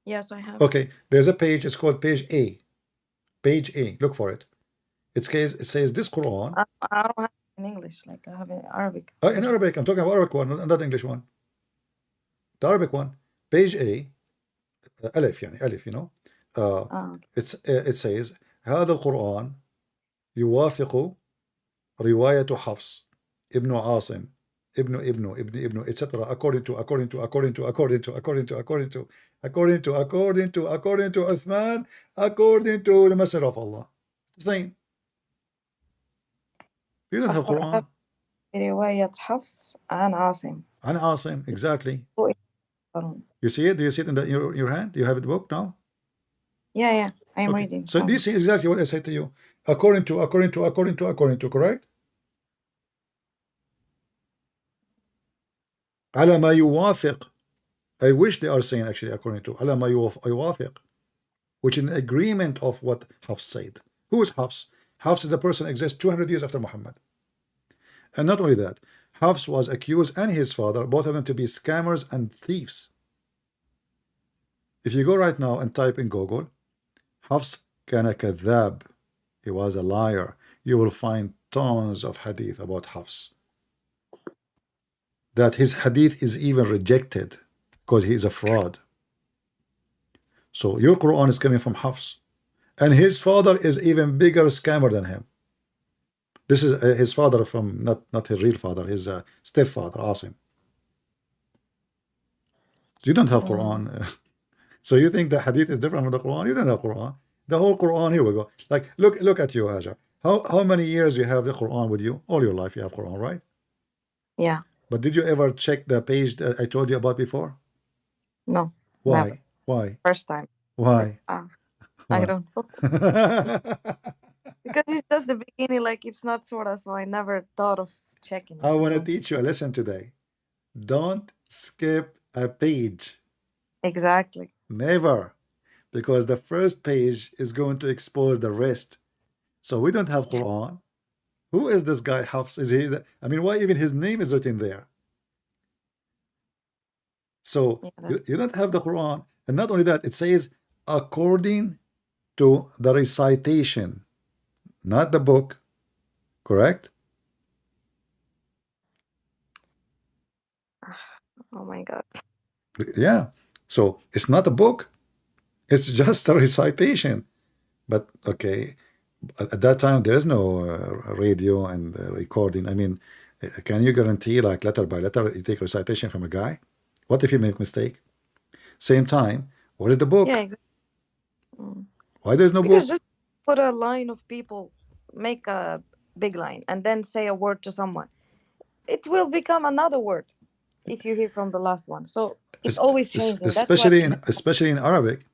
Yes, I have. Okay, there's a page, it's called page A. Page A, look for it. It says this Quran. I don't have it in English, like I have it in Arabic. In Arabic, I'm talking about Arabic one, not English one. The Arabic one, page A, ألف يعني ألف, you know. It says هذا القرآن يوافق رواية حفص ابن عاصم ابن etc. according to Uthman, according to the Messenger of Allah. Same. You don't have Quran. رواية حفص عن عاصم. عن عاصم, exactly. You see it? Do you see it in your hand? Do you have the book now? Yeah, I'm reading. So this is exactly what I said to you. According to, correct? على ما يوافق. I wish they are saying actually according to على ما يوافق, which is an agreement of what Hafs said. Who is Hafs? Hafs is the person who exists 200 years after Muhammad. And not only that, Hafs was accused, and his father, both of them, to be scammers and thieves. If you go right now and type in Google, Hafs كان كذاب, he was a liar, you will find tons of hadith about Hafs. That his hadith is even rejected because he is a fraud. So your Quran is coming from Hafs, and his father is even bigger scammer than him. This is his father from not his real father, his stepfather, Asim. You don't have Quran. So you think the hadith is different from the Quran? You don't have Quran. The whole Quran, here we go. Like look at you, Hajjar. How many years you have the Quran with you? All your life you have Quran, right? Yeah. But did you ever check the page that I told you about before? No. Why? Never. Why? First time. Why? I Why? don't know. Because it's just the beginning, like it's not surah, so I never thought of checking I it, you want to know. teach you a lesson today. Don't skip a page. Exactly. Never. Because the first page is going to expose the rest. So we don't have Quran. Who is this guy Hafs? Is he I mean, why even his name is written there? So Yeah, you don't have the Quran. And not only that, it says according to the recitation, not the book, correct? oh my God. Yeah. So it's not a book, it's just a recitation. But okay, at that time there's no radio and recording. I mean, can you guarantee like letter by letter you take recitation from a guy? What if you make mistake? Same time, what is the Yeah, book? exactly. Mm. Why there's no Because book? just put a line of people, make a big line, and then say a word to someone. It will become another word if you hear from the last one. So it's always changing. That's why we have Especially in Arabic,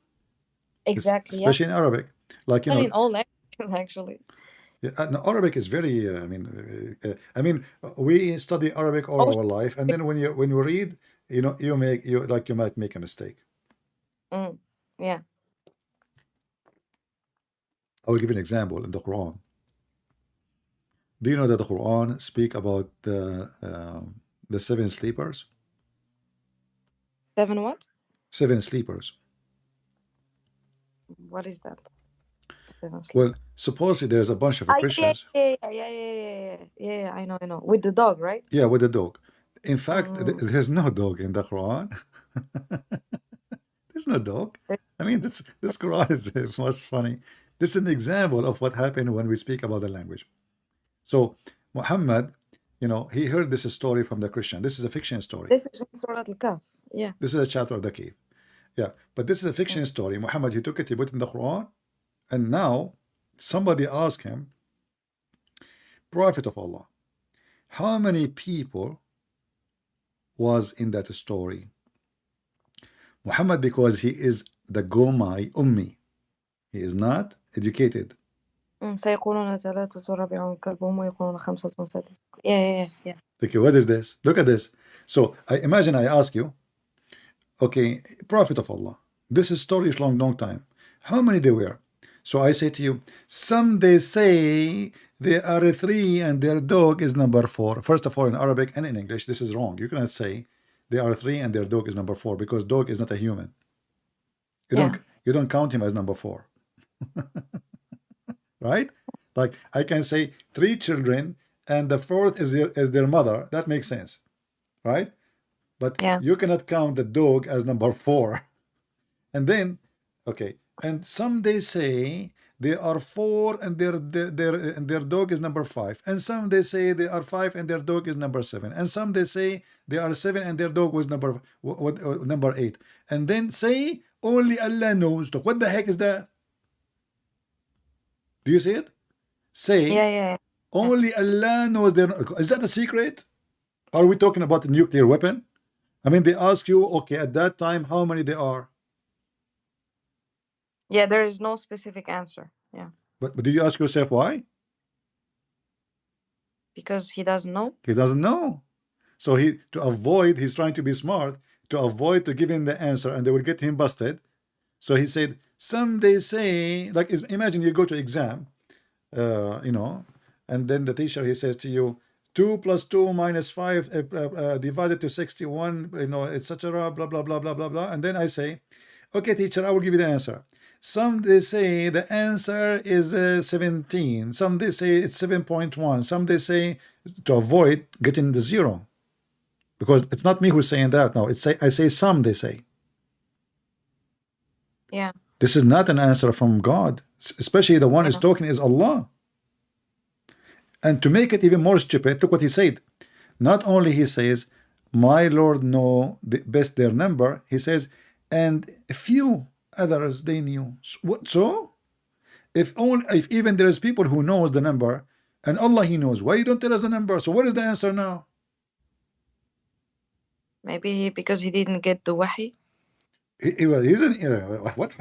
exactly, yeah. especially in Arabic, like And in all languages, actually. yeah, no, Arabic is very. I mean, we study Arabic all Oh, our life, and then when you read, you might make a mistake. mm, yeah. I will give you an example in the Quran. Do you know that the Quran speak about the seven sleepers? Seven what? Seven sleepers. What is that? Seven sleep. Well, supposedly there's a bunch of Ah, yeah, Christians. yeah, yeah, yeah, yeah, yeah, yeah, yeah. I know, I know. With the dog, right? Yeah, with a dog. In fact, Mm. there's no dog in the Quran. There's no dog. I mean, this Quran is most funny. This is an example of what happened when we speak about the language. So Muhammad, he heard this story from the Christian. This is a fiction story. This is in Surah Al-Kahf. Yeah. This is a chapter of the cave. Yeah, but this is a Mm. fiction story. Muhammad, he took it, he put it in the Quran, and now somebody asked him, Prophet of Allah, how many people was in that story? Muhammad, because he is the Gomai Ummi, he is not educated. سيقولون ثلاثة رابعهم كلبهم ويقولون خمسة سادسهم. Yeah, yeah, yeah. Okay, what is this? Look at this. So I imagine I ask you, okay, Prophet of Allah, this is story is long time. How many there were? So I say to you, some they say there are three and their dog is number four. First of all, in Arabic and in English, this is wrong. You cannot say there are three and their dog is number four because dog is not a human. Yeah. You don't count him as number four. Right? Like I can say three children and the fourth is their mother. That makes sense. Right? But Yeah. you cannot count the dog as number four. And then, okay, and some they say they are four and their dog is number five, and some they say they are five and their dog is number seven, and some they say they are seven and their dog was number eight, and then say only Allah knows. Look, what the heck is that? Do you see it? Say Yeah, yeah. only Allah knows their. Is that a secret? Are we talking about a nuclear weapon? I mean, they ask you, okay, at that time, how many there are? Yeah, there is no specific answer. Yeah. But did you ask yourself why? Because he doesn't know. He doesn't know. So he's trying to be smart, to avoid to give him the answer, and they will get him busted. So he said, some they say, like imagine you go to exam, and then the teacher, he says to you, 2 plus 2 minus 5 divided to 61, etc. Blah, blah, blah, blah, blah, blah. And then I say, okay, teacher, I will give you the answer. Some they say the answer is 17. Some they say it's 7.1. Some they say to avoid getting the zero. Because it's not me who's saying that. No, I say some they say. Yeah. This is not an answer from God. Especially the one who's talking is Allah. And to make it even more stupid, look what he said. Not only he says, my Lord know the best their number, he says, and a few others they knew. So if even there is people who knows the number, and Allah he knows, why you don't tell us the number? So what is the answer now? Maybe because he didn't get the wahi. He isn't. What?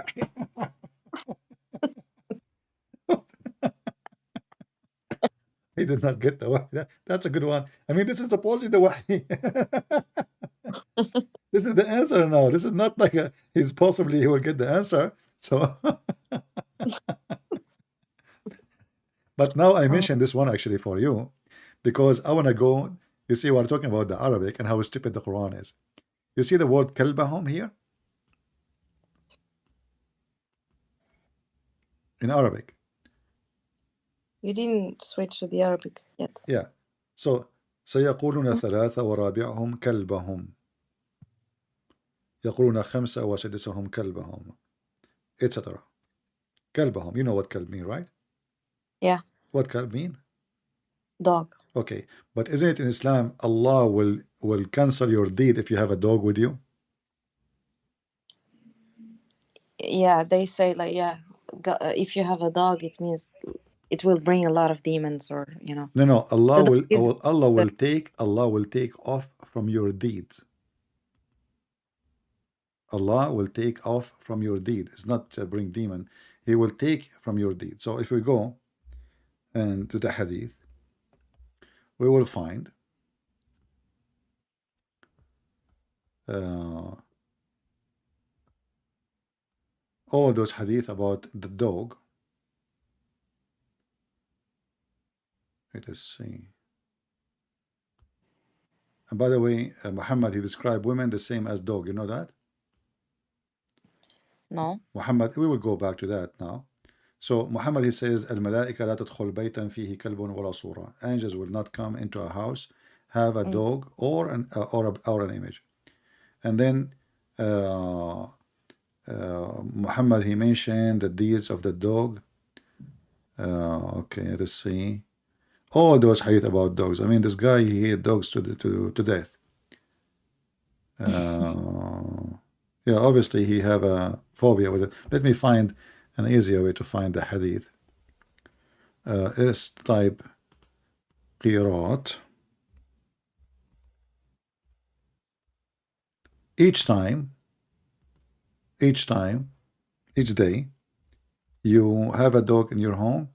He did not get the wahi. That's a good one. I mean, this is supposedly the wahi. This is the answer now. This is not like he's possibly he will get the answer. So, but now I Oh, mentioned this one actually for you because I want to go. You see, we're talking about the Arabic and how stupid the Quran is. You see the word kalbahum here in Arabic. you didn't switch to the Arabic yet. Yeah. So سيقولون ثلاثة ورابعهم كلبهم يقولون خمسة وسادسهم كلبهم etc. كلبهم. You know what kalb mean, right? Yeah, What kalb mean? dog. Okay, but isn't it in Islam Allah will cancel your deed if you have a dog with you? Yeah, they say like if you have a dog, it means it will bring a lot of demons, or No, the dog is Allah good. will take off from your deeds. Allah will take off from your deed. It's not bring demon. He will take from your deed. So if we go and to the hadith, we will find all those hadith about the dog. Let us see. And by the way, Muhammad, he described women the same as dog. You know that? No. Muhammad, we will go back to that now. So Muhammad, he says, الملائكة لا تدخل بيتا فيه كلب ولا صورة. Angels will not come into a house, have a dog or an image. And then Muhammad, he mentioned the deeds of the dog. Okay, let's see. All those hadith about dogs. I mean, this guy, he hated dogs to death. Yeah, obviously he have a phobia with it. Let me find an easier way to find the hadith. Let's type qirat. Each day, you have a dog in your home,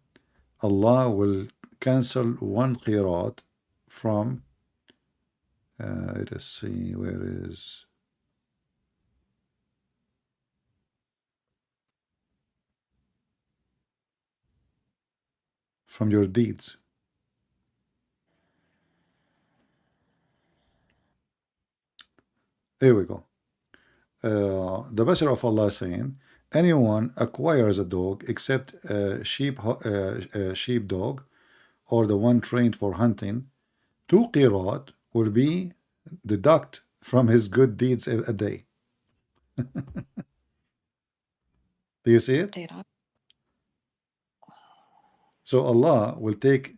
Allah will cancel one qirat from, let us see, where is, from your deeds. Here we go. The Messenger of Allah is saying, anyone acquires a dog except a sheepdog or the one trained for hunting, 2 qirat will be deduct from his good deeds a day. Do you see it? Qirat. So Allah will take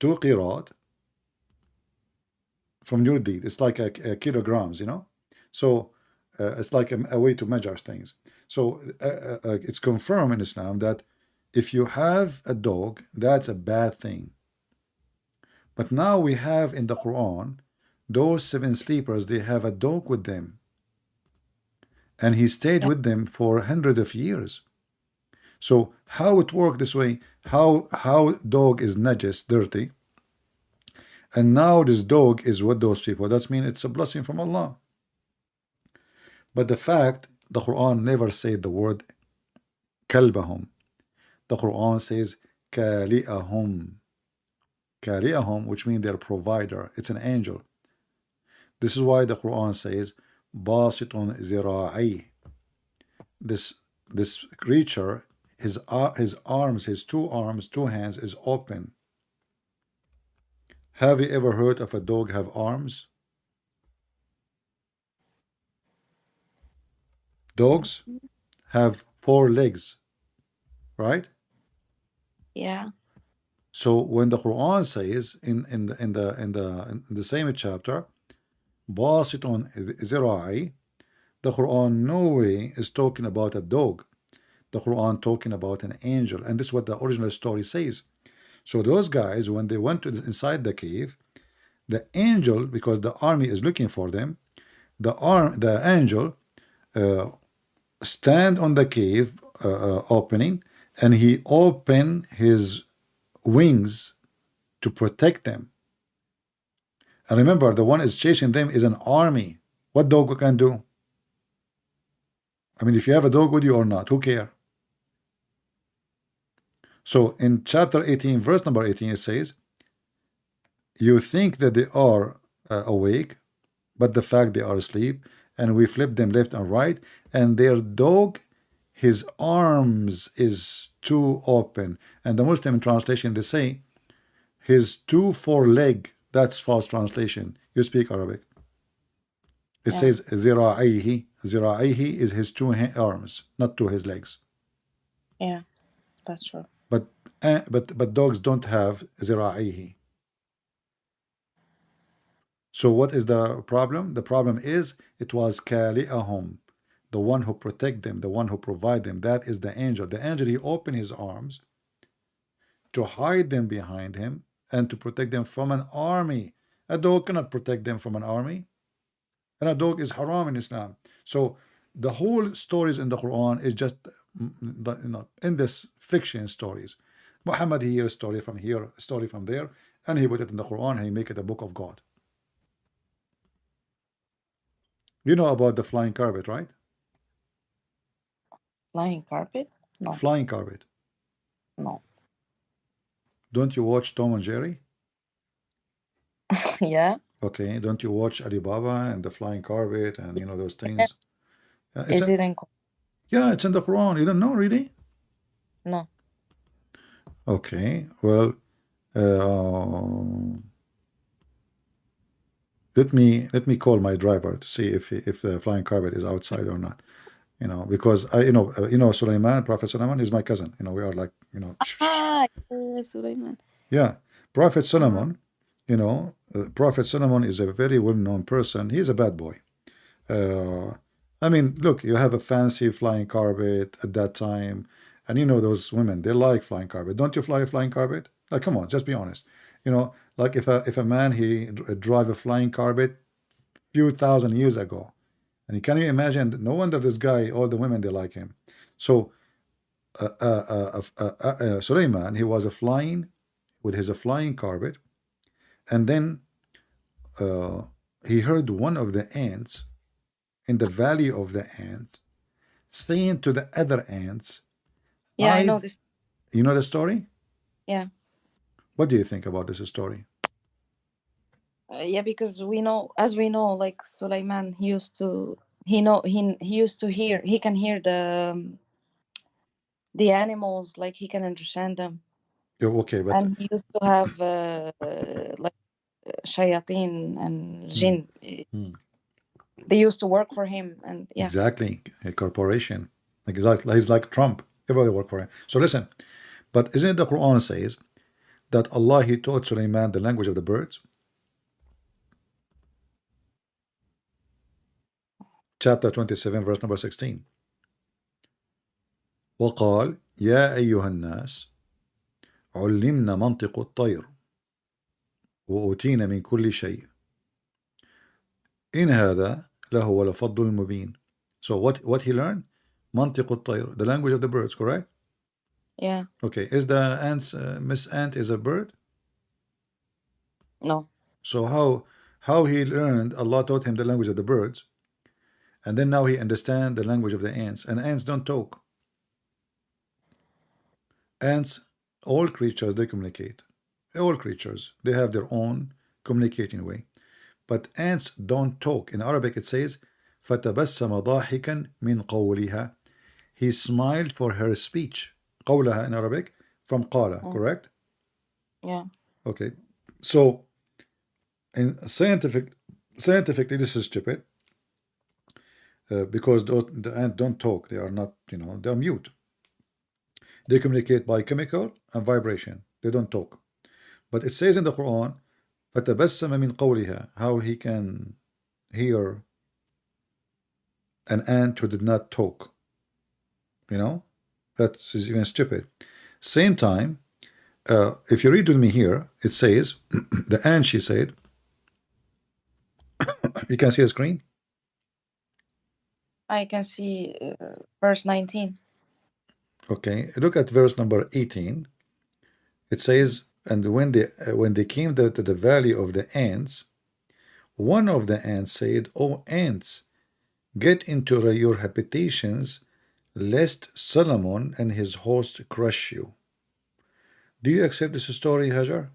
2 qirat from your deed. It's like a kilograms, you know. So it's like a way to measure things. So it's confirmed in Islam that if you have a dog, that's a bad thing. But now we have in the Quran, those 7 sleepers, they have a dog with them. And he stayed with them for hundreds of years. So how it worked this way? How dog is najis, dirty, and now this dog is with those people. That means it's a blessing from Allah. But the fact the Quran never said the word kalbahum. The Quran says kali'ahum. Kali'ahum, which means their provider. It's an angel. This is why the Quran says basitun zira'i. This creature, his arms, his 2 arms, 2 hands is open. Have you ever heard of a dog have arms? Dogs have 4 legs, right? Yeah. So when the Quran says in the same chapter, basitun zira'i, the Quran no way is talking about a dog. The Quran talking about an angel, and this is what the original story says. So those guys, when they went inside the cave, the angel, because the army is looking for them, the angel stand on the cave opening, and he opened his wings to protect them. And remember, the one is chasing them is an army. What dog can do? I mean, if you have a dog with you or not, who care? So in chapter 18, verse number 18, it says, you think that they are awake, but the fact they are asleep, and we flip them left and right, and their dog, his arms is too open. And the Muslim translation, they say, his two foreleg. That's false translation. You speak Arabic. It Yeah. says zira'ihi. Zira'ihi is his two arms, not to his legs. Yeah, that's true. But dogs don't have zira'ihi. So what is the problem? The problem is it was kali'ahum, the one who protect them, the one who provide them. That is the angel. The angel, he opened his arms to hide them behind him and to protect them from an army. A dog cannot protect them from an army, and a dog is haram in Islam. So the whole stories in the Quran is just in this fiction stories. Muhammad, he hears a story from here, a story from there, and he put it in the Quran and he make it a book of God. You know about the flying carpet, right? Flying carpet? No. Flying carpet. No. Don't you watch Tom and Jerry? Yeah. Okay. Don't you watch Alibaba and the flying carpet and you know those things? Is it in? Yeah, it's in the Quran. You don't know, really? No. Okay. Well, let me call my driver to see if the flying carpet is outside or not. You know, because Sulaiman, Prophet Sulaiman is my cousin. You know, we are like, you know. Ah, yeah, Sulaiman. Yeah, Prophet Solomon, you know, Prophet Solomon is a very well-known person. He's a bad boy. I mean, look, you have a fancy flying carpet at that time, and you know those women, they like flying carpet. Don't you fly a flying carpet? Like, come on, just be honest. You know, like if a man he drive a flying carpet few thousand years ago, and can you imagine? No wonder this guy, all the women they like him. So, Sulaiman, he was a flying with his flying carpet, and then he heard one of the ants in the valley of the ants saying to the other ants, Yeah, I know this. You know the story? Yeah. What do you think about this story? Yeah, because we know, like Sulaiman, he used to hear, he can hear the animals, like he can understand them. Okay, but And he used to have like shayateen and jinn. They used to work for him, and yeah. Exactly, a corporation. Exactly, he's like Trump. Everybody work for him. So listen, but isn't it the Quran says that Allah he taught Sulaiman the language of the birds? Chapter 27, verse number 16. وقال يا أيها الناس علمنا منطق الطير وأوتينا من كل شيء إن هذا لهو الفضل المبين. So what he learned? منطق الطير, the language of the birds, correct? Yeah. Okay, is the ants Miss Ant is a bird? No. So how he learned? Allah taught him the language of the birds, and then now he understand the language of the ants. And ants don't talk. Ants, all creatures, they communicate. All creatures, they have their own communicating way. But ants don't talk. In Arabic it says فَتَبَسَّمَ ضَاحِكًا مِنْ قَوْلِهَا. He smiled for her speech. قولها in Arabic from قال, correct? Yeah. Okay. So in scientifically this is stupid. Because the ants don't talk. They are not, you know, they're mute. They communicate by chemical and vibration. They don't talk. But it says in the Quran فَتَبَسَّمَ مِنْ قَوْلِهَا, how he can hear an ant who did not talk. You know, that's even stupid. Same time, if you read with me here, it says the ant, she said, you can see the screen. I can see verse 19. Okay, look at verse number 18. It says And when they came to the valley of the ants, one of the ants said, "O ants, get into your habitations, lest Solomon and his host crush you." Do you accept this story, Hajar?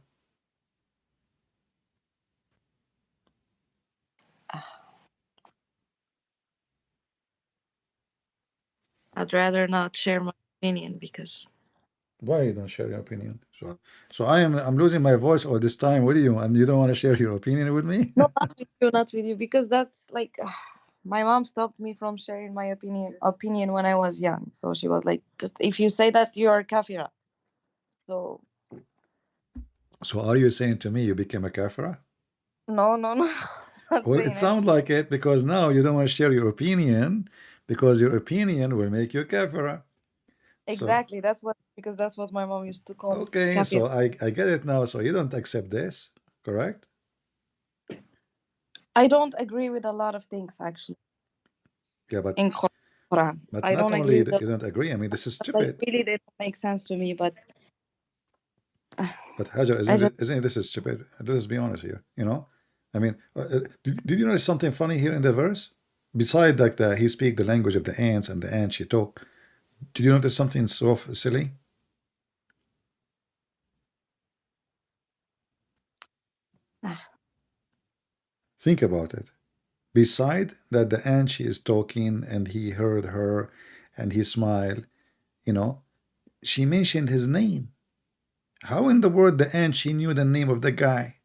I'd rather not share my opinion because Why you don't share your opinion? So I'm losing my voice all this time with you, and you don't want to share your opinion with me? no, not with you, not with you, because that's like my mom stopped me from sharing my opinion when I was young. So she was like, just if you say that, you are kafira. So So are you saying to me you became a kafira? no, no, no, not Well, it saying it. sounds like it because now you don't want to share your opinion because your opinion will make you kafira. So Exactly. That's what, because that's what my mom used to call me, okay, kafir. so I get it now. So you don't accept this, correct? I don't agree with a lot of things actually Yeah, but in Quran. I not don't only agree with you don't agree. I mean, this is like stupid. really they don't make sense to me. But But Hajar, I just isn't it this is stupid? Let's be honest here. You know, I mean, did you notice something funny here in the verse? Beside like the he speak the language of the ants and the ants she talk. Did you notice something so silly? Think about it. Beside that, the ant she is talking and he heard her and he smiled. You know, she mentioned his name. How in the world the ant she knew the name of the guy?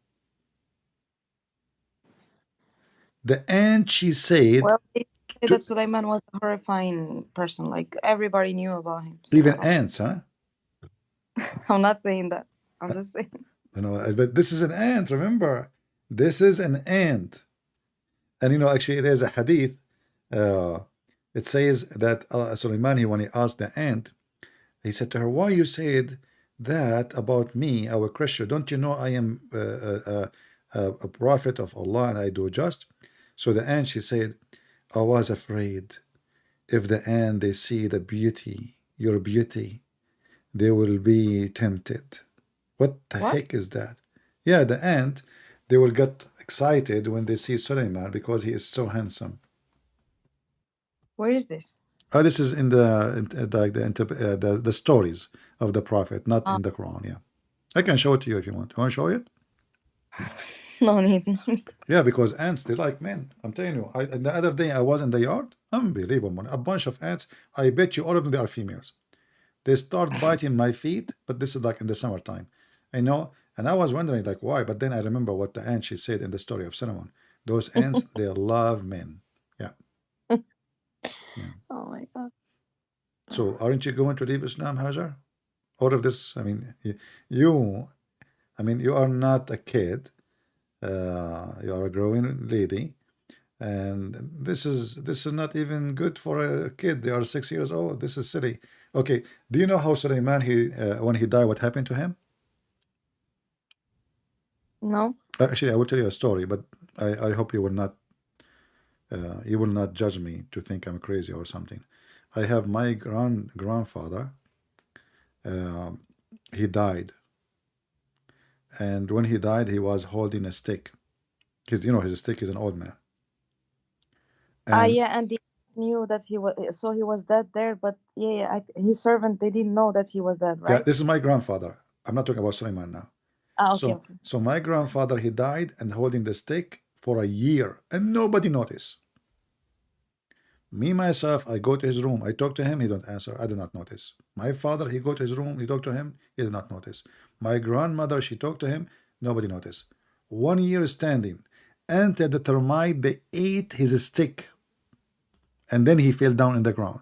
The ant she said well, they say that to Sulaiman was a horrifying person. Like everybody knew about him. So even I don't. ants, huh? I'm not saying that. I'm just saying. You know, but this is an ant. Remember, this is an ant. And you know, actually, there's a hadith. Uh, it says that Soleimani, when he asked the ant, he said to her, "Why you said that about me, our Christian? Don't you know I am a prophet of Allah and I do just?" So the ant she said, "I was afraid if the ant they see the beauty, your beauty, they will be tempted." What the What? heck is that? Yeah, the ant, they will get excited when they see Suleiman because he is so handsome. Where is this? This is in the stories of the prophet, not Uh, in the Quran. Yeah, I can show it to you if you want. You want to show it? no need. No need. Yeah, because ants they like men. I'm telling you. The other day I was in the yard. Unbelievable, man. A bunch of ants. I bet you all of them they are females. They start biting my feet, but this is like in the summertime. I know, and I was wondering like why, but then I remember what the ant she said in the story of Solomon. Those ants, they love men. Yeah, yeah. Oh my god. So aren't you going to leave Islam, Hajar? All of this, I mean, you, I mean, you are not a kid. You are a growing lady, and this is not even good for a kid. They are 6 years old. This is silly. Okay, do you know how Suleiman he when he died, what happened to him? No. Actually, I will tell you a story, but I hope you will not judge me to think I'm crazy or something. I have my grandfather. Um he died, and when he died, he was holding a stick. His stick is an old man, Ah, and yeah, and they knew that he was. So he was dead there, but yeah, yeah, his servant they didn't know that he was dead, yeah, right? this is my grandfather. I'm not talking about Suleiman now. Ah, okay, So, okay. so my grandfather he died and holding the stick for a year, and nobody noticed. Me myself, I go to his room. I talk to him. He don't answer. I do not notice. My father, he go to his room. He talk to him. He did not notice. My grandmother, she talked to him. Nobody noticed. 1 year standing, until the termite they ate his stick, and then he fell down in the ground.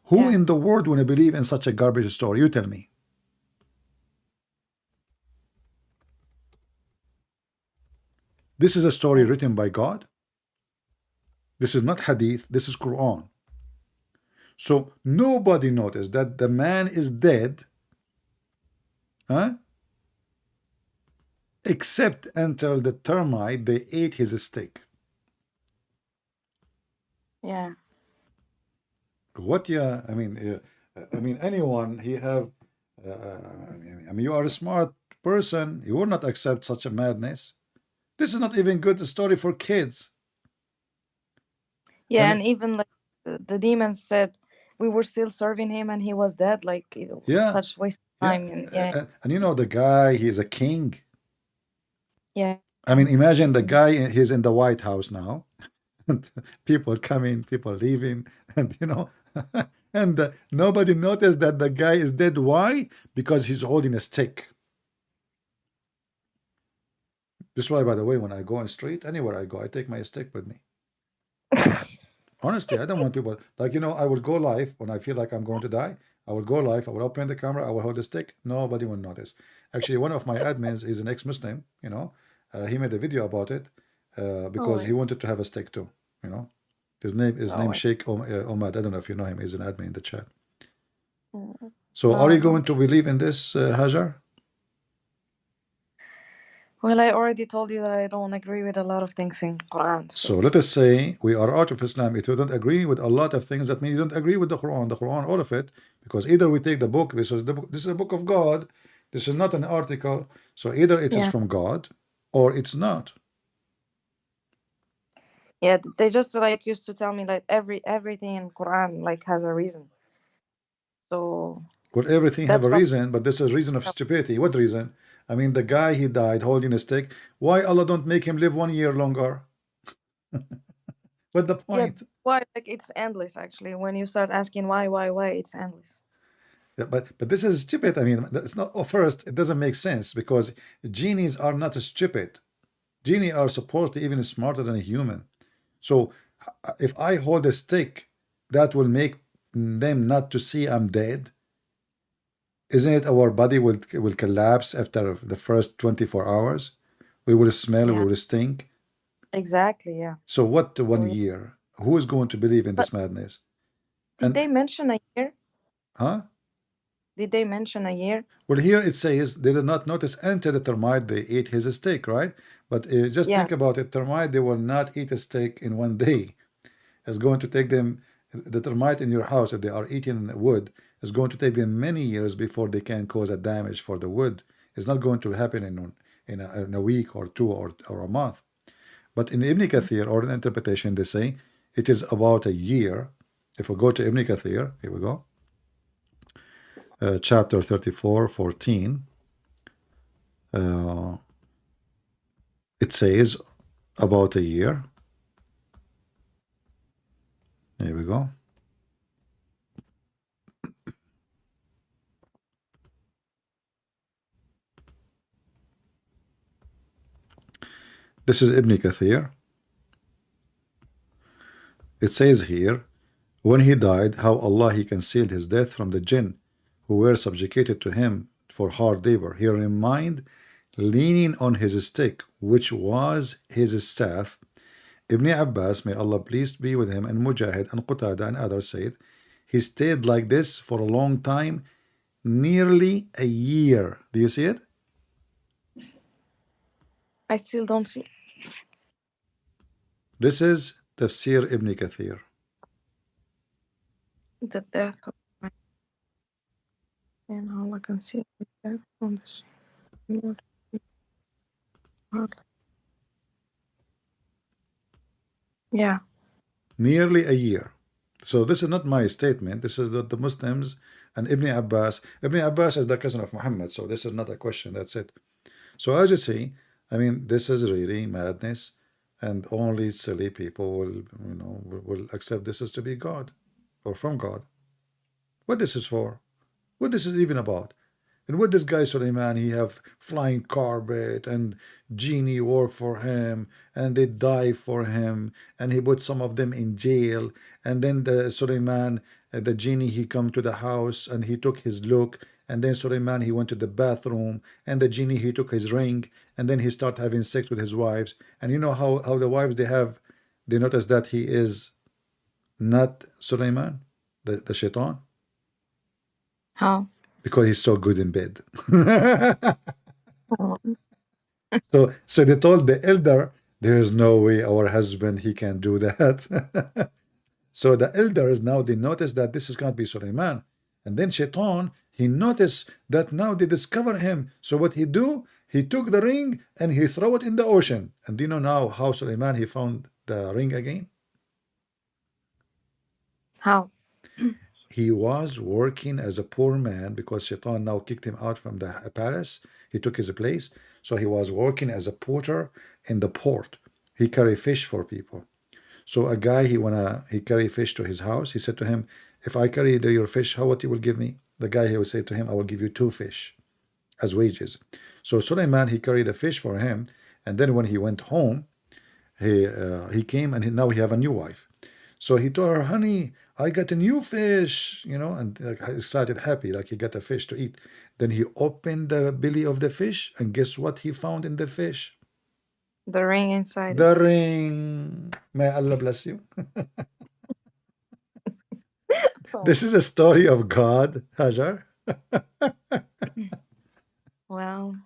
Who Yeah, in the world would believe in such a garbage story? You tell me. This is a story yeah, written by God. This is not hadith. This is Quran. So nobody noticed that the man is dead, huh? Except until the termite they ate his steak. yeah. What? Yeah, I mean, anyone he have. I mean, you are a smart person, you will not accept such a madness. This is not even good story for kids. Yeah, And and even like the demons said we were still serving him and he was dead. Like yeah, such waste of yeah, time. And yeah, and you know the guy, he's a king. yeah, I mean, imagine the guy, he's in the White House now. People coming, people leaving, and and nobody noticed that the guy is dead. Why? Because he's holding a stick. This is why, by the way, when I go on street, anywhere I go, I take my stick with me. Honestly, I don't want people like I will go live when I feel like I'm going to die. I will go live. I will open the camera. I will hold the stick. Nobody will notice. Actually, one of my admins is an ex-Muslim. He made a video about it because he wanted to have a stick too. His name Sheikh Omad. I don't know if you know him. He's an admin in the chat. So, No, are I you going don't. to believe in this, Hajjar? Well, I already told you that I don't agree with a lot of things in Quran. So let us say we are out of Islam. If you don't agree with a lot of things, that means you don't agree with the Quran, all of it, because either we take the book, this is a book of God, this is not an article, so either it is Yeah, from God or it's not. yeah. They just like used to tell me like everything in Quran like has a reason. So Well, everything have that's a why. reason, but this is a reason of stupidity. What reason? I mean, the guy, he died holding a stick. Why Allah don't make him live 1 year longer? What's the Yes, point? why? Like it's endless. Actually, when you start asking why, it's endless. Yeah, but this is stupid. I mean, it's not. First, it doesn't make sense because genies are not stupid. Genie are supposed to even smarter than a human. So if I hold a stick, that will make them not to see I'm dead. Isn't it our body will collapse after the first 24 hours? We will smell, we Yeah, will stink. exactly. Yeah. So what So, 1 year? Who is going to believe in but this madness? did And they mention a year? huh? Did they mention a year? Well, here it says they did not notice until the termite they ate his steak, right? But just Yeah. think about it, termite, they will not eat a steak in 1 day. It's going to take them, the termite in your house, if they are eating wood, is going to take them many years before they can cause a damage for the wood. It's not going to happen in a week or two or a month. But in Ibn Kathir, or in interpretation, they say it is about a year. If we go to Ibn Kathir, here we go, chapter 34, 14, it says about a year. Here we go. This is Ibn Kathir. It says here, when he died, how Allah he concealed his death from the jinn who were subjugated to him for hard labor. He remained leaning on his stick, which was his staff. Ibn Abbas, may Allah pleased be with him, and Mujahid and Qatada and others said, he stayed like this for a long time, nearly a year. Do you see it? I still don't see This is Tafsir Ibn Kathir. the death of my and how I can see the death on the Lord. Yeah. Nearly a year. So this is not my statement. This is the Muslims and Ibn Abbas. Ibn Abbas is the cousin of Muhammad, so this is not a question. That's it. So as you see, I mean, this is really madness, and only silly people will accept this as to be God or from God. What this is for? What this is even about? And with this guy Suleiman, he have flying carpet and genie work for him, and they die for him, and he put some of them in jail. And then the Suleiman, the genie, he come to the house and he took his look. And then Suleiman, he went to the bathroom, and the genie, he took his ring, and then he start having sex with his wives. And you know how the wives they notice that he is not Suleiman, the shaitan, How? because he's so good in bed. Oh, So they told the elder, there is no way our husband he can do that. So the elders now they notice that this is going to be Suleiman, And then Shaitan, he noticed that now they discover him. So what he do? He took the ring and he throw it in the ocean. And do you know now how Suleiman he found the ring again? How? He was working as a poor man because Shaitan now kicked him out from the palace. He took his place. So he was working as a porter in the port. He carry fish for people. So a guy, he carry fish to his house. He said to him, if I carry your fish, how what you will give me? The guy, he would say to him, I will give you 2 fish as wages. So Suleiman, he carried the fish for him. And then when he went home, he came and now he have a new wife. So he told her, honey, I got a new fish, and he started happy, like he got a fish to eat. Then he opened the belly of the fish, and guess what he found in the fish? The ring inside. The ring. May Allah bless you. This is a story of God, Hajjar. Well,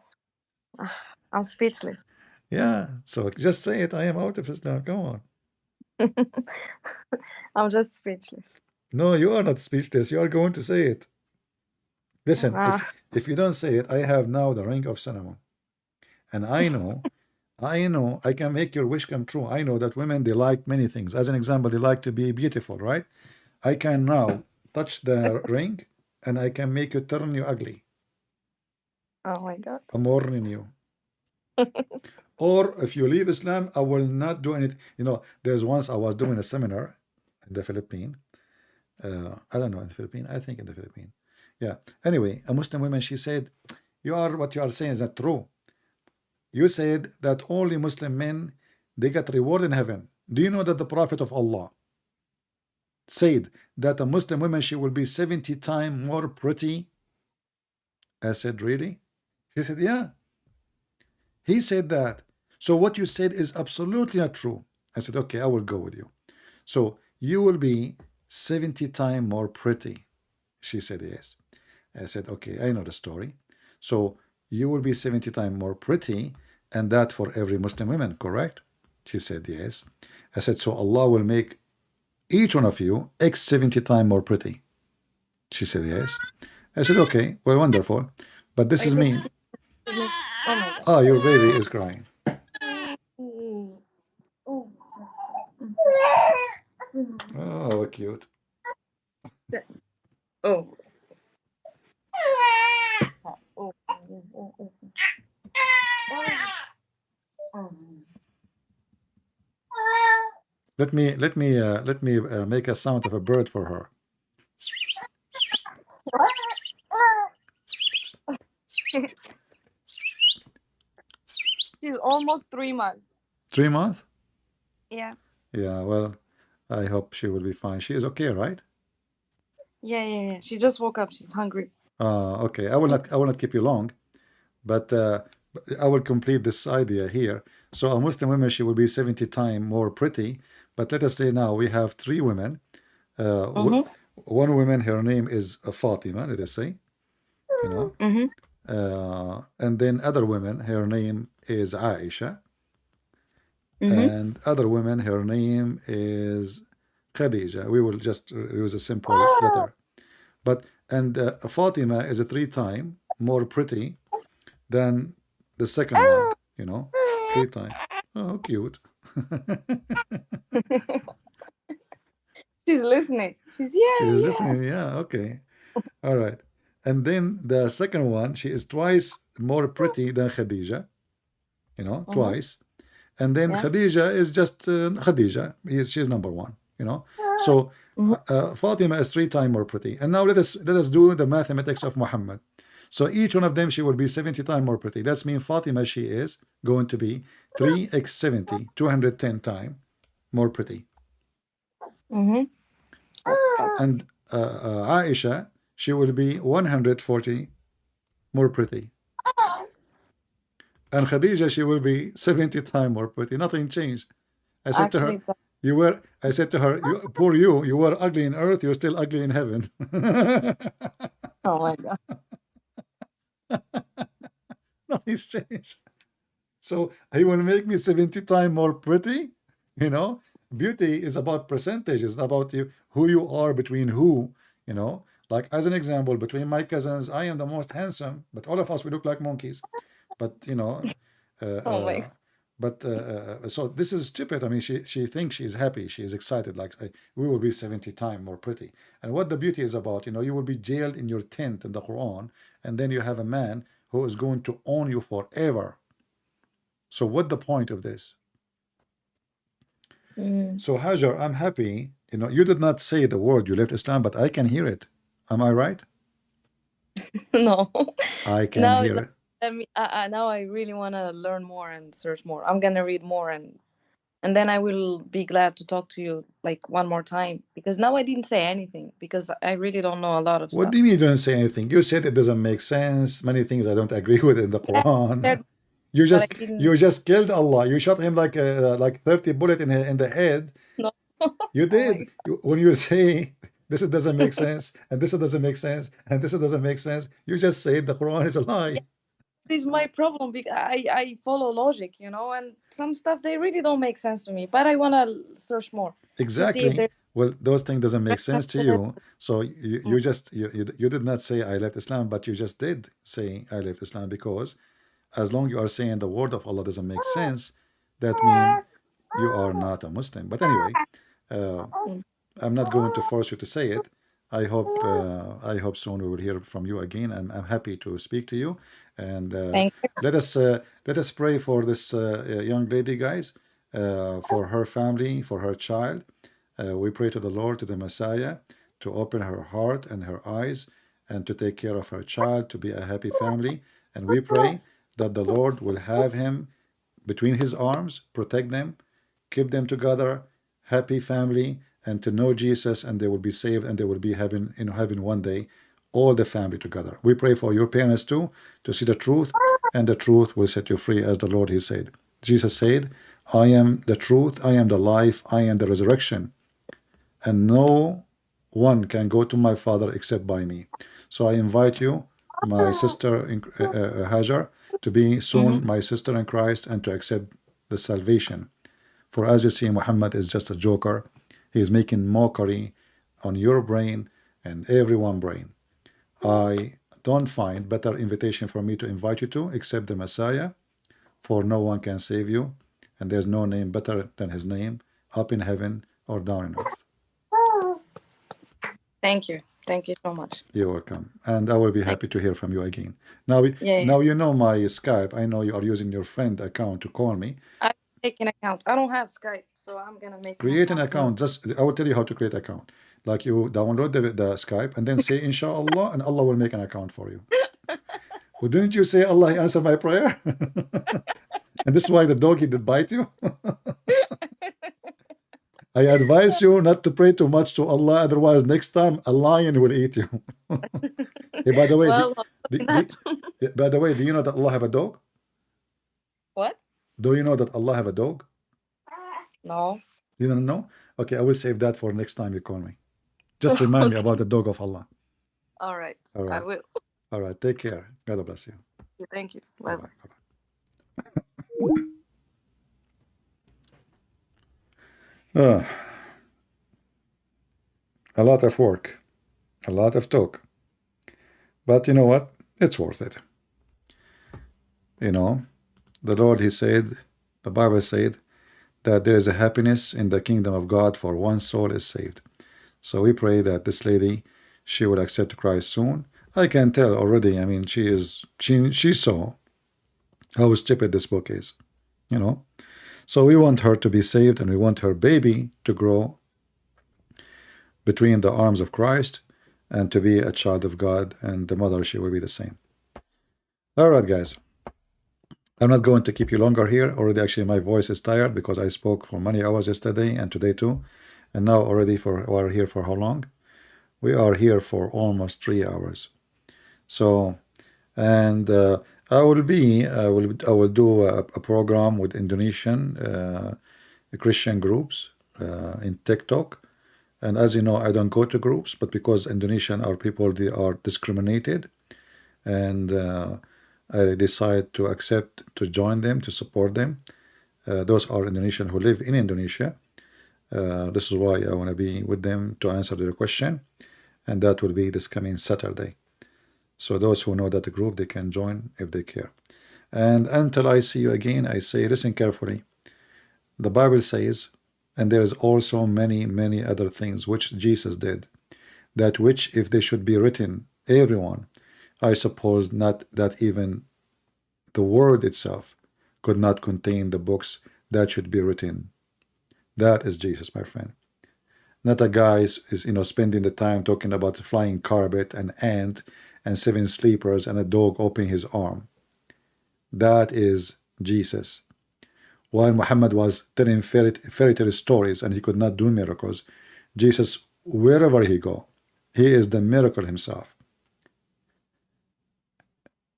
I'm speechless. Yeah, so just say it. I am out of Islam. Come on. I'm just speechless. No, you are not speechless. You are going to say it. Listen, if you don't say it, I have now the ring of cinnamon. And I know, I can make your wish come true. I know that women, they like many things. As an example, they like to be beautiful, right? I can now touch the ring and I can make you turn you ugly. Oh my God. I'm warning you. Or if you leave Islam, I will not do anything. There's once I was doing a seminar in the Philippines. I don't know, in the Philippines. I think in the Philippines. Yeah. Anyway, a Muslim woman, she said, what you are saying is not true. You said that only Muslim men, they get reward in heaven. Do you know that the Prophet of Allah said that a Muslim woman, she will be 70 times more pretty? I said, really? She said, yeah. He said that. So what you said is absolutely not true. I said, okay, I will go with you. So you will be 70 times more pretty. She said, yes. I said, okay, I know the story. So you will be 70 times more pretty, and that for every Muslim woman, correct? She said, yes. I said, so Allah will make each one of you X 70 times more pretty. She said, yes. I said, okay, well, wonderful. But this is me. Oh, your baby is crying. Oh, cute. Oh. Let me make a sound of a bird for her. She's almost 3 months. 3 months? Yeah. Yeah, well, I hope she will be fine. She is okay, right? Yeah. She just woke up. She's hungry. Okay. I will not keep you long, but I will complete this idea here. So a Muslim woman, she will be 70 times more pretty. But let us say now we have 3 women. One woman, her name is Fatima, let us say, and then other women, her name is Aisha, and other women, her name is Khadija. We will just use a simple letter. And Fatima is 3 times more pretty than the second one, 3 times. Oh, cute. She's listening. She's listening. Yeah, okay. All right. And then the second one, she is twice more pretty than Khadija, twice. And then Khadija is just Khadija. She's number 1, So Fatima is 3 times more pretty. And now let us do the mathematics of Muhammad. So each one of them, she will be 70 times more pretty. That means Fatima, she is going to be 3x 70, 210 times more pretty. And Aisha, she will be 140 more pretty. And Khadija, she will be 70 times more pretty. Nothing changed. I said to her, I said to her, poor you were ugly in earth, you're still ugly in heaven. Oh my God. Nothing changed. So he will make me 70 times more pretty. Beauty is about percentage. It's about who you are between who. Like as an example, between my cousins, I am the most handsome, but all of us we look like monkeys. But you know, uh, Oh my uh, so this is stupid. I mean, she thinks she's happy, she's excited. Like we will be 70 times more pretty. And what the beauty is about, you know, you will be jailed in your tent in the Quran, and then you have a man who is going to own you forever. So what the point of this? Mm. So Hajar, I'm happy. You know, you did not say the word you left Islam, but I can hear it. Am I right? No. I can Now, hear it. let me. Now I really want to learn more and search more. I'm gonna read more, and then I will be glad to talk to you like one more time, because now I didn't say anything because I really don't know a lot of What stuff. do you mean you don't say anything? You said it doesn't make sense. Many things I don't agree with in the Yeah, I Quran. shared, but I didn't. You just killed Allah. You shot him like 30 bullet in the head. No. You Oh my. did. When you say this doesn't make sense and this doesn't make sense and this doesn't make sense, you just say the Quran is a lie. Is my problem because I follow logic, and some stuff they really don't make sense to me. But I want to search more to see if Exactly. there's Well, those things doesn't make sense to references. you. So you just you did not say I left Islam, but you just did say I left Islam because as long you are saying the word of Allah doesn't make sense, that means you are not a Muslim. But anyway, uh, Mm. I'm not going to force you to say it. I hope soon we will hear from you again. I'm happy to speak to you, and Thank you. let us pray for this young lady, guys, for her family, for her child. We pray to the Lord, to the Messiah, to open her heart and her eyes, and to take care of her child, to be a happy family. And we pray that the Lord will have him between his arms, protect them, keep them together, happy family, and to know Jesus, and they will be saved, and they will be in heaven one day, all the family together. We pray for your parents too, to see the truth, and the truth will set you free, as the Lord He said. Jesus said, I am the truth, I am the life, I am the resurrection, and no one can go to my Father except by me. So I invite you, my sister Hajar, to be Hmm. soon my sister in Christ and to accept the salvation. For as you see, Muhammad is just a joker. He is making mockery on your brain and everyone's brain. I don't find better invitation for me to invite you to except the Messiah, for no one can save you, and there's no name better than his name, up in heaven or down in earth. Thank you. Thank you so much. You're welcome. And I will be Thank happy to hear from you again. Now, Yeah, yeah. now you know my Skype. I know you are using your friend account to call me. I take an account. I don't have Skype, so I'm gonna make an Create an account soon. account. Just I will tell you how to create account. Like you download the Skype and then say Inshallah, and Allah will make an account for you. Well, didn't you say Allah answer my prayer? And this is why the doggy did bite you. I advise you not to pray too much to Allah, otherwise next time a lion will eat you. Hey, by the way, Well, do, not. by the way, do you know that Allah have a dog? What? Do you know that Allah have a dog? No. You don't know? Okay, I will save that for next time you call me. Just remind me Okay. about the dog of Allah. All right. All I right. will. All right. Take care. God bless you. Thank you. Bye Bye bye. bye. Bye bye. A lot of work, a lot of talk. But you know what? It's worth it. You know, the Lord, He said, the Bible said, that there is a happiness in the kingdom of God for one soul is saved. So we pray that this lady, she will accept Christ soon. I can tell already. I mean, she saw how stupid this book is, you know. So we want her to be saved, and we want her baby to grow between the arms of Christ and to be a child of God, and the mother, she will be the same. All right, guys. I'm not going to keep you longer here. Already, actually, my voice is tired because I spoke for many hours yesterday and today too. And now already we're here for how long? We are here for almost 3 hours. So, and I will do a program with Indonesian Christian groups in TikTok. And as you know, I don't go to groups, but because Indonesian are people, they are discriminated, and I decide to accept to join them, to support them. Those are Indonesians who live in Indonesia. This is why I want to be with them to answer their question. and that will be this coming Saturday. So those who know that group, they can join if they care. And until I see you again, I say, listen carefully. The Bible says, and there is also many other things which Jesus did, that which if they should be written, everyone, I suppose not that even the word itself could not contain the books that should be written. That is Jesus, my friend. Not a guy is spending the time talking about a flying carpet, an ant, and 7 sleepers, and a dog opening his arm. That is Jesus. While Muhammad was telling fairy tale stories and he could not do miracles, Jesus, wherever he go, he is the miracle himself.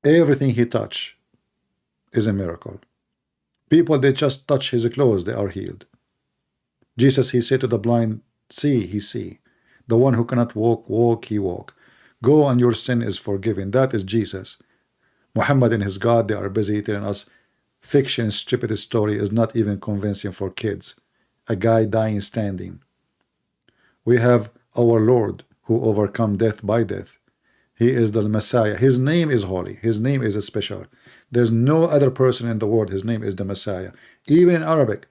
Everything he touch is a miracle. People, they just touch his clothes, they are healed. Jesus, he said to the blind, see, he see. The one who cannot walk, he walk. Go and your sin is forgiven. That is Jesus. Muhammad and his God, they are busy telling us fiction, stupid story is not even convincing for kids. A guy dying standing. We have our Lord who overcome death by death. He is the Messiah. His name is holy. His name is special. There's no other person in the world. His name is the Messiah. Even in Arabic,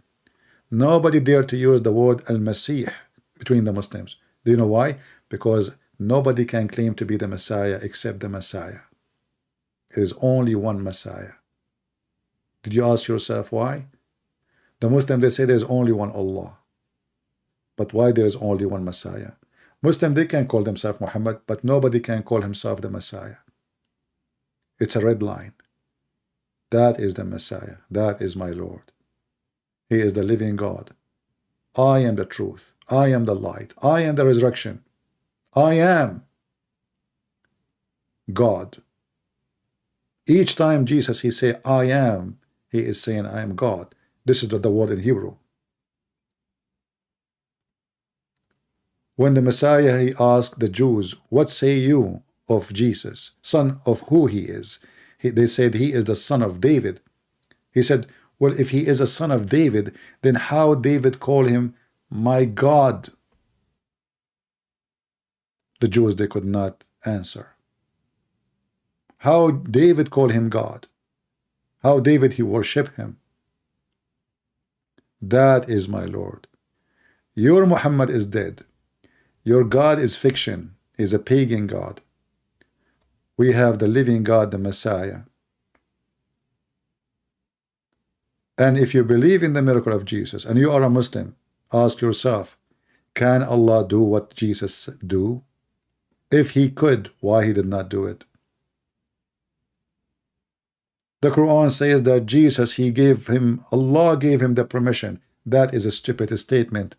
nobody dare to use the word Al-Masih between the Muslims. Do you know why? Because nobody can claim to be the Messiah except the Messiah. There is only one Messiah. Did you ask yourself why? The Muslims, they say there's only one Allah. But why there is only one Messiah? Muslims, they can call themselves Muhammad, but nobody can call himself the Messiah. It's a red line. That is the Messiah. That is my Lord. He is the living God. I am the truth. I am the light. I am the resurrection. I am God. Each time Jesus, he say, I am, he is saying, I am God. This is the word in Hebrew. When the Messiah, he asked the Jews, what say you of Jesus, son of who he is? They said he is the son of David. He said, well, if he is a son of David, then how David call him my God? The Jews, they could not answer. How David call him God? How David he worship him? That is my Lord. Your Muhammad is dead. Your God is fiction, is a pagan God. We have the living God, the Messiah. And if you believe in the miracle of Jesus and you are a Muslim, ask yourself, can Allah do what Jesus do? If he could, why he did not do it? The Quran says that Jesus, Allah gave him the permission. That is a stupid statement.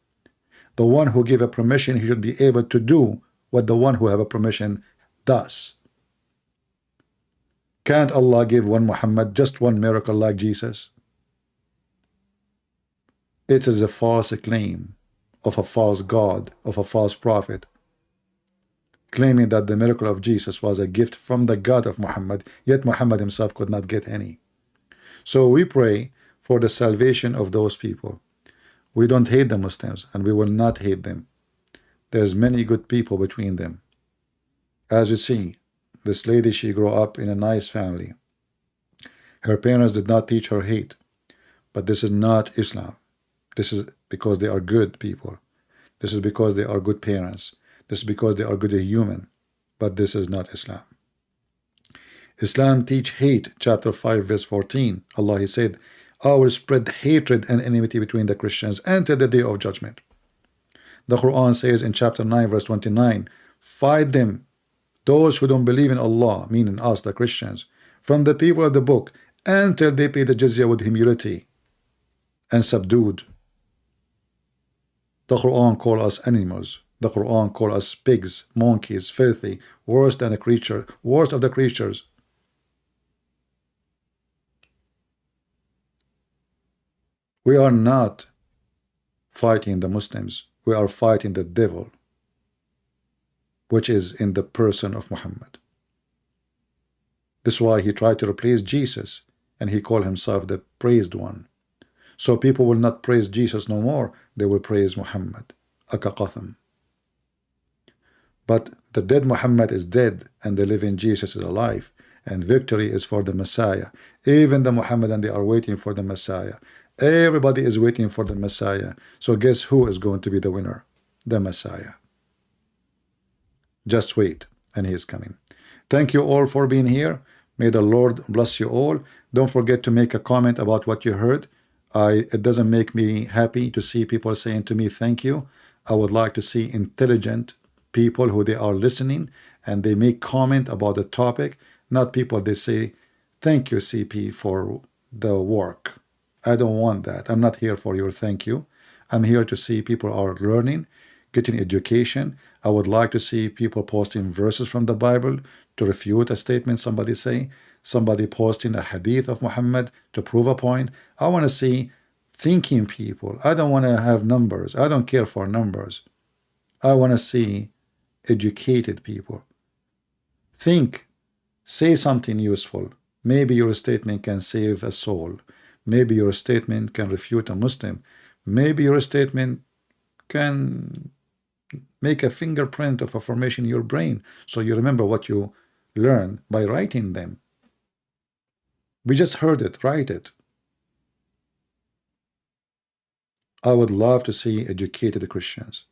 The one who gave a permission, he should be able to do what the one who have a permission does. Can't Allah give one Muhammad just one miracle like Jesus? It is a false claim of a false God, of a false prophet, claiming that the miracle of Jesus was a gift from the God of Muhammad, yet Muhammad himself could not get any. So we pray for the salvation of those people. We don't hate the Muslims, and we will not hate them. There's many good people between them. As you see, this lady, she grew up in a nice family. Her parents did not teach her hate, but this is not Islam. This is because they are good people. This is because they are good parents. This is because they are good human, but this is not Islam. Islam teach hate, chapter 5, verse 14. Allah, he said, I will spread hatred and enmity between the Christians until the day of judgment. The Quran says in chapter 9, verse 29, fight them, those who don't believe in Allah, meaning us, the Christians, from the people of the book, until they pay the jizya with humility and subdued. The Quran call us animals. The Quran call us pigs, monkeys, filthy, worse than a creature, worst of the creatures. We are not fighting the Muslims. We are fighting the devil, which is in the person of Muhammad. This is why he tried to replace Jesus, and he called himself the praised one. So people will not praise Jesus no more. They will praise Muhammad. Akaqatham. But the dead Muhammad is dead and the living Jesus is alive, and victory is for the Messiah. Even the Muhammadan, they are waiting for the Messiah. Everybody is waiting for the Messiah. So guess who is going to be the winner? The Messiah. Just wait, and he is coming. Thank you all for being here. May the Lord bless you all. Don't forget to make a comment about what you heard. It doesn't make me happy to see people saying to me thank you. I would like to see intelligent people who they are listening and they make comment about the topic, not people they say thank you CP for the work. I don't want that. I'm not here for your thank you. I'm here to see people are learning, getting education. I would like to see people posting verses from the Bible to refute a statement somebody say, somebody posting a hadith of Muhammad to prove a point. I want to see thinking people. I don't want to have numbers. I don't care for numbers. I want to see educated people. Think, say something useful. Maybe your statement can save a soul. Maybe your statement can refute a Muslim. Maybe your statement can make a fingerprint of a formation in your brain so you remember what you learned by writing them. We just heard it, write it. I would love to see educated Christians.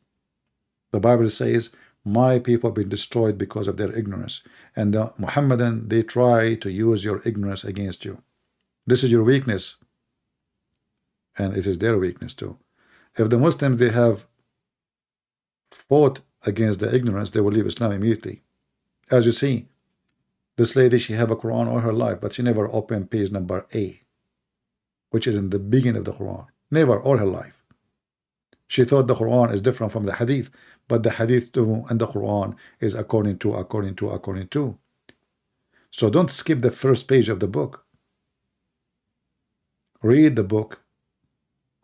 The Bible says, my people have been destroyed because of their ignorance. And the Muhammadan, they try to use your ignorance against you. This is your weakness. And it is their weakness too. If the Muslims, they have fought against the ignorance, they will leave Islam immediately. As you see, this lady, she have a Quran all her life, but she never opened page number A, which is in the beginning of the Quran. Never, all her life. She thought the Quran is different from the Hadith, but the Hadith too and the Quran is according to. So don't skip the first page of the book. Read the book,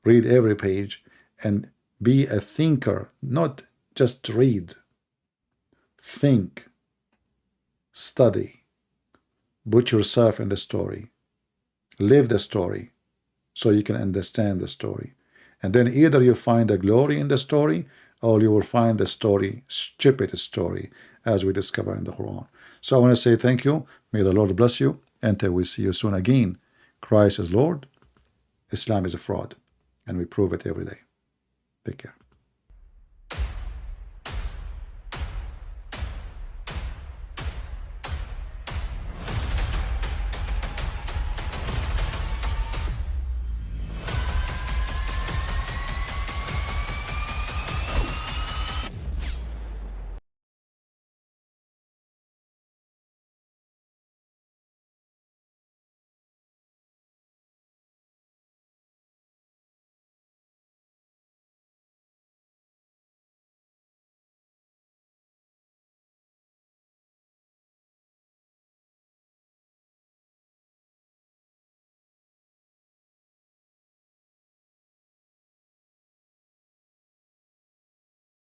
read every page, and be a thinker, not just read. Think, study, put yourself in the story, live the story so you can understand the story. And then either you find the glory in the story or you will find the story, stupid story, as we discover in the Quran. So I want to say thank you. May the Lord bless you. Until we see you soon again. Christ is Lord. Islam is a fraud. And we prove it every day. Take care.